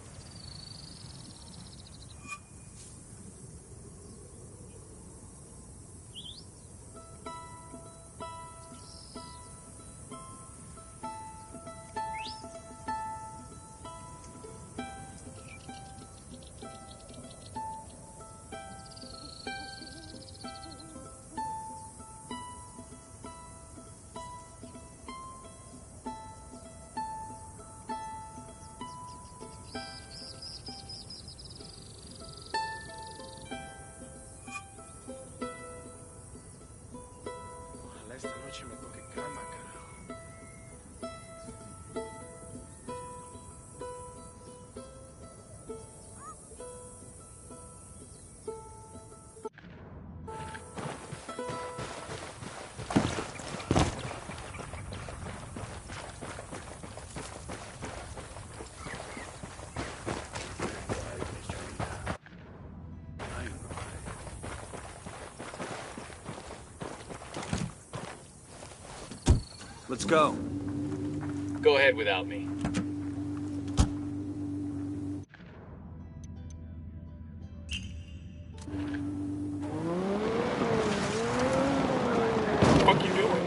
Speaker 21: Esta noche me toque cama, carajo.
Speaker 8: Let's go.
Speaker 6: Go ahead without me.
Speaker 14: What you doing?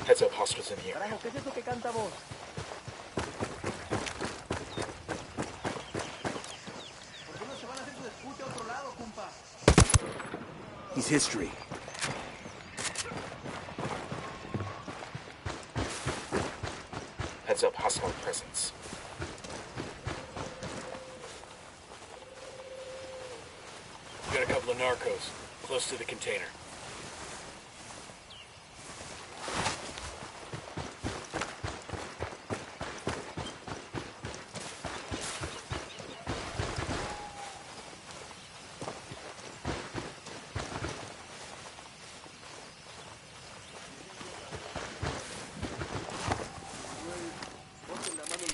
Speaker 14: Heads up, hostiles in here.
Speaker 9: Carajo, ¿qué es eso que canta vos? ¿Por qué no se van a hacer su escucha a otro lado, compa?
Speaker 8: He's history.
Speaker 14: Heads up, hostile presence.
Speaker 6: We got a couple of narcos close to the container.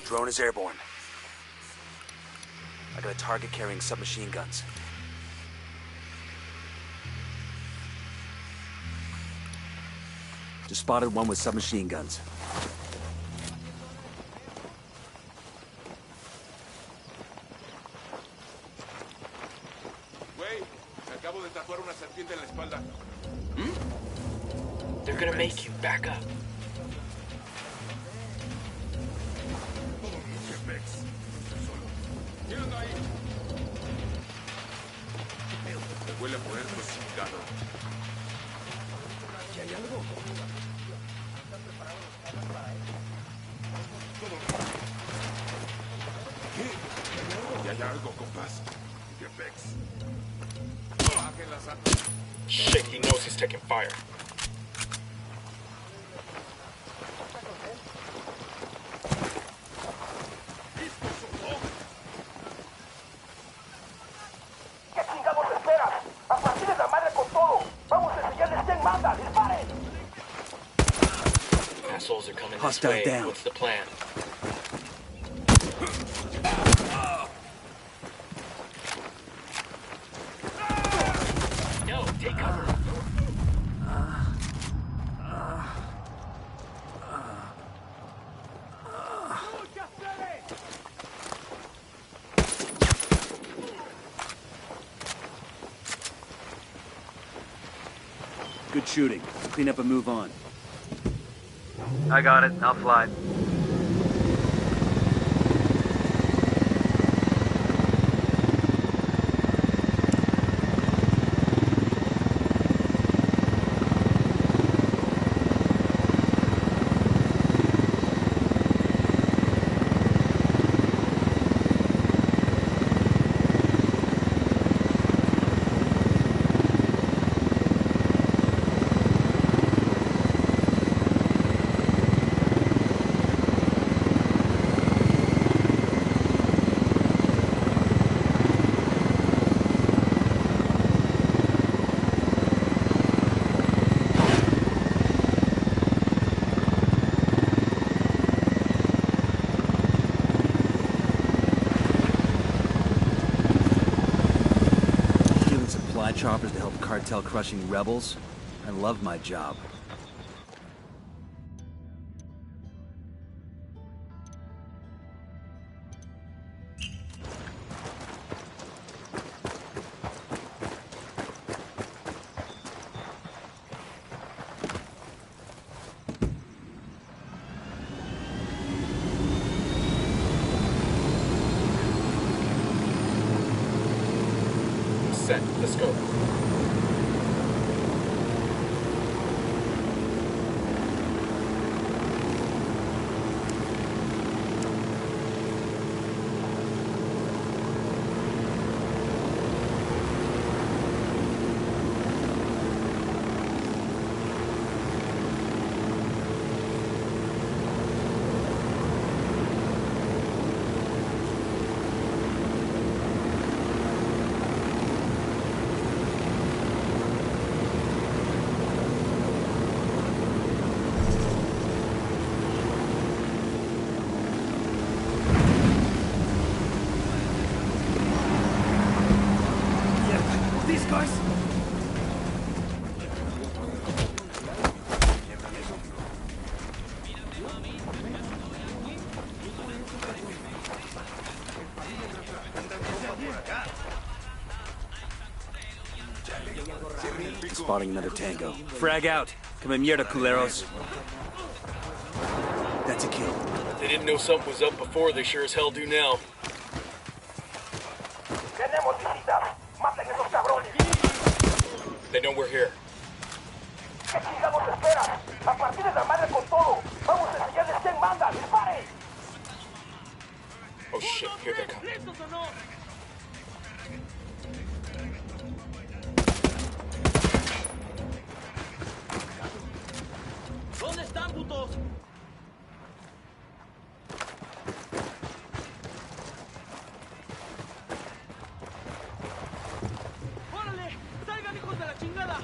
Speaker 8: Drone is airborne. I got a target carrying submachine guns. Just spotted one with submachine guns.
Speaker 21: Güey, me acabo de tatuar una serpiente en la espalda.
Speaker 6: They're gonna make you back up.
Speaker 21: Huele a muerto, chingado.
Speaker 9: ¿Y hay algo?
Speaker 21: ¿Qué? ¿Y hay algo, compás?
Speaker 14: Shit, he knows he's taking fire.
Speaker 10: ¿Qué chingados esperas? ¡A partir de la madre con todo! ¡Vamos a enseñarles quién manda! ¡Disparen!
Speaker 6: Assholes are coming this
Speaker 8: Hostile
Speaker 6: way.
Speaker 8: down.
Speaker 6: What's the plan? No, take cover.
Speaker 8: Good shooting. Clean up and move on.
Speaker 11: I got it. I'll fly.
Speaker 8: Choppers to help cartel crushing rebels. I love my job.
Speaker 14: Set. Let's go.
Speaker 8: Spotting another tango. Frag out. Come en mierda, culeros. That's a kill.
Speaker 6: If they didn't know something was up before, they sure as hell do now.
Speaker 10: Tenemos visitas. Maten esos cabrones.
Speaker 6: They know we're here.
Speaker 10: ¿Qué chingados esperas? A partir de la madre con todo. Vamos a enseñarles quién manda. ¡Disparen!
Speaker 14: Oh shit, here they come.
Speaker 9: ¿Dónde están, putos? ¡Órale! ¡Salgan, hijos de la chingada!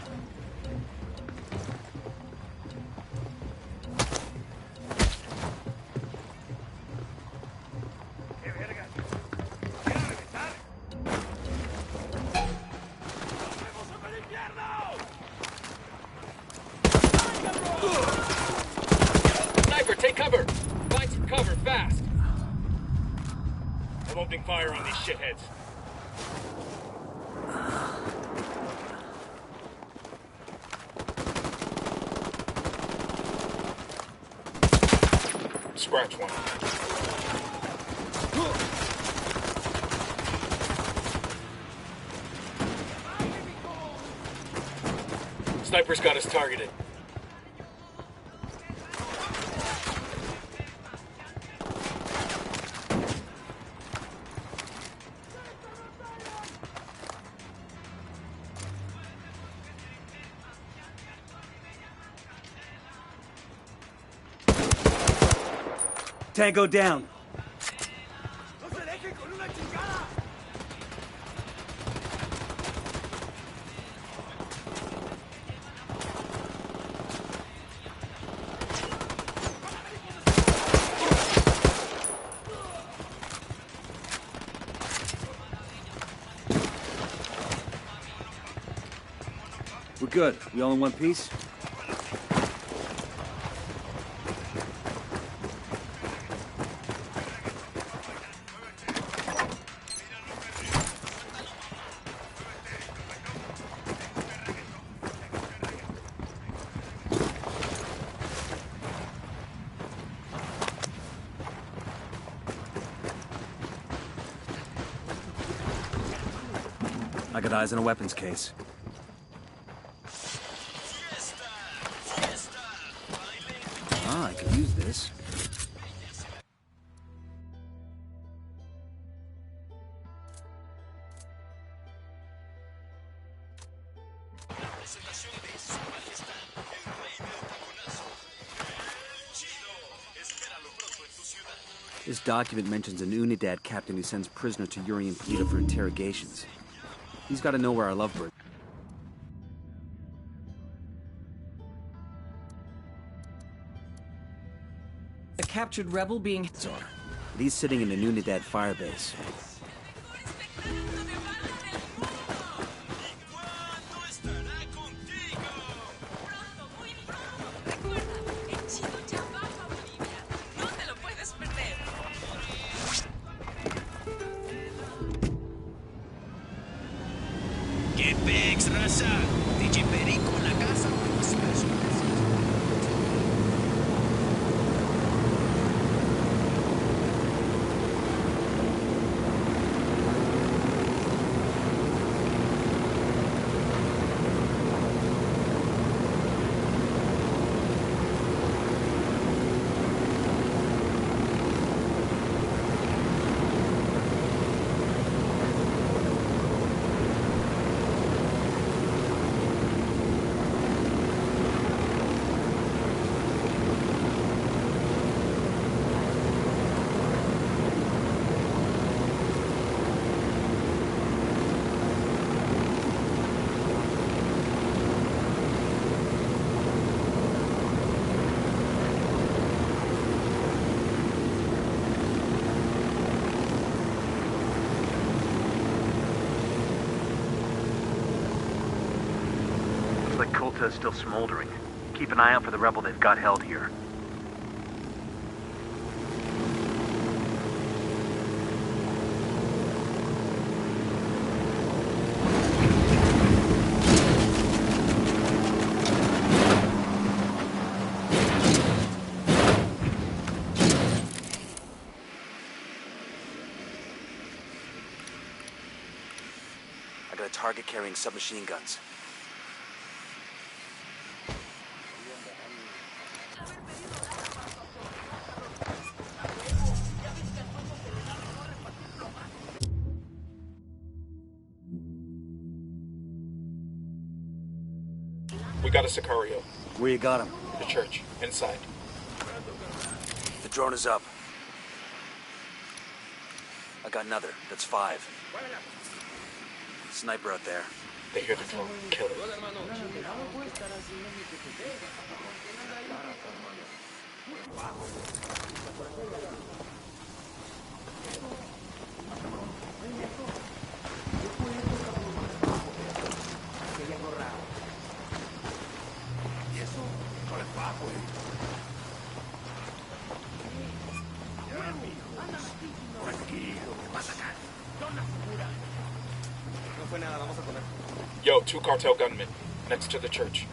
Speaker 6: Take cover! Find some cover, fast! I'm opening fire on these shitheads.
Speaker 14: Scratch one.
Speaker 6: Sniper's got us targeted.
Speaker 8: Tango down. We're good. We all in one piece? I got eyes on a weapons case. Ah, I could use this. This document mentions an Unidad captain who sends prisoners to Yuri and Polito for interrogations. He's got to know where our lovebird.
Speaker 2: A captured rebel being...
Speaker 8: He's sitting in the Unidad firebase.
Speaker 9: ¿Qué pex, raza? DJ Perico en la casa.
Speaker 11: Looks like Kulta is still smoldering. Keep an eye out for the rebel they've got held here.
Speaker 8: I got a target carrying submachine guns.
Speaker 14: We got a Sicario.
Speaker 8: Where you got him?
Speaker 14: The church. Inside.
Speaker 8: The drone is up. I got another. That's 5. Sniper out there.
Speaker 14: They hear the drone. Kill it. Yo, 2 cartel gunmen next to the church.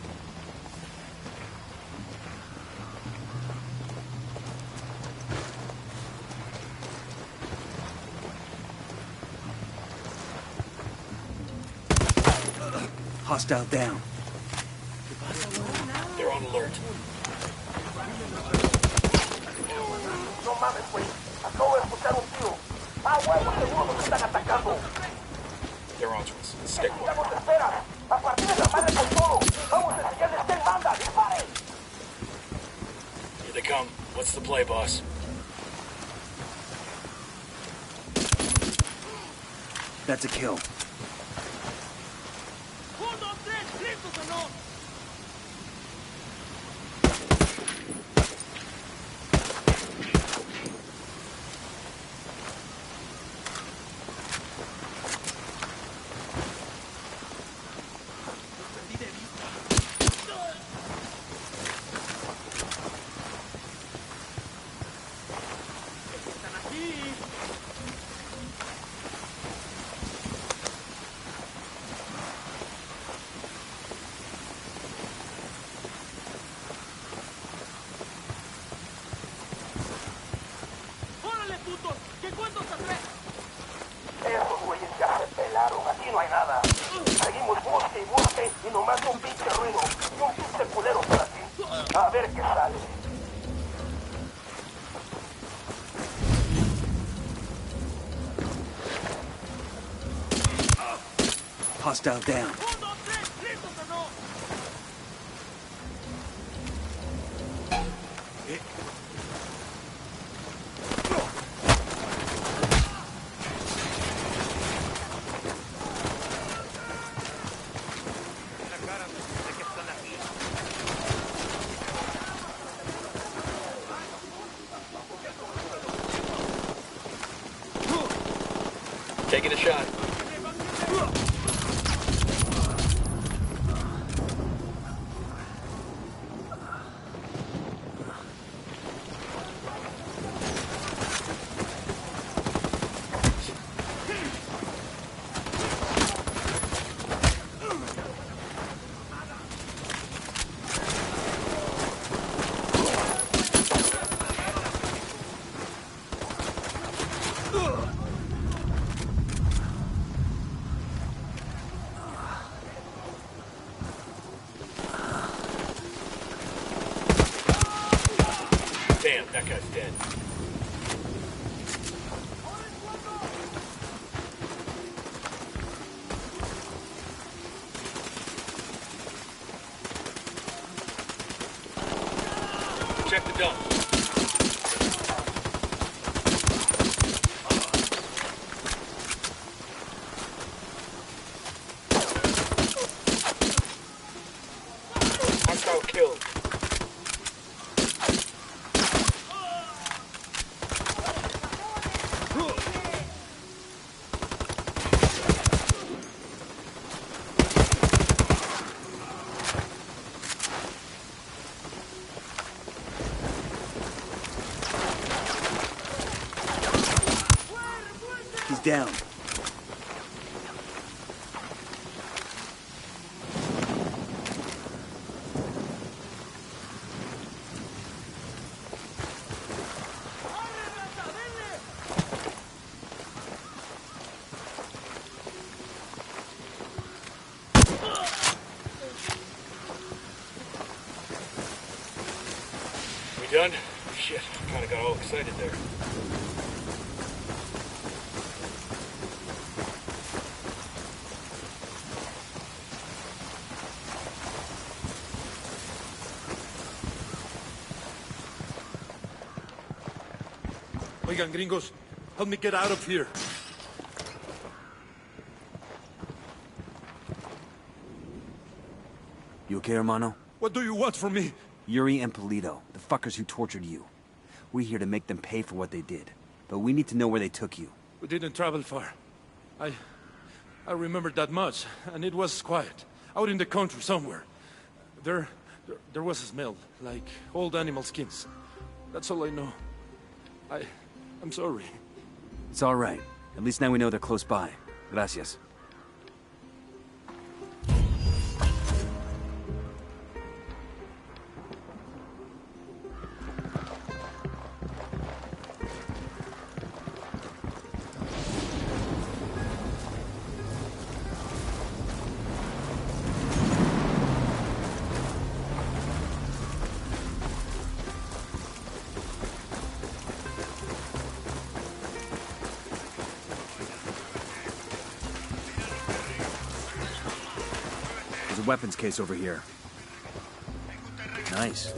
Speaker 8: Hostile down.
Speaker 14: They're on alert.
Speaker 10: No mames, güey. Acabo de escuchar un tiro. Ah, huevo, seguro nos están atacando.
Speaker 14: They're on to us. Stay quiet.
Speaker 10: Nos esperan. A partir de la madre con todo. Vamos a enseñarles qué manda. ¡Disparen!
Speaker 20: Here they come. What's the play, boss?
Speaker 8: That's a kill.
Speaker 10: Esos güeyes ya se pelaron, aquí no hay nada. Seguimos busque y busque y nomás un pinche ruido y un pinche culero por aquí. A ver qué sale.
Speaker 8: Hostile down.
Speaker 6: Taking a shot. Damn, that guy's dead. Check the dump. Hostile killed.
Speaker 8: He's down.
Speaker 6: We done? Shit, kinda got all excited there.
Speaker 12: Oigan, gringos, help me get out of here.
Speaker 8: You okay, hermano?
Speaker 12: What do you want from me?
Speaker 8: Yuri and Polito, the fuckers who tortured you. We're here to make them pay for what they did. But we need to know where they took you.
Speaker 12: We didn't travel far. I remember that much, and it was quiet. Out in the country somewhere. There was a smell, like old animal skins. That's all I know. I'm sorry.
Speaker 8: It's all right. At least now we know they're close by. Gracias. There's a weapons case over here. Nice.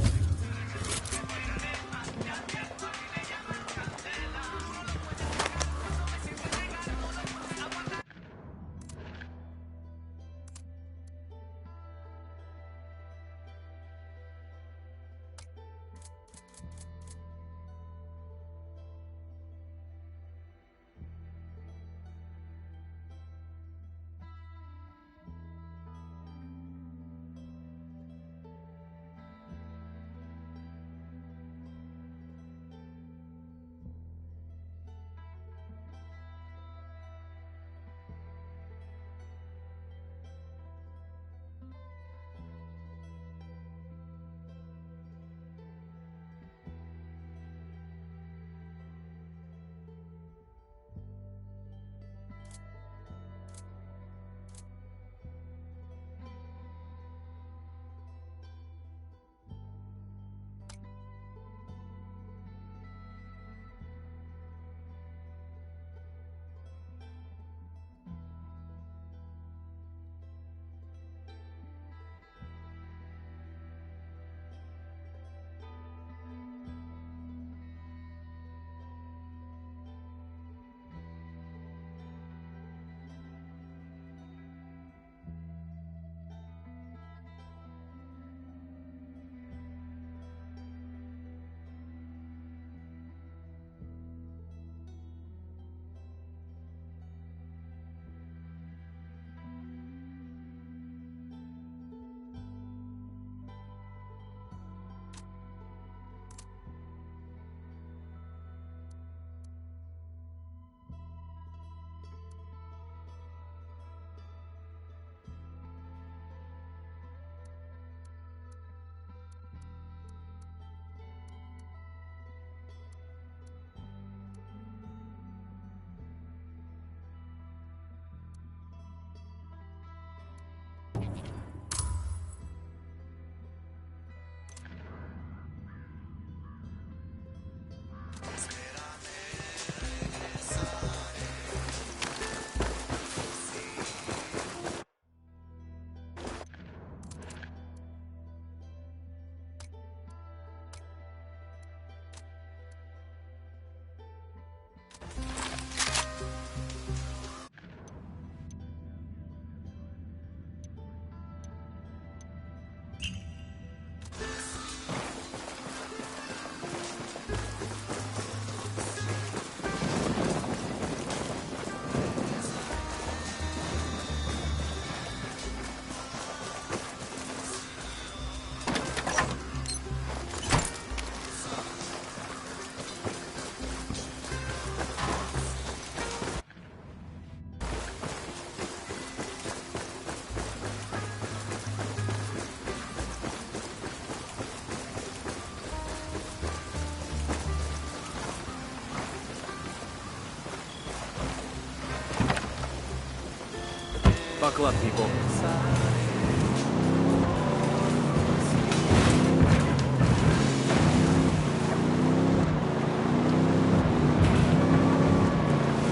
Speaker 8: Buckle up, people.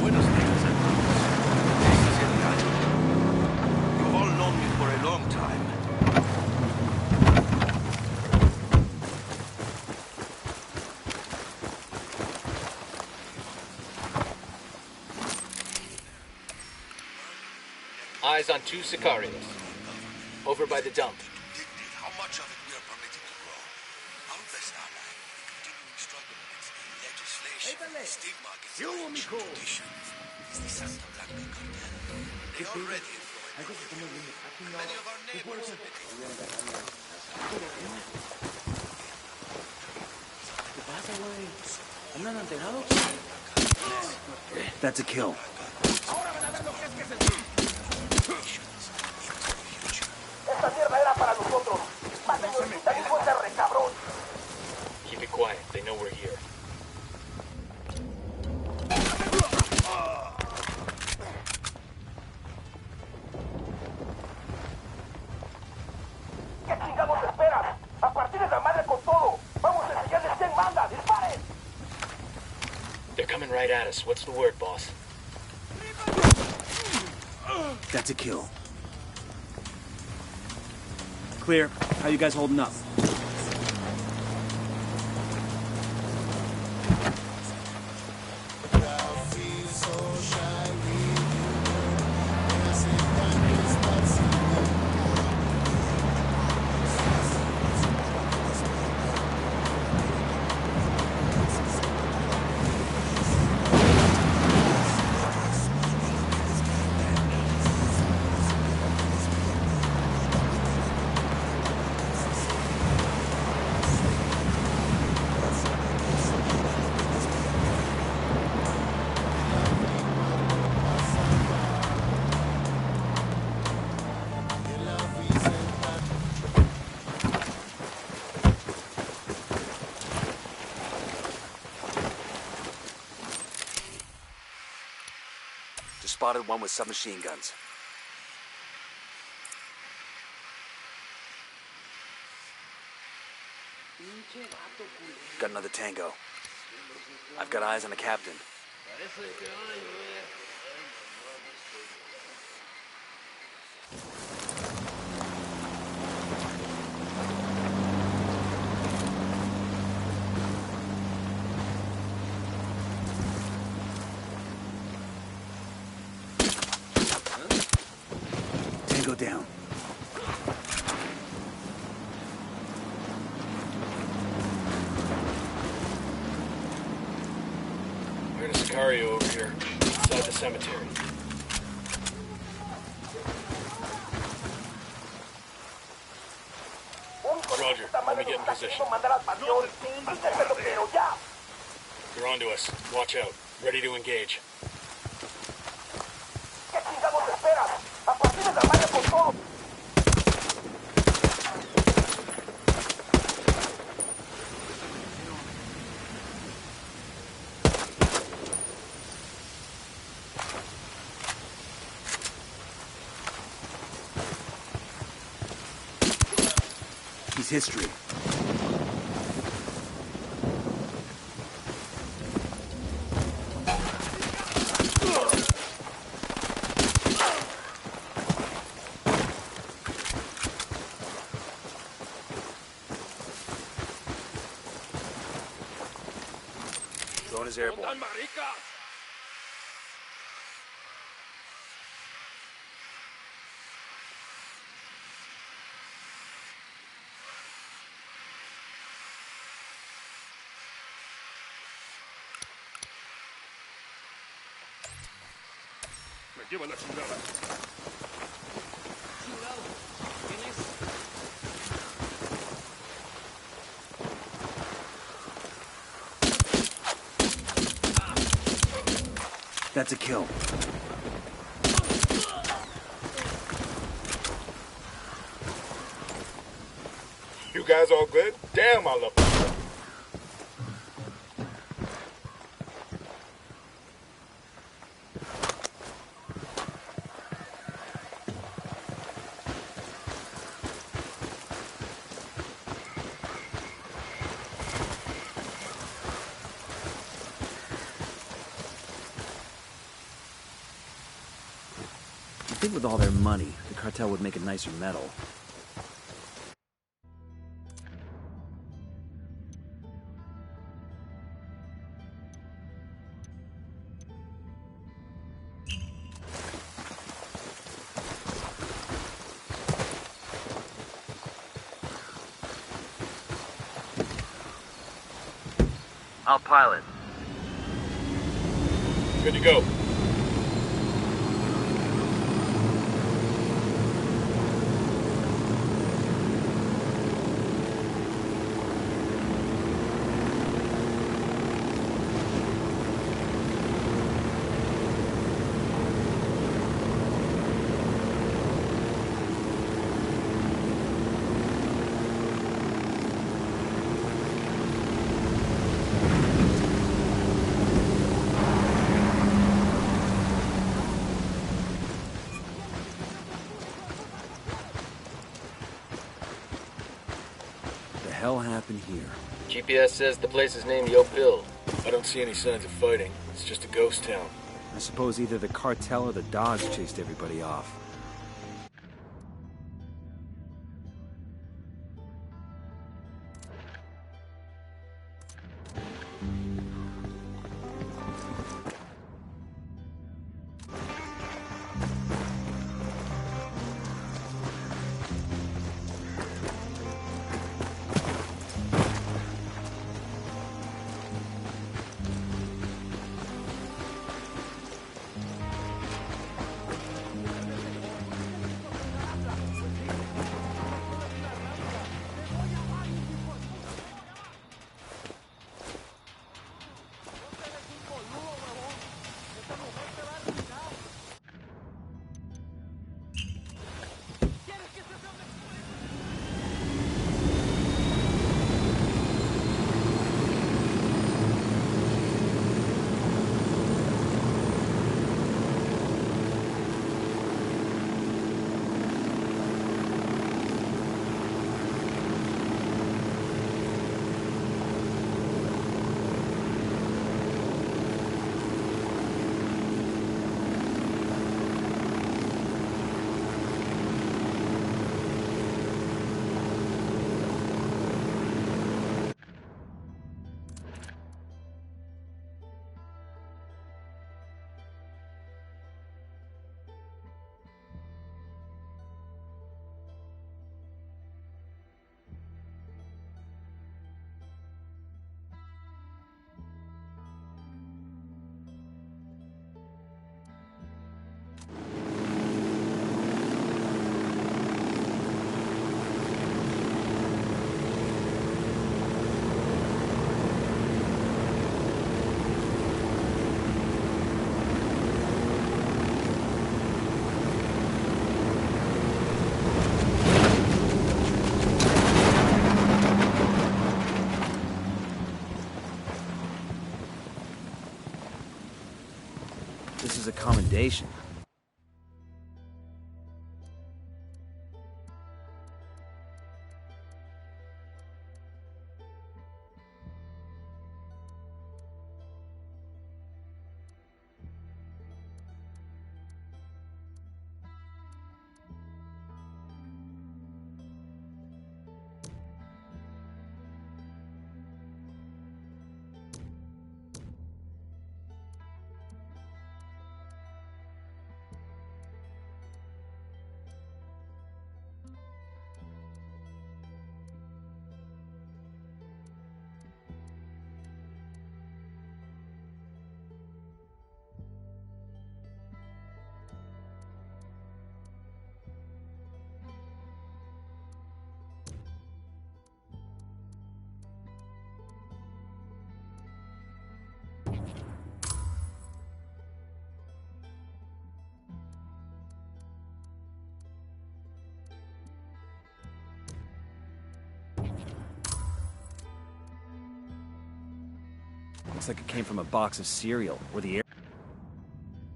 Speaker 21: Buenos días, you've all known me for a long time.
Speaker 6: Eyes on 2 Sicarios. Over by the dump.
Speaker 21: How much of it we are permitted to grow? Our best ally in the continuing struggle against legislation, stigma against tradition is the Santa Blanca cartel. They already influence many of our neighbors have been
Speaker 8: That's a kill.
Speaker 10: Esta mierda era para nosotros. Mátenlo ahorita y suéltame, cabrón.
Speaker 6: Keep it quiet. They know we're here.
Speaker 10: ¿Qué chingados esperas? A partir de la madre con todo. Vamos a enseñarles quién manda. ¡Disparen!
Speaker 6: They're coming right at us. What's the word, boss?
Speaker 8: That's a kill. Clear. How you guys holding up? Just spotted one with submachine guns. Got another tango. I've got eyes on the captain. Tango down.
Speaker 20: Heard a Sicario over here, inside the cemetery. Roger, let me get in position. You're onto us. Watch out. Ready to engage.
Speaker 10: ¿Qué chingados esperas? A partir de la madre con todo.
Speaker 8: He's history. Drone is airborne.
Speaker 12: Me lleva la chingada.
Speaker 8: That's a kill.
Speaker 14: You guys all good? Damn, I love this.
Speaker 8: think with all their money, the cartel would make a nicer metal.
Speaker 11: I'll pilot.
Speaker 20: Good to go.
Speaker 8: Hell happened here?
Speaker 20: GPS says the place is named Yopil. I don't see any signs of fighting. It's just a ghost town.
Speaker 8: I suppose either the cartel or the dogs chased everybody off. This is a commendation. Looks like it came from a box of cereal, or the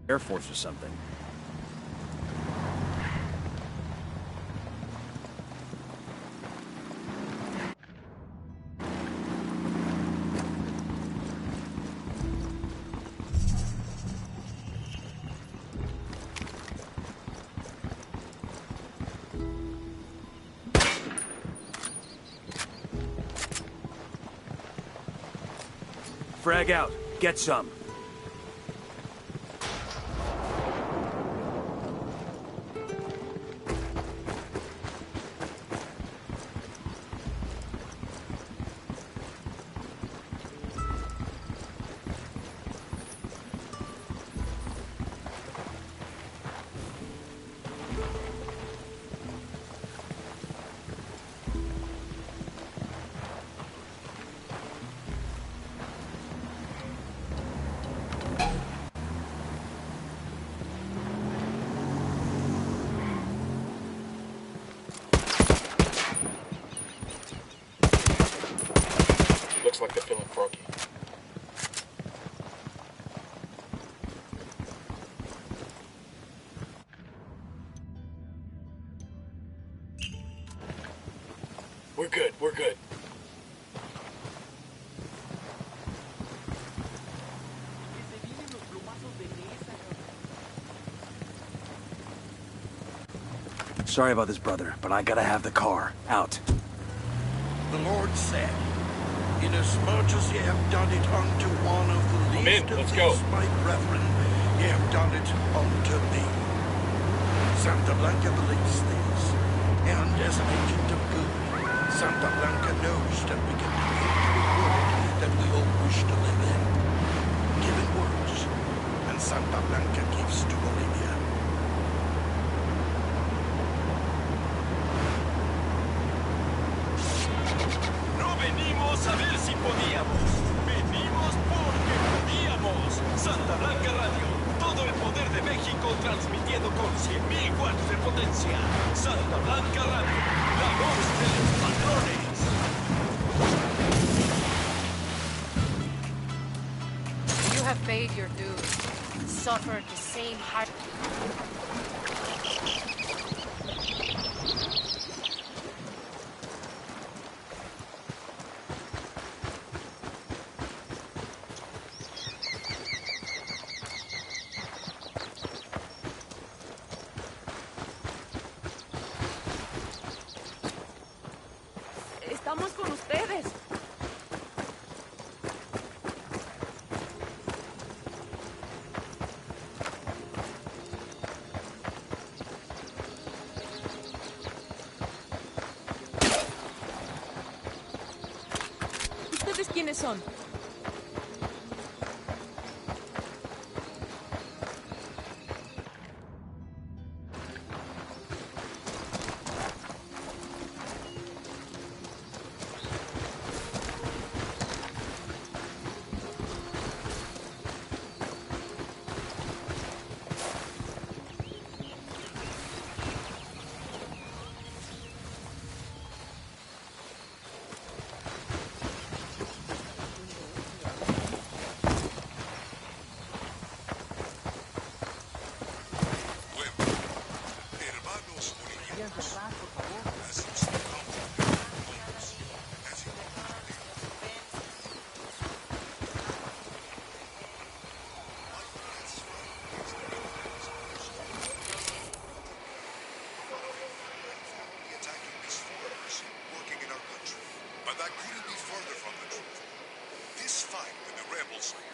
Speaker 8: Air Force or something. Frag out. Get some.
Speaker 14: Looks like they're feeling froggy.
Speaker 20: We're good, we're good.
Speaker 8: Sorry about this, brother, but I gotta have the car. Out.
Speaker 21: The Lord said, inasmuch as ye have done it unto one of the least of these my brethren, ye have done it unto me. Santa Blanca believes this, and as an agent of good, Santa Blanca knows that we can create the world that we all wish to live in. Given words, and Santa Blanca gives to Bolivia.
Speaker 9: Venimos a ver si podíamos. Venimos porque podíamos. Santa Blanca Radio. Todo el poder de México transmitiendo con 100.000 watts de potencia. Santa Blanca Radio. La voz de los patrones.
Speaker 13: You have paid your dues. Suffered the same heart. Estamos con ustedes. ¿Ustedes quiénes son?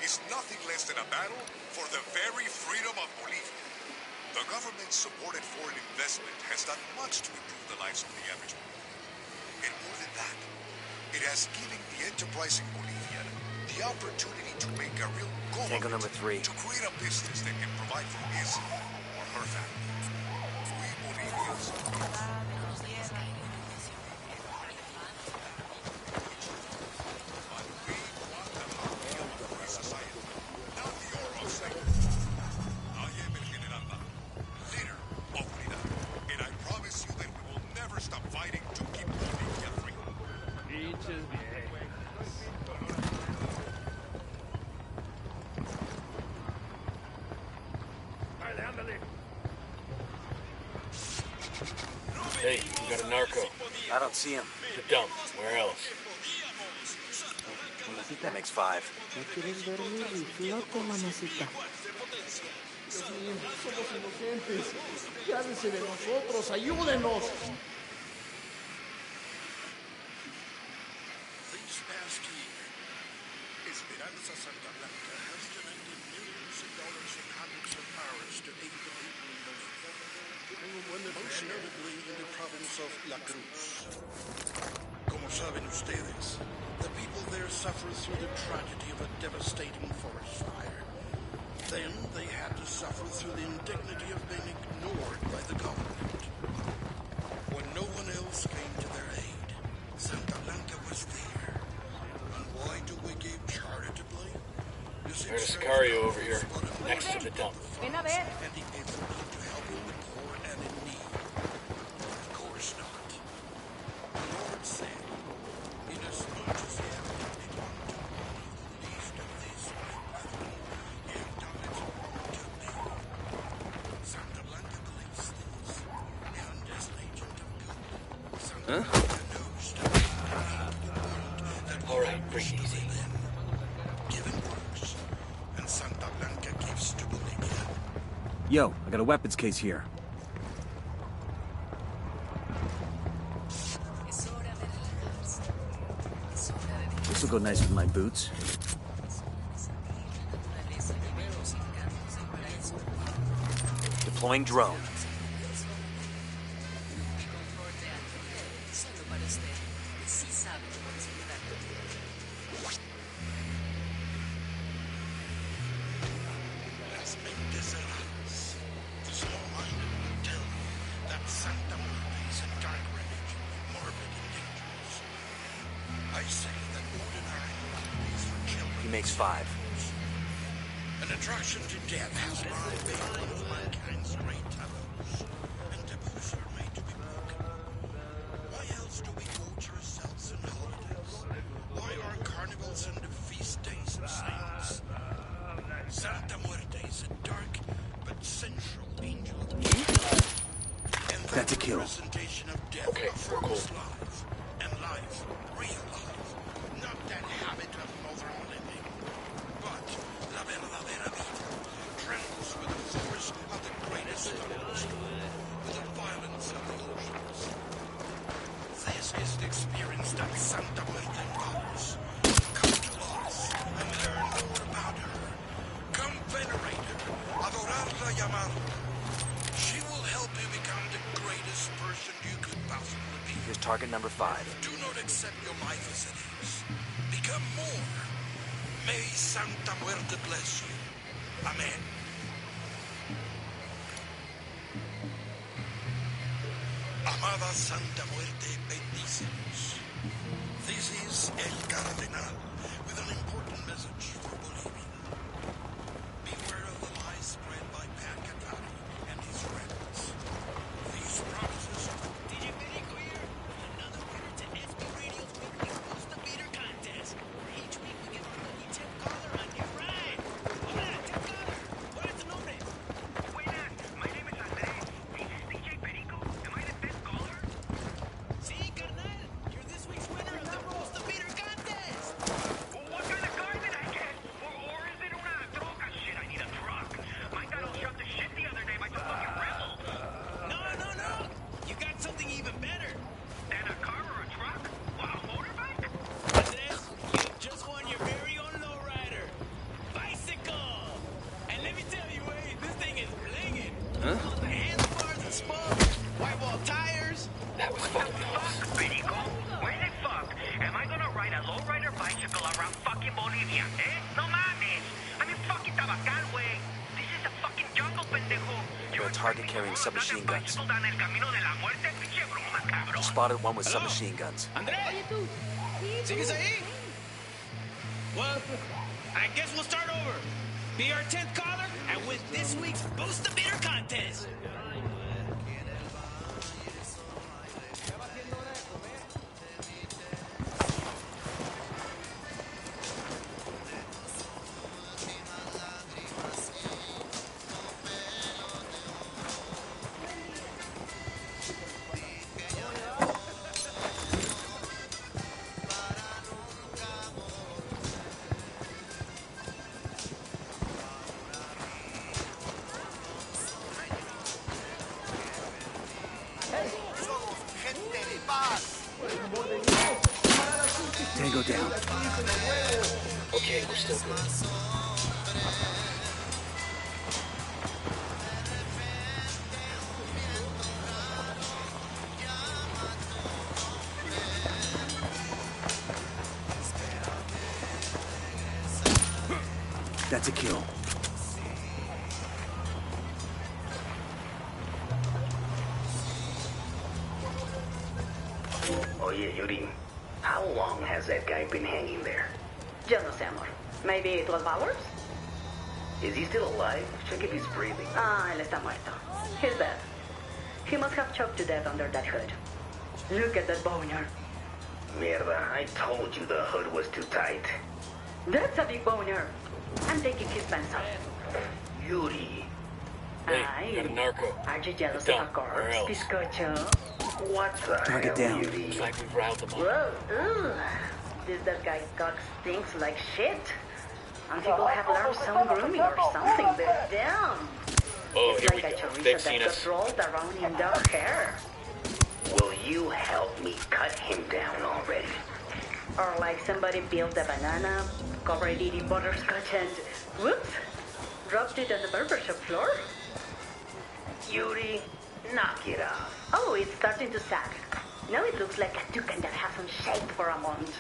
Speaker 1: Is nothing less than a battle for the very freedom of Bolivia. The government-supported foreign investment has done much to improve the lives of the average Bolivian. And more than that, it has given the enterprising Bolivian the opportunity to make a real go
Speaker 8: Tango number 3.
Speaker 1: to create a business that can provide for his or her family. We Bolivians
Speaker 20: Hey, we got a narco.
Speaker 8: I don't see him.
Speaker 20: The dump. Where else?
Speaker 8: I think that makes 5.
Speaker 21: This past year, Esperanza Santa Blanca has donated millions of dollars and hundreds of hours to aid the people in Bolivia, most notably in the province of La Cruz. Como saben ustedes, the people there suffer through the tragedy of a devastating forest fire. Then they had to suffer through the indignity of being ignored by the government. When no one else came to their aid, Santa Blanca was there. And why do we give charitably?
Speaker 20: There's a Sicario over here, next to the dump.
Speaker 21: And he gave the money to helping the poor and in need. Of course not. The Lord said, inasmuch as ye have done it unto one of the least of these my brethren, ye have done it unto me. Santa Blanca believes this, and as an agent of good, Santa Blanca knows that we need the world that we wish to live in. Giving works, and Santa Blanca gives to Bolivia.
Speaker 8: Yo, I got a weapons case here. This will go nice with my boots.
Speaker 5: Deploying drone.
Speaker 21: Las mentes erradas. The small-minded will tell you that Santa Muerte is a dark remedy, morbid and dangerous. I say that ordinary movies for children.
Speaker 5: He makes 5.
Speaker 21: An attraction to death has long been one of mankind's great taboos, and taboos are made to be broken. Why else do we gorge ourselves on holidays? Why are carnivals and the feast days of saints? Santa Muerte is a dark but sensual angel of death. And
Speaker 5: That's a kill.
Speaker 21: Representation of death affirms life, and life, real life, not that habit of modern living, but la verdadera vida, trembles with the force of the greatest thunderstorm, with the violence of the oceans. This is the experience that Santa Muerte embodies. Come to us and learn more about her. Come venerate her, adorarla y amarla. She will help you become the greatest person you could possibly be.
Speaker 5: Here's target number 5.
Speaker 21: Do not accept your life as it is. Become more. May Santa Muerte bless you. Amen. Amada Santa Muerte, bendícenos. This is El Cardenal with an important message for Bolivia. Beware of the lies spread by Pat Catari and his friends. These promises.
Speaker 16: DJ Perico here. Another winner to SB Radio's weekly Boost the Beater contest. Each week we give a lucky 10th caller a new ride. Hola, 10th caller. ¿Cuál es tu nombre?
Speaker 19: Buenas, my name is Andres. This is DJ Perico. Am I the 10th caller?
Speaker 16: Sí, carnal. You're this week's winner of the Boost the Beater contest.
Speaker 19: Well, what kind of car did I get? Or is it una troca? Shit, I need a truck. My dad shot the shit the other day by some fucking rebel.
Speaker 16: No. You got something even better.
Speaker 19: Than a car or a truck? What, a motorbike?
Speaker 16: Andres, you just won your very own lowrider. Bicycle. And let me tell you, this thing is blinging.
Speaker 8: Huh?
Speaker 16: The handlebars and spokes, white wall tires.
Speaker 20: That was fucking awesome.
Speaker 19: Fuck, Perico. Where the fuck am I gonna ride a lowrider bicycle around fucking Bolivia, eh? No mames. I mean, fucking Tabacal, güey. This is a fucking jungle, pendejo.
Speaker 5: Got a target carrying submachine guns.
Speaker 19: Bicycle down el camino de la muerte, pinche broma, cabrón.
Speaker 5: Spotted one with submachine guns.
Speaker 16: Andrés, ¿sigues ahí? Well, I guess we'll start over. Be our 10th caller and win this week's Boost the Beater contest.
Speaker 5: Tango down.
Speaker 20: okay. We're still good.
Speaker 8: That's a kill.
Speaker 18: Oye, Yuri, how long has that guy been hanging there?
Speaker 15: Yo no sé, amor. Maybe 12 hours?
Speaker 18: Is he still alive? Check if he's breathing.
Speaker 15: Ah, él está muerto. He's dead. He must have choked to death under that hood. Look at that boner.
Speaker 18: Mierda, I told you the hood was too tight.
Speaker 15: That's a big boner. I'm taking his pants off.
Speaker 18: Yuri.
Speaker 20: Hey, got a narco.
Speaker 15: Are you jealous
Speaker 20: Dumb,
Speaker 15: of a corpse,
Speaker 20: or else.
Speaker 15: Bizcocho?
Speaker 18: What the
Speaker 8: Target
Speaker 18: hell,
Speaker 8: down.
Speaker 18: Yuri?
Speaker 20: Looks like we've riled them up.
Speaker 15: Whoa, ugh. That guy cock stinks like shit. And people have learned some grooming or something, but damn.
Speaker 20: Oh,
Speaker 15: It's
Speaker 20: here
Speaker 15: like
Speaker 20: we
Speaker 15: a
Speaker 20: go.
Speaker 15: chorizo
Speaker 20: They've
Speaker 15: that
Speaker 20: seen
Speaker 15: got
Speaker 20: us.
Speaker 15: rolled around in dark hair.
Speaker 18: Will you help me cut him down already?
Speaker 15: Or like somebody peeled a banana, covered it in butterscotch and, whoops, dropped it on the barbershop floor.
Speaker 18: Yuri, knock it off.
Speaker 15: Oh, it's starting to sag. Now it looks like a toucan that hasn't shaved for a month.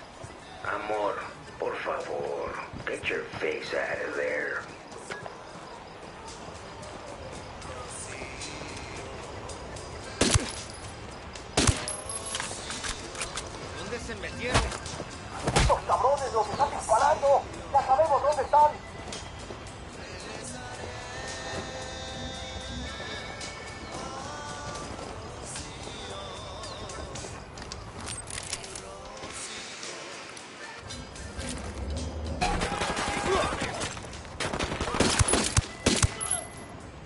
Speaker 18: Amor, por favor, get your face out of there.
Speaker 9: ¿Dónde se metieron?
Speaker 3: ¡Estos cabrones nos están disparando! ¡Ya sabemos dónde están!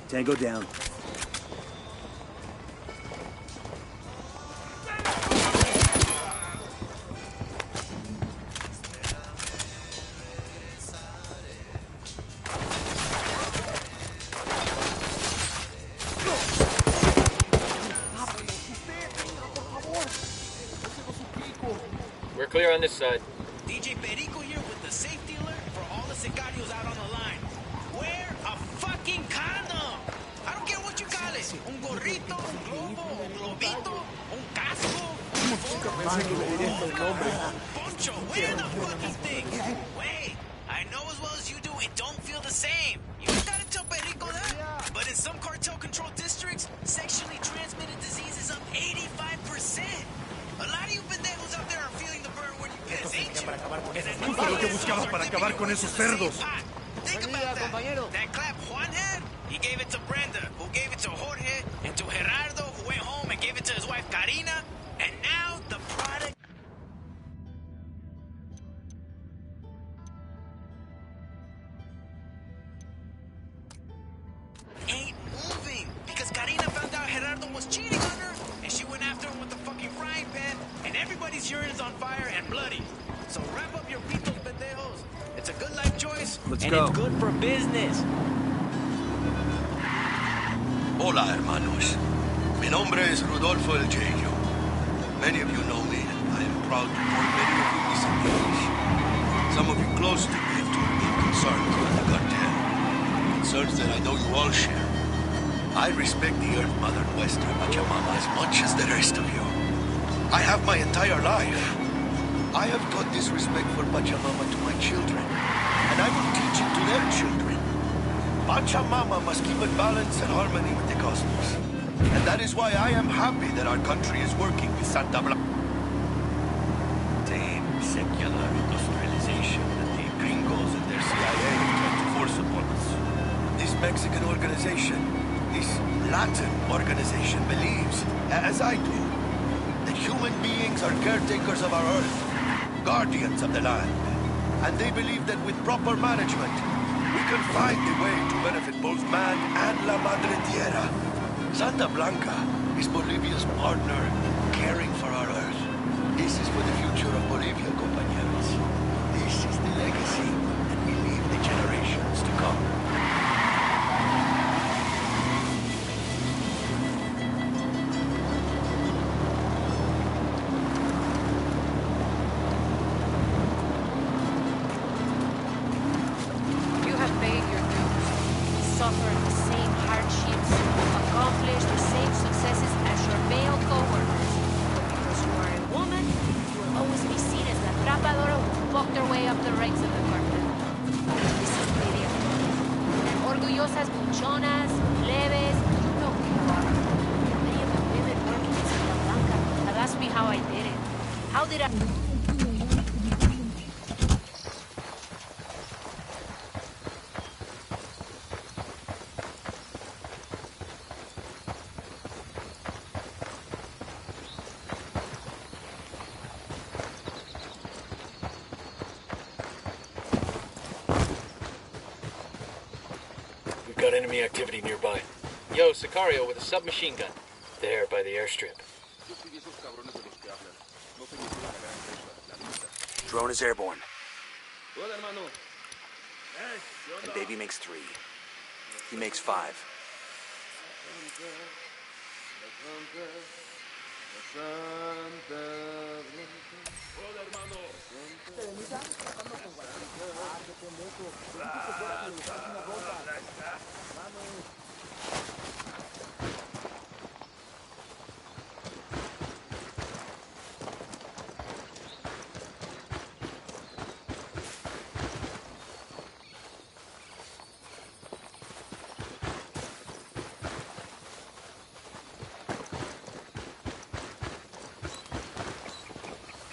Speaker 8: Tango down.
Speaker 20: We're clear on this side.
Speaker 9: DJ Perico here with the safety alert for all the sicarios out on the line. Wear a fucking condom! I don't care what you call it. Un gorrito, un globo, un globito, un casco, un poncho. Wear the fucking thing. Wait, I know as well as you do it don't feel the same. You ain't gotta tell Perico that. But in some cartel-controlled districts, sexually transmitted disease is up 85%. A lot of you pendejos out there are feeling the burn when you piss, ain't you?
Speaker 12: Justo lo que buscaba para acabar con esos cerdos.
Speaker 9: Think about that. That clap Juan had, he gave it to Brenda, who gave it to Jorge, and to Gerardo, who went home and gave it to his wife Karina, and now the product ain't moving because Karina found out Gerardo was cheating on her, and she went after him with the fucking frying pan, and everybody's urine is on fire and bloody. So wrap up your pitos, pendejos. It's a good life choice,
Speaker 8: Let's
Speaker 9: and
Speaker 8: go.
Speaker 9: it's good for business.
Speaker 22: Hola, hermanos. Mi nombre es Rodolfo El Jejo. Many of you know me, and I am proud to call many of you mis amigos. Some of you close to me have told me concerns about the cartel. Concerns that I know you all share. I respect the Earth Mother Nuestra Pachamama as much as the rest of you. I have my entire life. I have taught this respect for Pachamama to my children, and I will teach it to their children. Pachamama must keep in balance and harmony with the cosmos. And that is why I am happy that our country is working with Santa Blanca. Same secular industrialization that the gringos and their CIA have tried to force upon us. This Mexican organization, this Latin organization believes, as I do, that human beings are caretakers of our Earth, guardians of the land. And they believe that with proper management, we can find a way to benefit both man and La Madre Tierra. Santa Blanca is Bolivia's partner, caring for our Earth. This is for the future of Bolivia, compañeros. This is the legacy that we leave the generations to come.
Speaker 13: Rapadura who fucked their way up the ranks of the cartel. This is media. Orgullosas buchonas, leves, you know who you are. Many of the women working in Santa Blanca have asked me how I did it. How did I...
Speaker 20: Got enemy activity nearby. Yo, Sicario with a submachine gun. There, by the airstrip.
Speaker 8: Drone is airborne. And baby makes 3. He makes 5.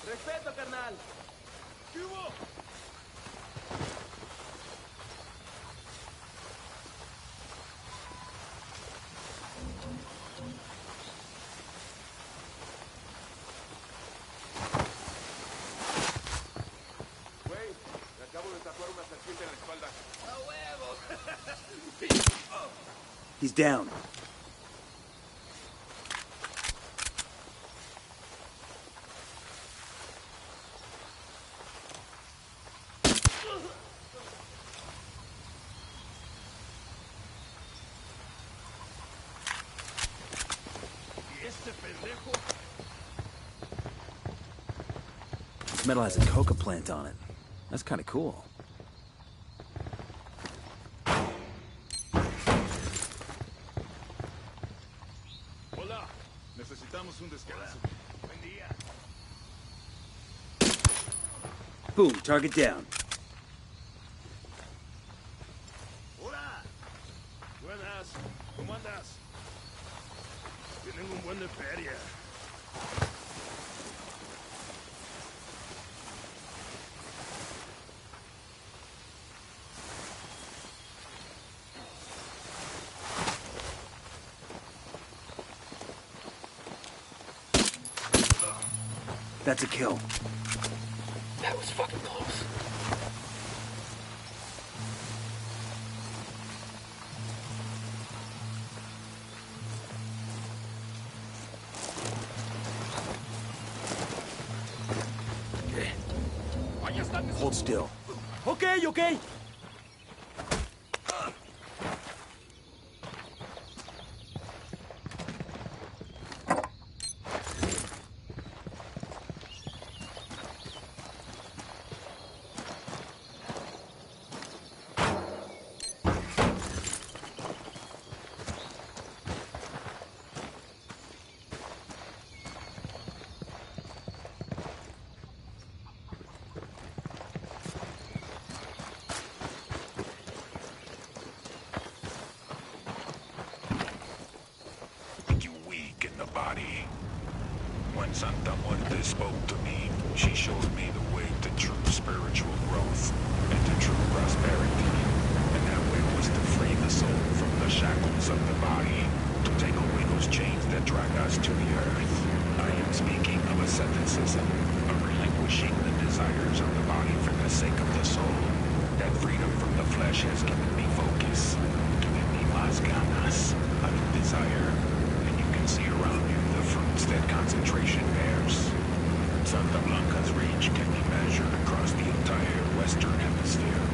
Speaker 9: Respeto, carnal. ¿Qué hubo? Güey, me acabo de tatuar una serpiente en la espalda. ¡A huevo!
Speaker 8: He's down. This metal has a coca plant on it. That's kind of cool.
Speaker 21: Hola, necesitamos un descanso. Buen día.
Speaker 8: Boom, target down.
Speaker 21: Hola. Buenas. ¿Cómo andas? Tienen un buen de feria.
Speaker 8: That's a kill.
Speaker 20: That was fucking close.
Speaker 8: Hold still.
Speaker 9: Okay, okay.
Speaker 1: Body. When Santa Muerte spoke to me, she showed me the way to true spiritual growth and to true prosperity. And that way was to free the soul from the shackles of the body, to take away those chains that drag us to the earth. I am speaking of asceticism, of relinquishing the desires of the body for the sake of the soul. That freedom from the flesh has given me focus, given me más ganas, a new desire. See around you the fruits that concentration bears. Santa Blanca's reach can be measured across the entire Western Hemisphere.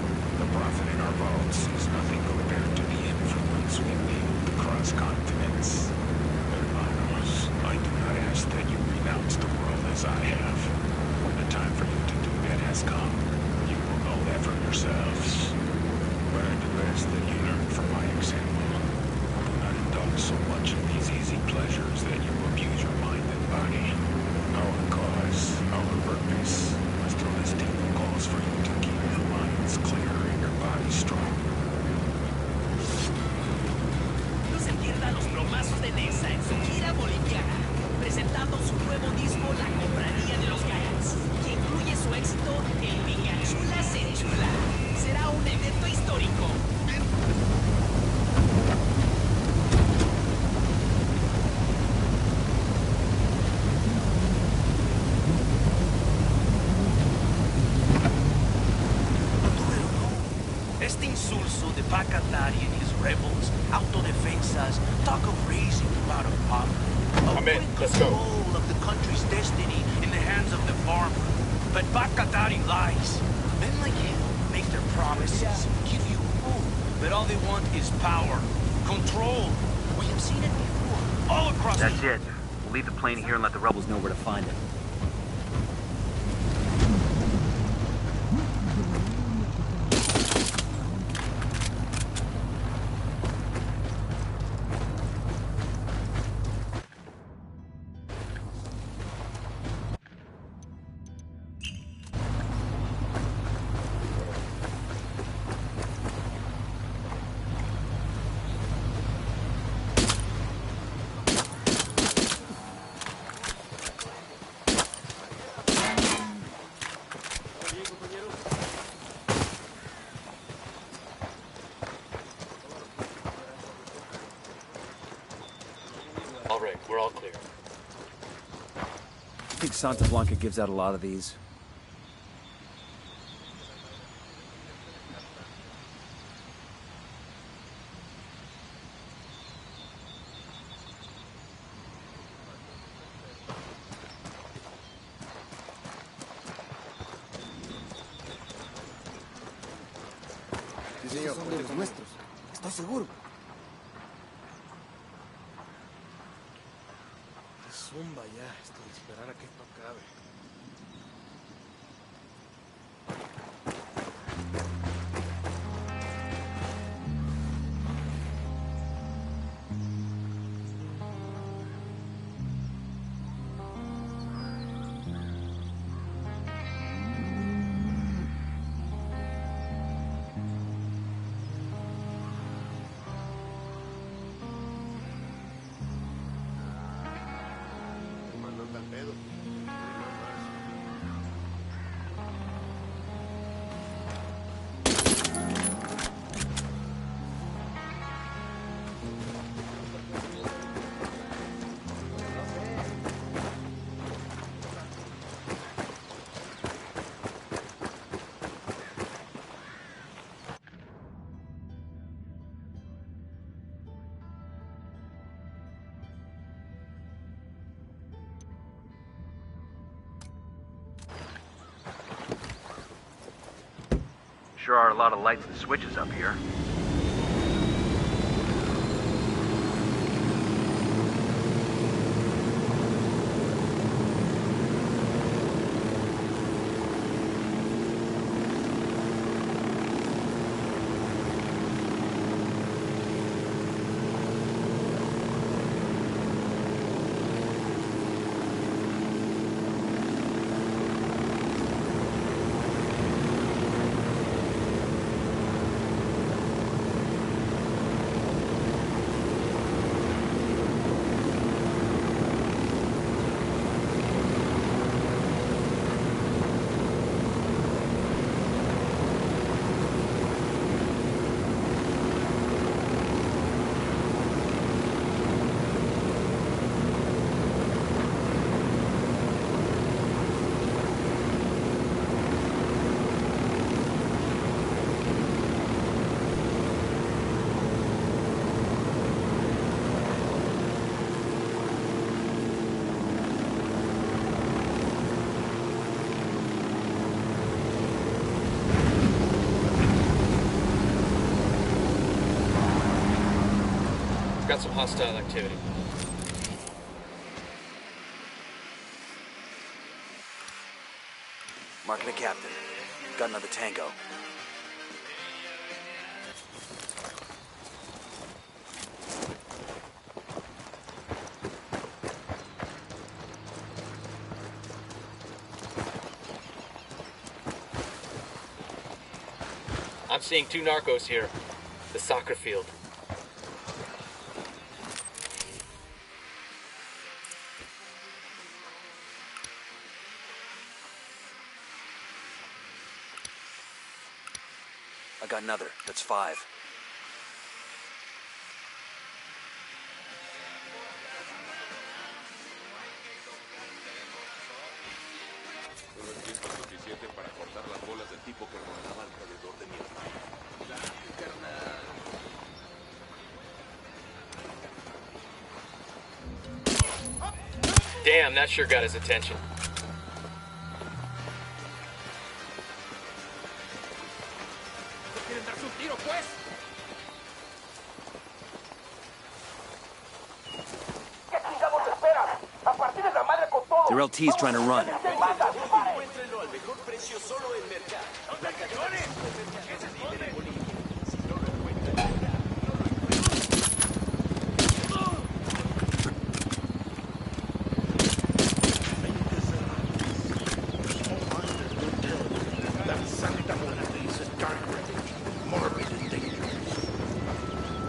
Speaker 1: The profit in our vaults is nothing compared to the influence we wield across continents. Hermanos, I do not ask that you renounce the world as I have. When the time for you to do that has come, you will know that for yourselves. But I do
Speaker 9: Este insulso de Pacatari and his rebels, autodefensas, talk of raising you out of poverty, of putting control of the country's destiny in the hands of the farmer. But Pacatari lies. Men like him make their promises, give you hope, but all they want is power, control. We have seen it before, all across the...
Speaker 11: That's it. We'll leave the plane here and let the rebels know where to find it.
Speaker 20: All right, we're all clear.
Speaker 8: I think Santa Blanca gives out a lot of these.
Speaker 7: Sí, señor. Son de los nuestros. Estoy seguro. Zumba ya, esto de esperar a que esto acabe.
Speaker 11: Sure are a lot of lights and switches up here.
Speaker 20: Got some hostile activity.
Speaker 8: Mark the captain. Got another tango.
Speaker 20: I'm seeing 2 narcos here. The soccer field.
Speaker 8: I got another. That's 5.
Speaker 17: Solo es tiempo suficiente para cortar las bolas del tipo que rondaba alrededor de mi hermano.
Speaker 6: Damn, that sure got his attention.
Speaker 8: Their LT's trying to run.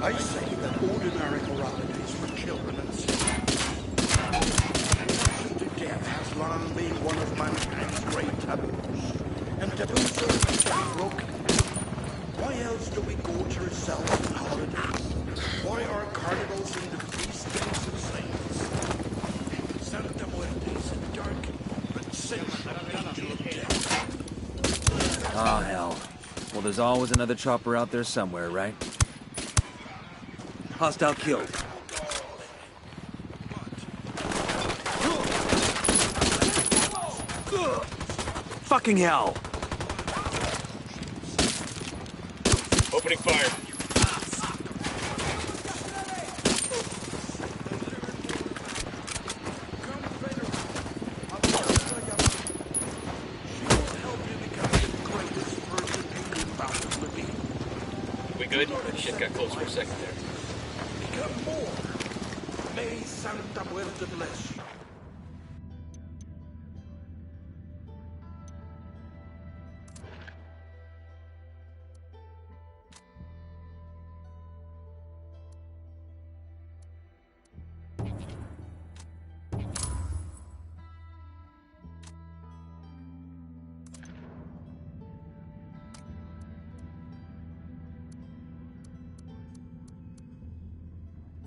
Speaker 21: I say that ordinary moralities for children and to death has long been one of mankind's great taboos. And taboos are meant to be broken. Why else do we go to ourselves on holidays? Why are carnivals and the feast days of saints? Santa Muerte is a dark but safe angel of death.
Speaker 8: Oh, hell. Well, there's always another chopper out there somewhere, right? Hostile killed. Fucking hell!
Speaker 20: Opening fire.
Speaker 6: We good? Shit got close for a second there.
Speaker 21: Become more. May Santa Muerte bless you.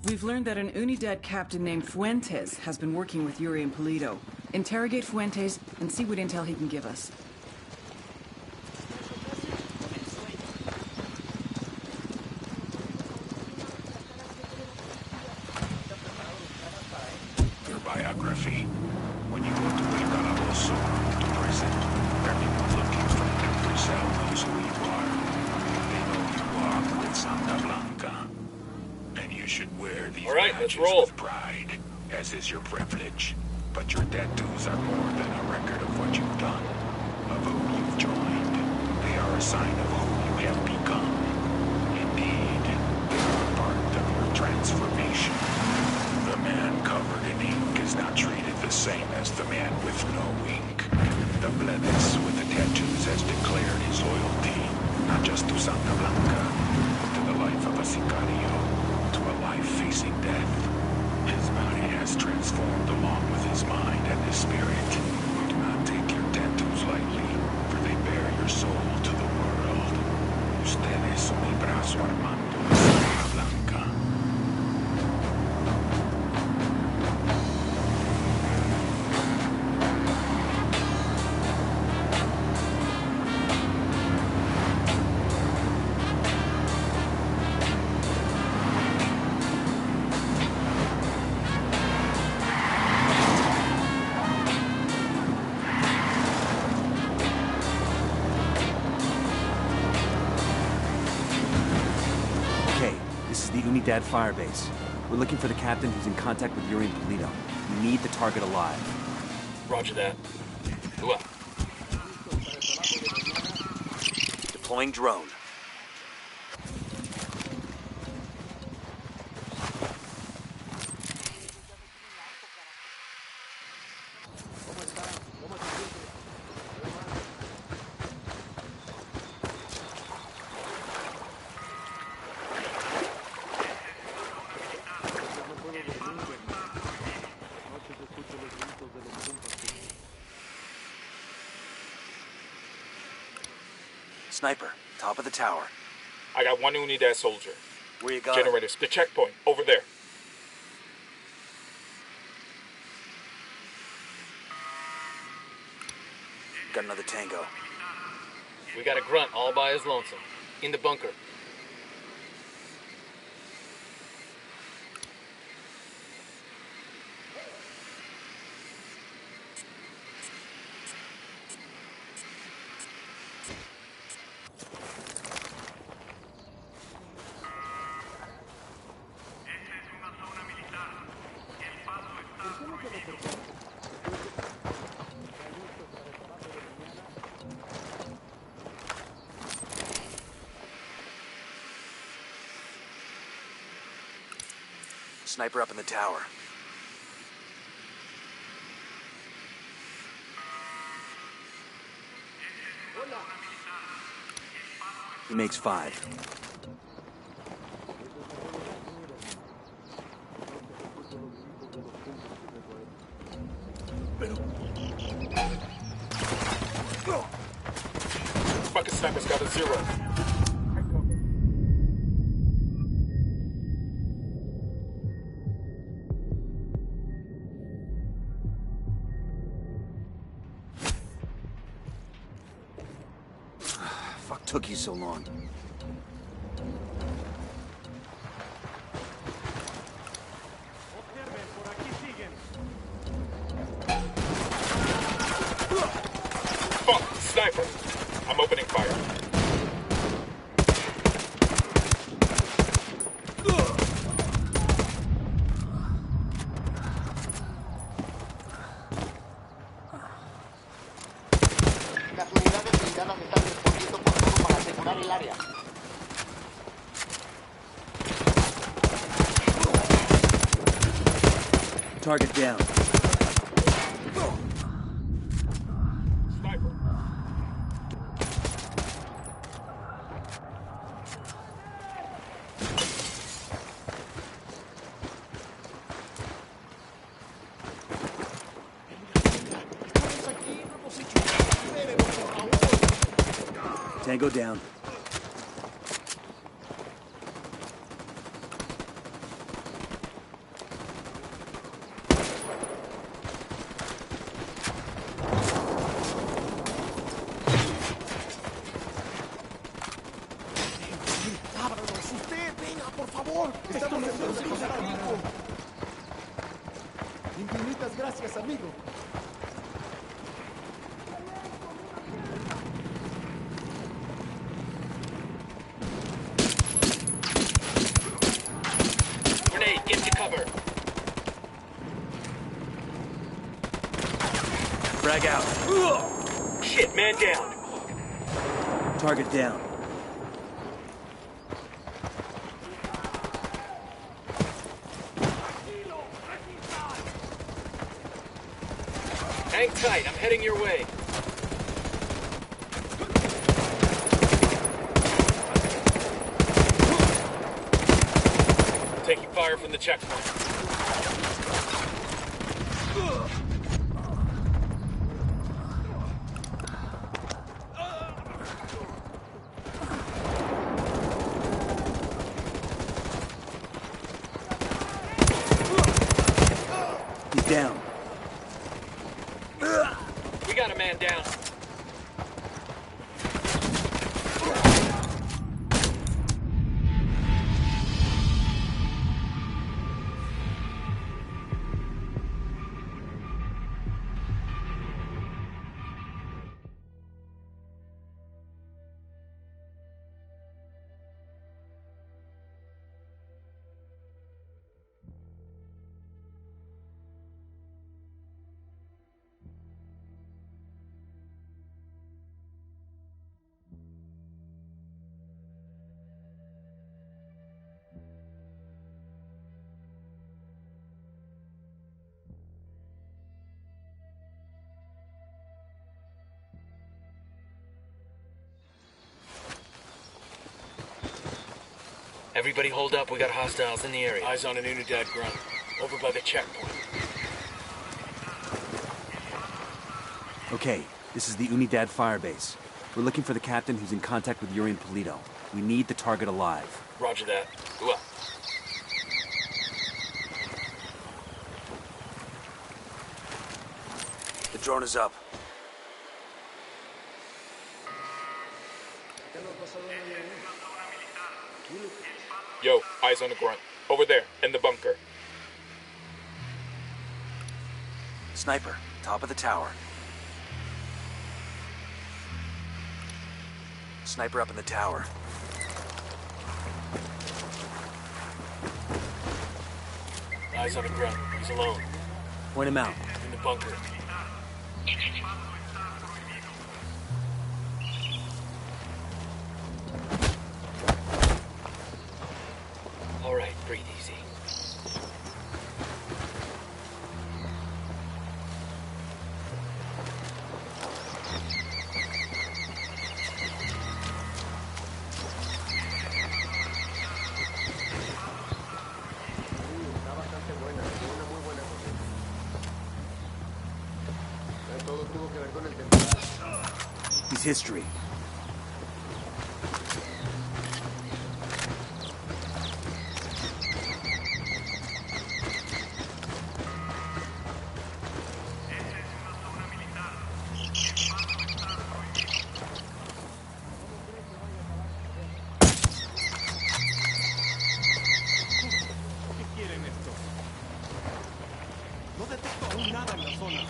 Speaker 2: We've learned that an Unidad captain named Fuentes has been working with Yuri and Polito. Interrogate Fuentes and see what intel he can give us.
Speaker 1: Your biography. When you go to El Calabozo, to prison, everyone looking from every cell knows who you are. They know you walk with Santa Blanca. And you should wear these badges with pride, as is your privilege. But your tattoos are more than a record of what you've done, of who you've joined. They are a sign of who you have become. Indeed, they are a part of your transformation. The man covered in ink is not treated the same as the man with no ink. The Bledes with the tattoos has declared his loyalty, not just to Santa Blanca, but to the life of a sicario, to a life facing death. His body has transformed along with his mind and his spirit. Do not take your tattoos lightly, for they bear your soul to the world. Ustedes son el brazo armando de Santa Blanca.
Speaker 8: Unidad firebase. We're looking for the captain who's in contact with Yuri and Polito. We need the target alive.
Speaker 20: Roger that. Who up?
Speaker 8: Deploying drone. Sniper, top of the tower.
Speaker 14: I got one Unidad soldier.
Speaker 8: Where you going?
Speaker 14: Generators, the checkpoint, over there.
Speaker 8: Got another tango.
Speaker 6: We got a grunt all by his lonesome. In the bunker.
Speaker 8: Sniper up in the tower. He makes 5.
Speaker 14: Fucking sniper's got a 0.
Speaker 8: Fuck took you so long?
Speaker 14: Fuck, sniper. I'm opening fire.
Speaker 18: Las unidades blindadas están respondiendo por todo para asegurar el área.
Speaker 8: Target down.
Speaker 14: Sniper.
Speaker 8: Tango down.
Speaker 7: ¡Ábranos usted! ¡Venga, por favor! ¡Estamos enfermos aquí! Infinitas gracias, amigo.
Speaker 20: Grenade, get to cover.
Speaker 8: Frag out.
Speaker 20: Shit, man down.
Speaker 8: Target down.
Speaker 20: Hang tight, I'm heading your way. Taking fire from the checkpoint.
Speaker 8: He's down.
Speaker 20: We got a man down. Everybody hold up, we got hostiles in the area. Eyes on an Unidad grunt. Over by the checkpoint.
Speaker 8: Okay, this is the Unidad firebase. We're looking for the captain who's in contact with Yuri and Polito. We need the target alive.
Speaker 20: Roger that. Go up.
Speaker 8: The drone is up.
Speaker 14: Yo, eyes on the grunt. Over there, in the bunker.
Speaker 8: Sniper, top of the tower. Sniper up in the tower.
Speaker 20: Eyes on the grunt. He's alone.
Speaker 8: Point him out.
Speaker 20: In the bunker. All right, breathe easy.
Speaker 8: history.
Speaker 7: No detecto aún nada en la zona.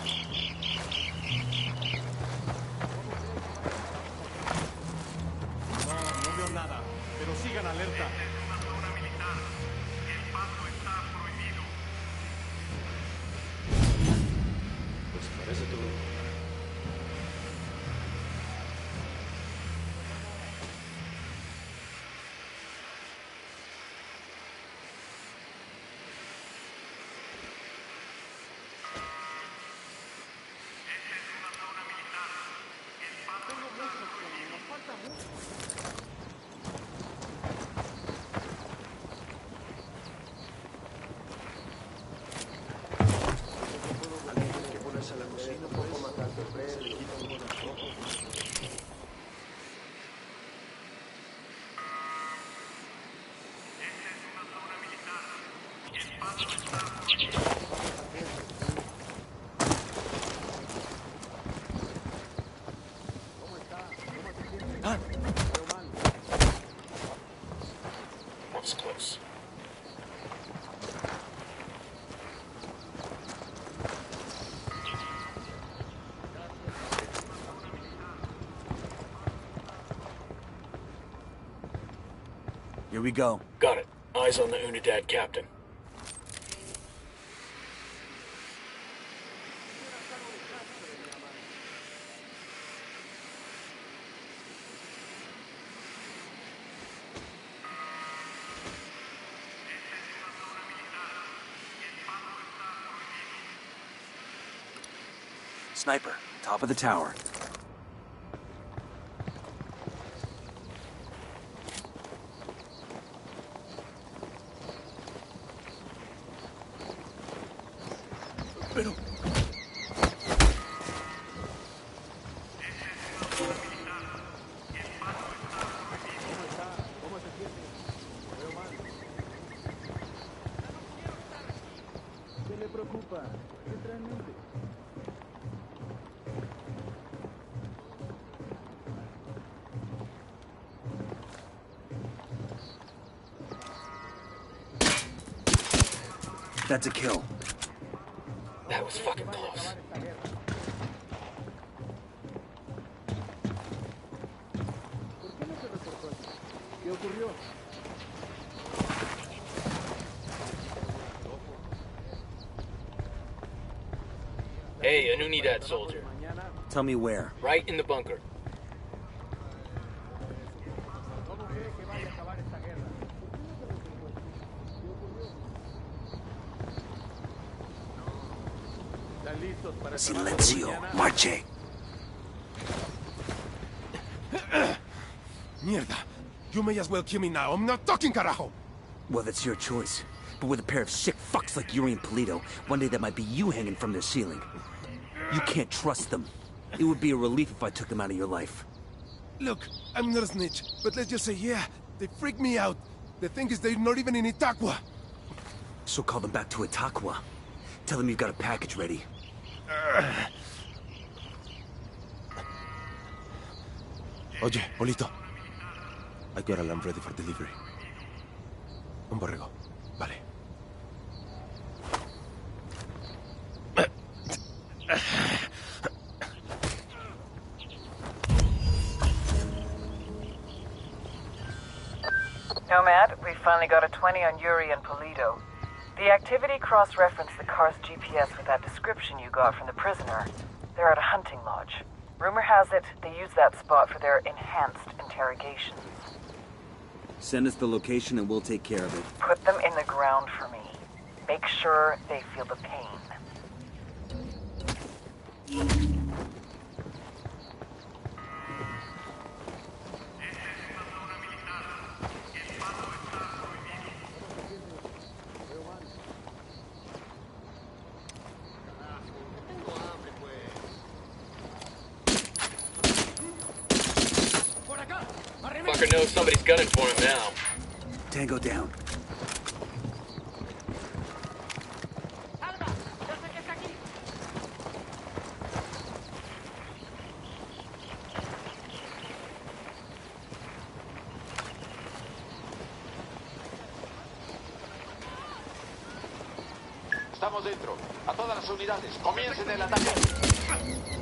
Speaker 7: No veo nada, pero sigan alerta.
Speaker 20: Pues parece todo.
Speaker 14: Was close.
Speaker 8: Here we go.
Speaker 20: Got it. Eyes on the Unidad captain.
Speaker 8: Sniper, top of the tower.
Speaker 12: Pero...
Speaker 7: ¿Qué le preocupa? Realmente.
Speaker 8: That's a kill.
Speaker 20: That was fucking close.
Speaker 7: ¿Por qué no se reportó? ¿Qué ocurrió?
Speaker 20: Hey, an Unidad soldier.
Speaker 8: Tell me where.
Speaker 20: Right in the bunker.
Speaker 8: Silencio, marche.
Speaker 12: Mierda. You may as well kill me now. I'm not talking, carajo.
Speaker 8: Well, that's your choice. But with a pair of sick fucks like Yuri and Polito, one day that might be you hanging from their ceiling. You can't trust them. It would be a relief if I took them out of your life.
Speaker 12: Look, I'm not a snitch, but let's just say, yeah, they freak me out. The thing is, they're not even in Itaqua.
Speaker 8: So call them back to Itaqua. Tell them you've got a package ready.
Speaker 12: Oye, Polito. I got a lamb ready for delivery. Un borrego. Vale.
Speaker 2: Nomad, we finally got a 20 on Yuri and Polito. The activity cross-referenced the car's GPS with that description you got from the prisoner. They're at a hunting lodge. Rumor has it they use that spot for their enhanced interrogations.
Speaker 8: Send us the location and we'll take care of it.
Speaker 2: Put them in the ground for me. Make sure they feel the pain.
Speaker 6: Fucker knows somebody's gunning for him now.
Speaker 8: Tango down.
Speaker 18: Estamos dentro. A todas las unidades, comiencen el ataque.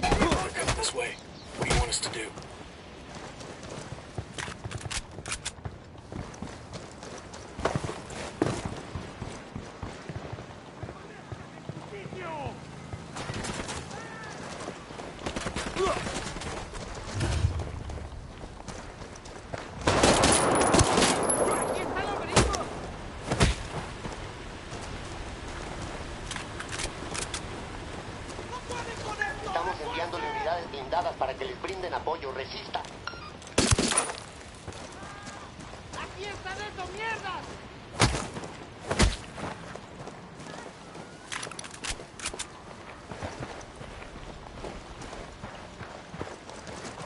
Speaker 20: They're coming this way. What do you want us to do?
Speaker 18: Estamos enviándole unidades blindadas para que les brinden apoyo. Resistan.
Speaker 3: ¡Aquí están esos mierdas!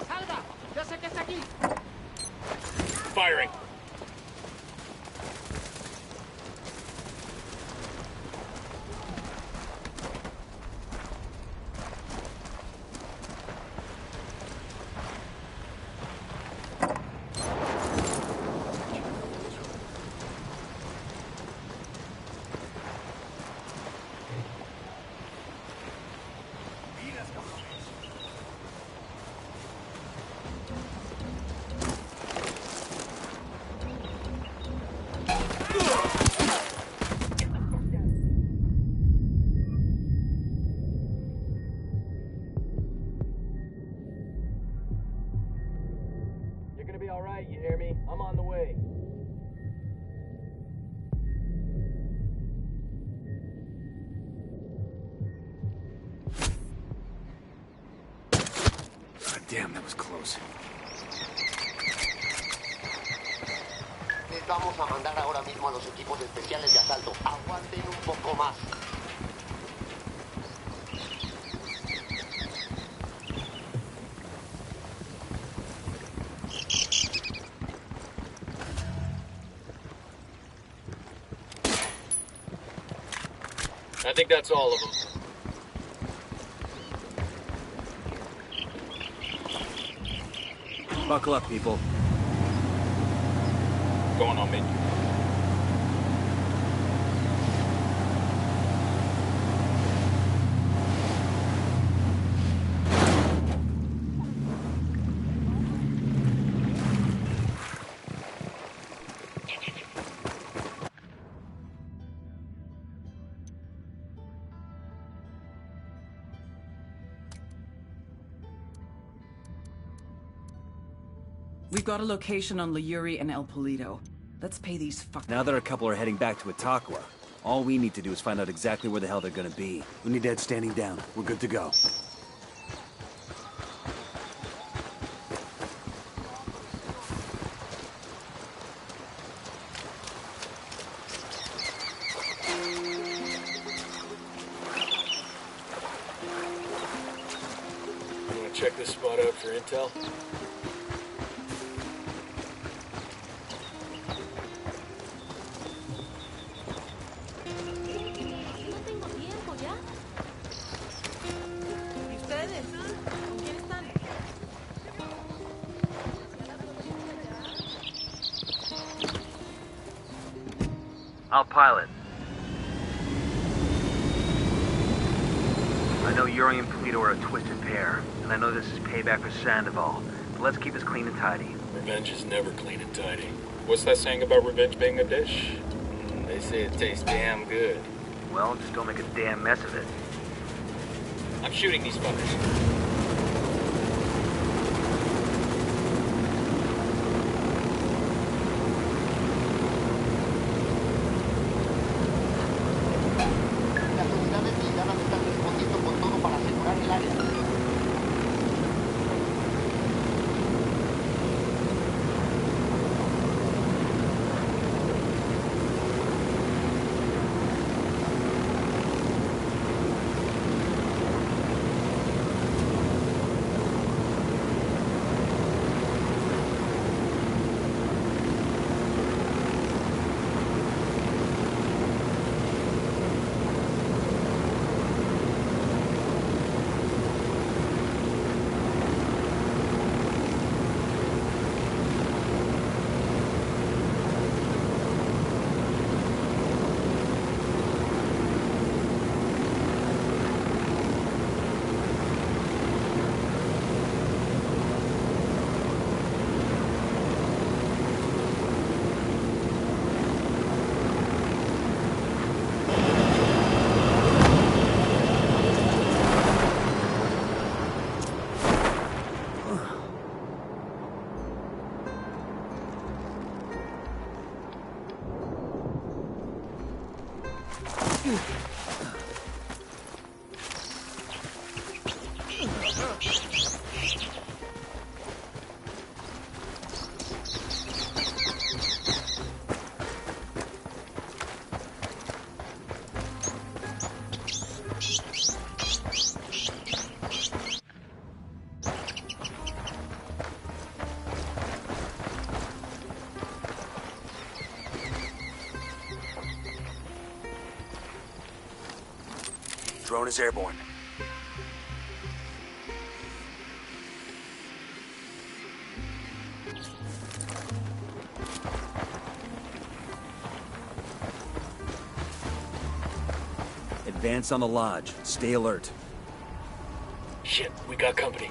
Speaker 3: ¡Salga! ¡Ya sé que está aquí!
Speaker 20: Firing.
Speaker 6: You're gonna be alright, you hear me? I'm on the way.
Speaker 8: God damn, that was close.
Speaker 18: Les vamos a mandar ahora mismo a los equipos especiales de asalto. Aguanten un poco más.
Speaker 6: I think that's all of them.
Speaker 8: Buckle up, people.
Speaker 14: Going on me.
Speaker 2: We've got a location on Liuri and El Polito. Let's pay these fuckers.
Speaker 8: Now that a couple are heading back to Itaqua, all we need to do is find out exactly where the hell they're gonna be. Unidad standing down. We're good to go.
Speaker 20: You wanna check this spot out for intel?
Speaker 13: No tengo tiempo ya. ¿Y ustedes? ¿Con quién están?
Speaker 11: I'll pilot. I know Yuri and Polito are a twisted pair, and I know this is payback for Sandoval, but let's keep this clean and tidy.
Speaker 20: Revenge is never clean and tidy.
Speaker 14: What's that saying about revenge being a dish?
Speaker 6: They say it tastes damn good.
Speaker 11: Well, just don't make a damn mess of it.
Speaker 6: I'm shooting these fuckers.
Speaker 18: Las unidades blindadas están respondiendo con todo para asegurar el área.
Speaker 5: Drone is airborne.
Speaker 8: Advance on the lodge. Stay alert.
Speaker 20: Shit, we got company.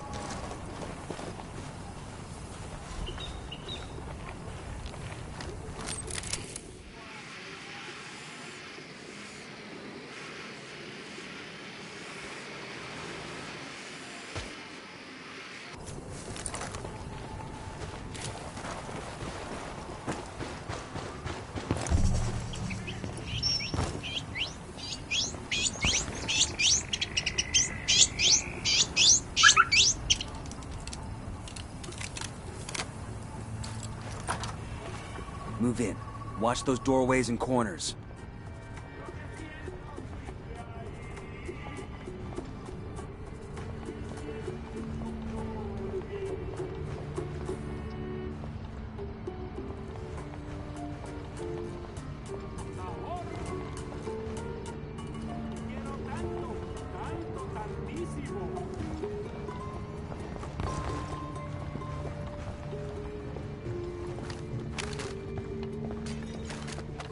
Speaker 8: Move in. Watch those doorways and corners.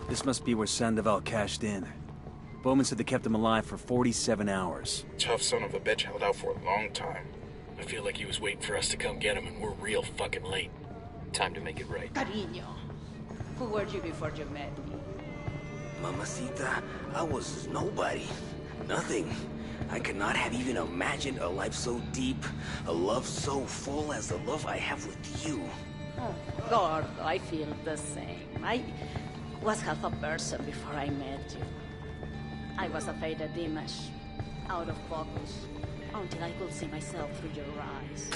Speaker 8: This must be where Sandoval cashed in. Bowman said they kept him alive for 47 hours.
Speaker 14: Tough son of a bitch held out for a long time.
Speaker 20: I feel like he was waiting for us to come get him, and we're real fucking late. Time to make it right.
Speaker 15: Cariño, who were you before you met me?
Speaker 9: Mamacita, I was nobody. Nothing. I could not have even imagined a life so deep, a love so full as the love I have with you.
Speaker 15: Oh, God, I feel the same. I was half a person before I met you. I was a faded image, out of focus, until I could see myself through your eyes.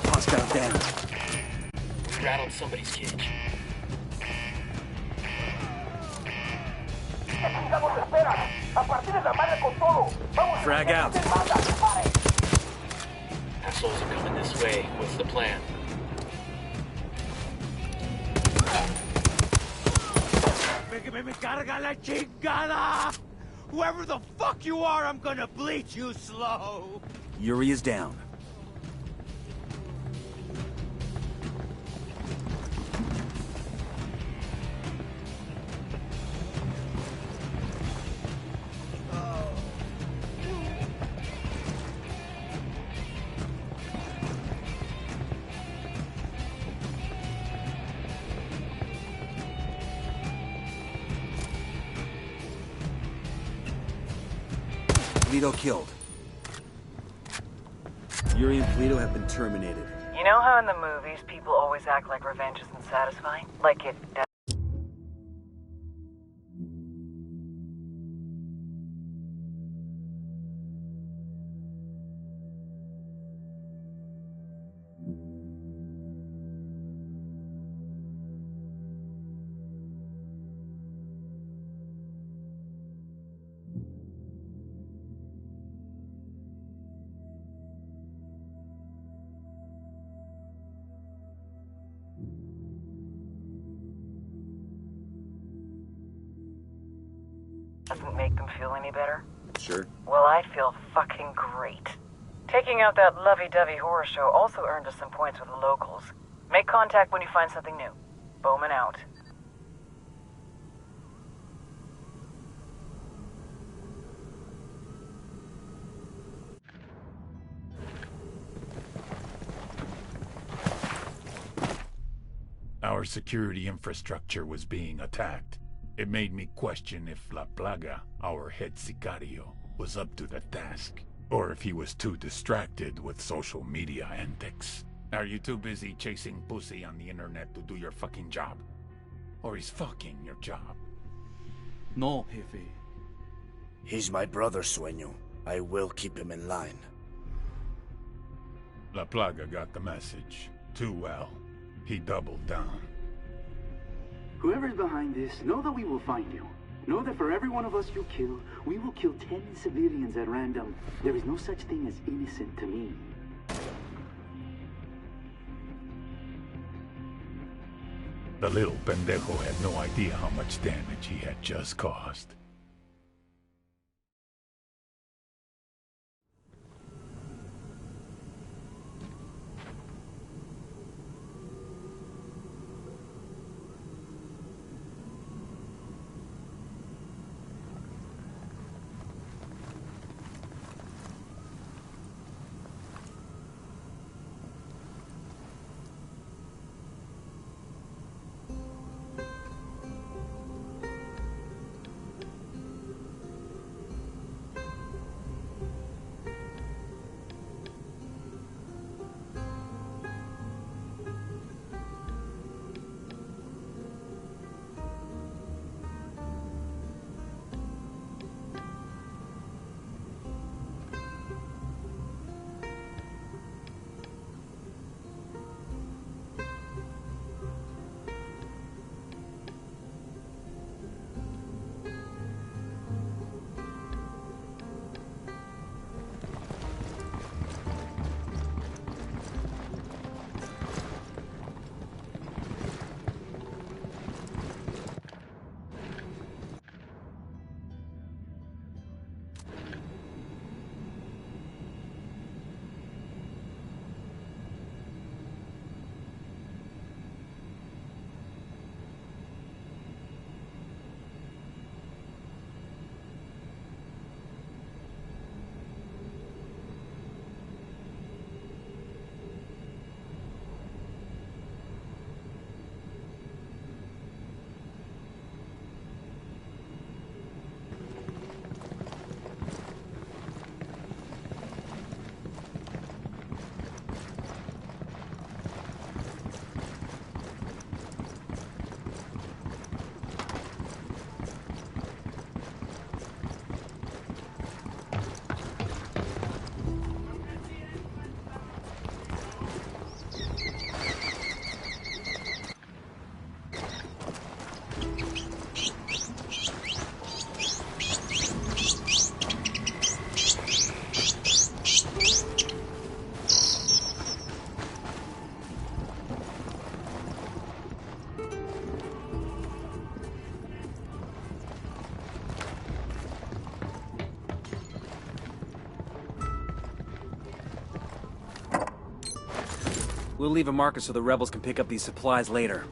Speaker 8: Hostile down.
Speaker 20: We rattled somebody's cage.
Speaker 8: Frag out.
Speaker 20: Assholes are coming this way. What's the plan?
Speaker 9: Me carga la chingada! Whoever the fuck you are, I'm gonna bleach you slow!
Speaker 8: Yuri is down. Polito killed. Yuri and Polito have been terminated.
Speaker 2: You know how in the movies people always act like revenge isn't satisfying? Like it does. Doesn't make them feel any better?
Speaker 8: Sure.
Speaker 2: Well, I feel fucking great. Taking out that lovey-dovey horror show also earned us some points with the locals. Make contact when you find something new. Bowman out.
Speaker 4: Our security infrastructure was being attacked. It made me question if La Plaga, our head sicario, was up to the task. Or if he was too distracted with social media antics. Are you too busy chasing pussy on the internet to do your fucking job? Or he's fucking your job?
Speaker 10: No, Jefe.
Speaker 17: He's my brother, Sueño. I will keep him in line.
Speaker 4: La Plaga got the message. Too well. He doubled down.
Speaker 23: Whoever's behind this, know that we will find you. Know that for every one of us you kill, we will kill 10 civilians at random. There is no such thing as innocent to me.
Speaker 4: The little pendejo had no idea how much damage he had just caused.
Speaker 8: We'll leave a marker so the rebels can pick up these supplies later.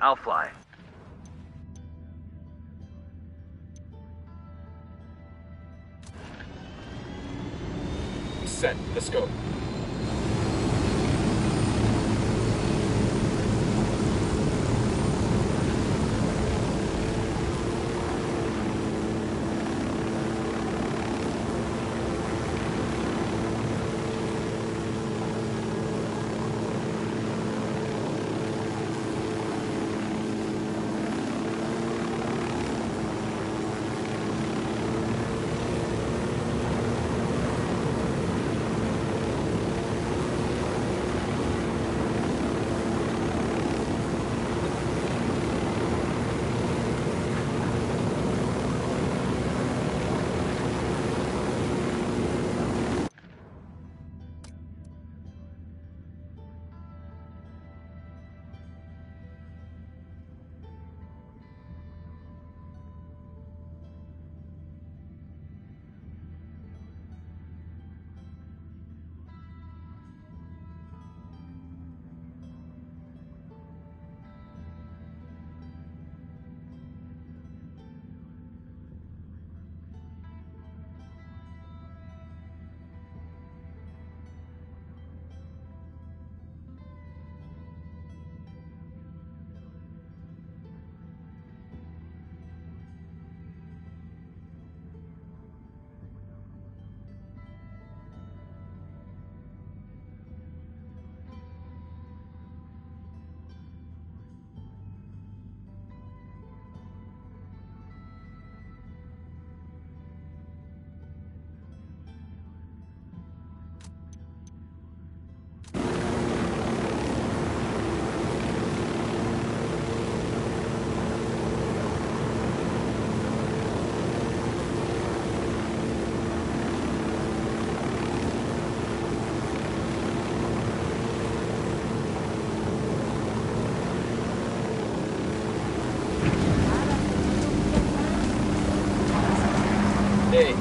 Speaker 11: I'll fly.
Speaker 14: Set. Let's go.
Speaker 6: Hey.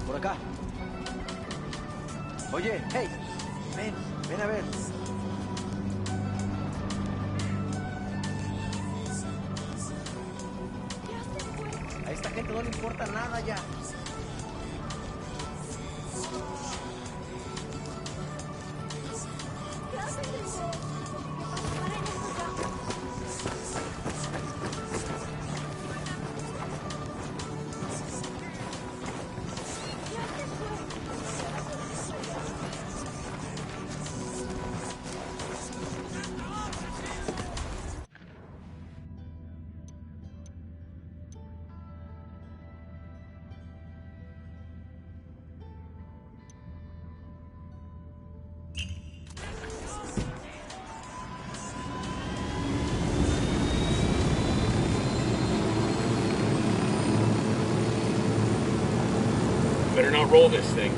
Speaker 9: Por acá. Oye, hey, ven a ver. A esta gente no le importa nada ya.
Speaker 20: Better not roll this thing.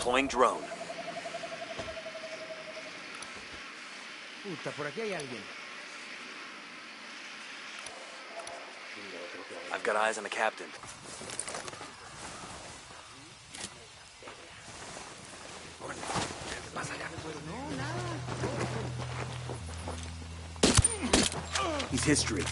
Speaker 8: Deploying drone.
Speaker 9: Puta, por aquí hay alguien.
Speaker 8: I've got eyes on the captain. He's history.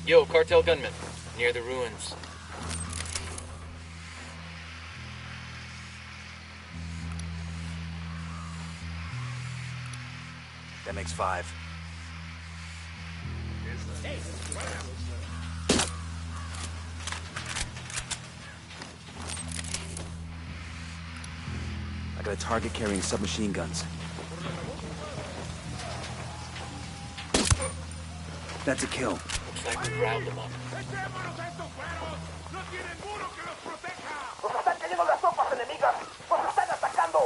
Speaker 6: Yo, cartel gunman, near the ruins.
Speaker 8: That makes 5. I got a target carrying submachine guns. That's a kill.
Speaker 6: Looks like we riled them up.
Speaker 3: ¡Nos están cayendo las tropas enemigas! ¡Nos están atacando!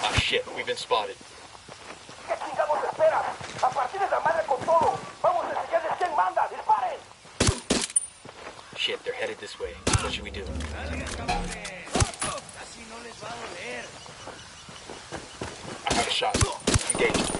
Speaker 6: Ah shit, we've been spotted.
Speaker 3: ¿Qué chingados esperas? ¡A partir de la madre con todo! ¡Vamos a enseñarles quién manda! ¡Disparen!
Speaker 6: Shit, they're headed this way. What should we do?
Speaker 14: I have a shot. Engage.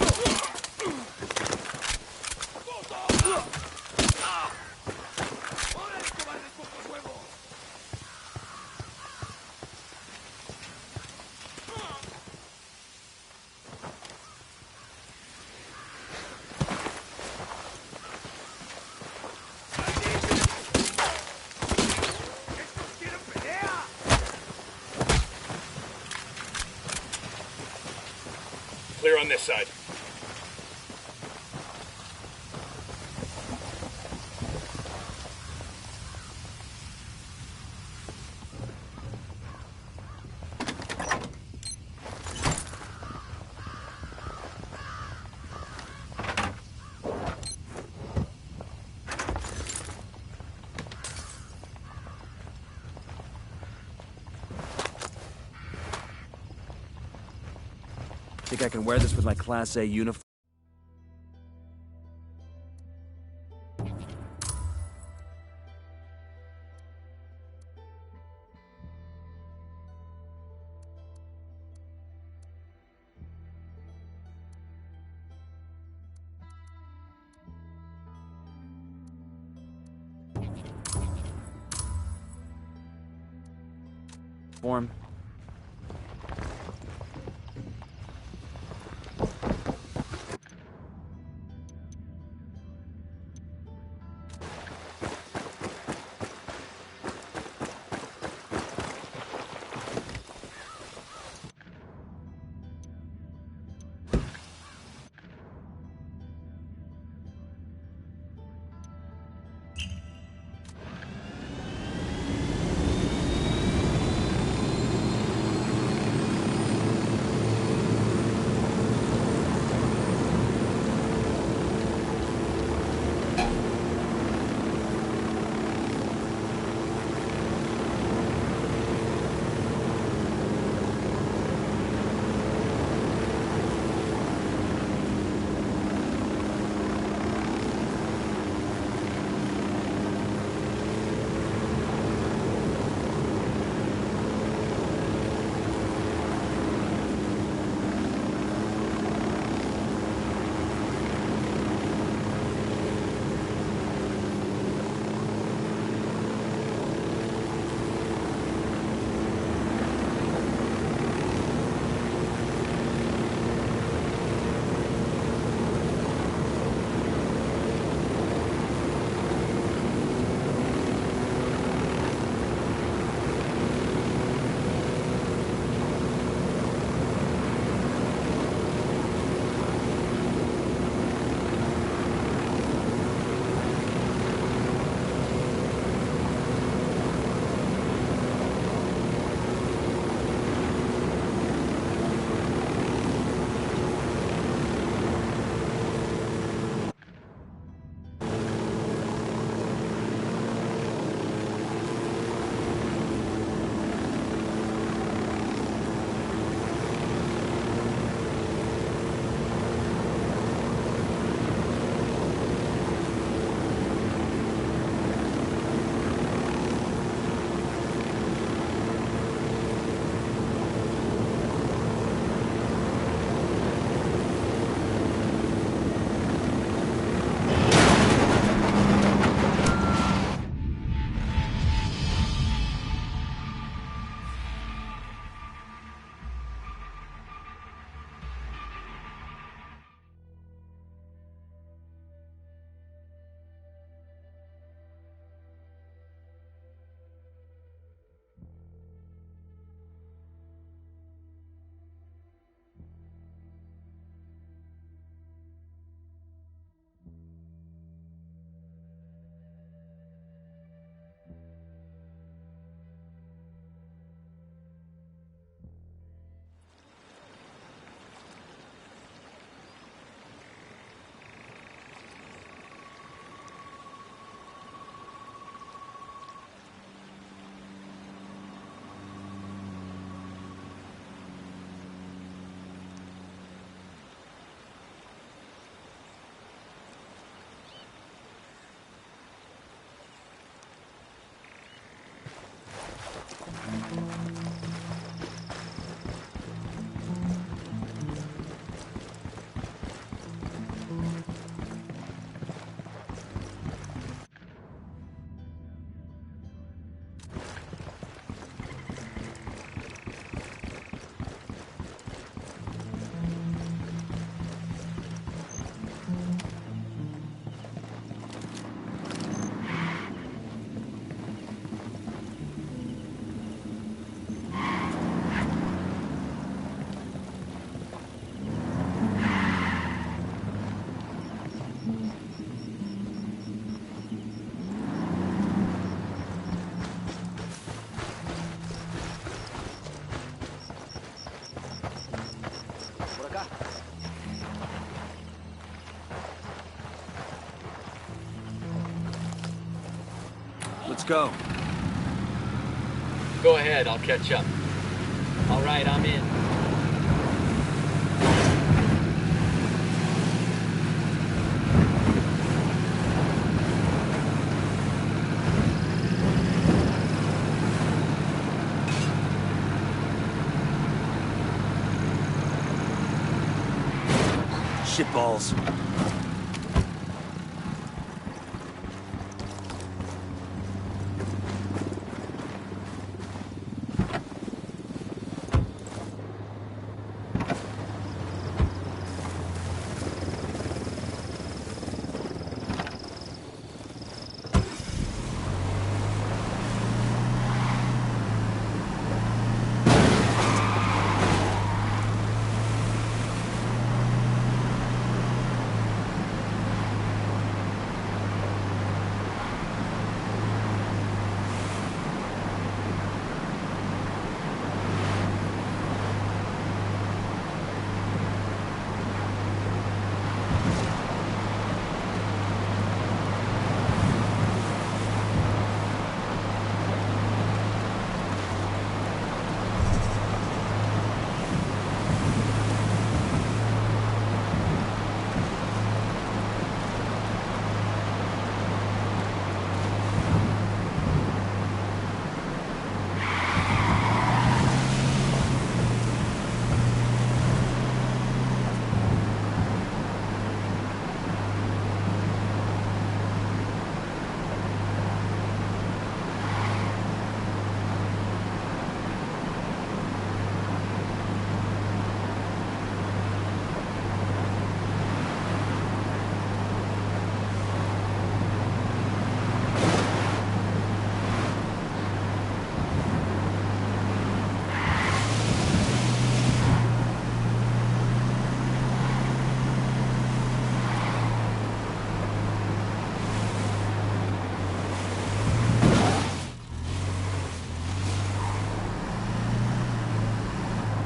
Speaker 14: Clear on this side.
Speaker 8: Think I can wear this with my Class A uniform? Form. Let's go.
Speaker 6: Go ahead, I'll catch up. All right, I'm in.
Speaker 8: Shitballs.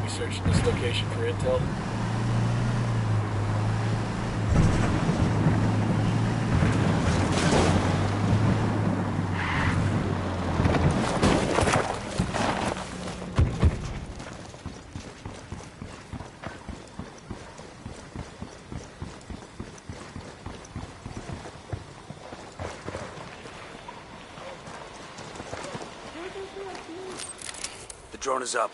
Speaker 6: Search this location for intel.
Speaker 8: The drone is up.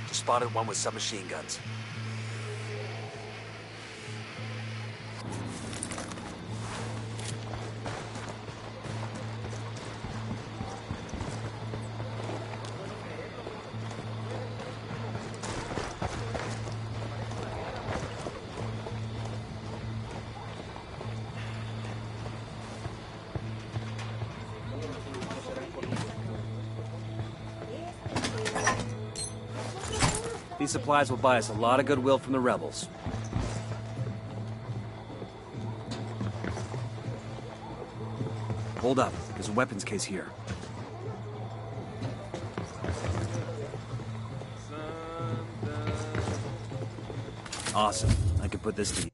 Speaker 8: Just spotted one with submachine guns. These supplies will buy us a lot of goodwill from the rebels. Hold up, there's a weapons case here. Awesome, I can put this to you.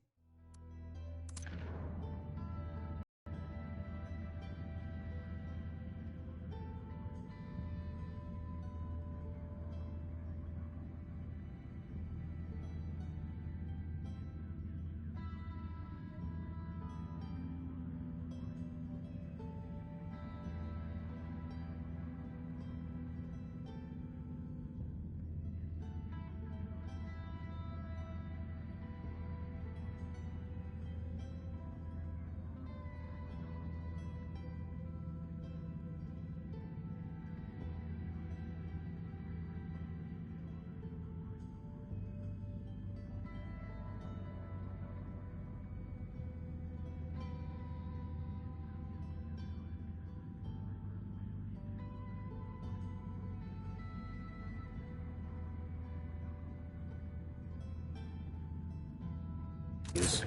Speaker 8: Yes.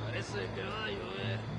Speaker 9: Parece que va a llover.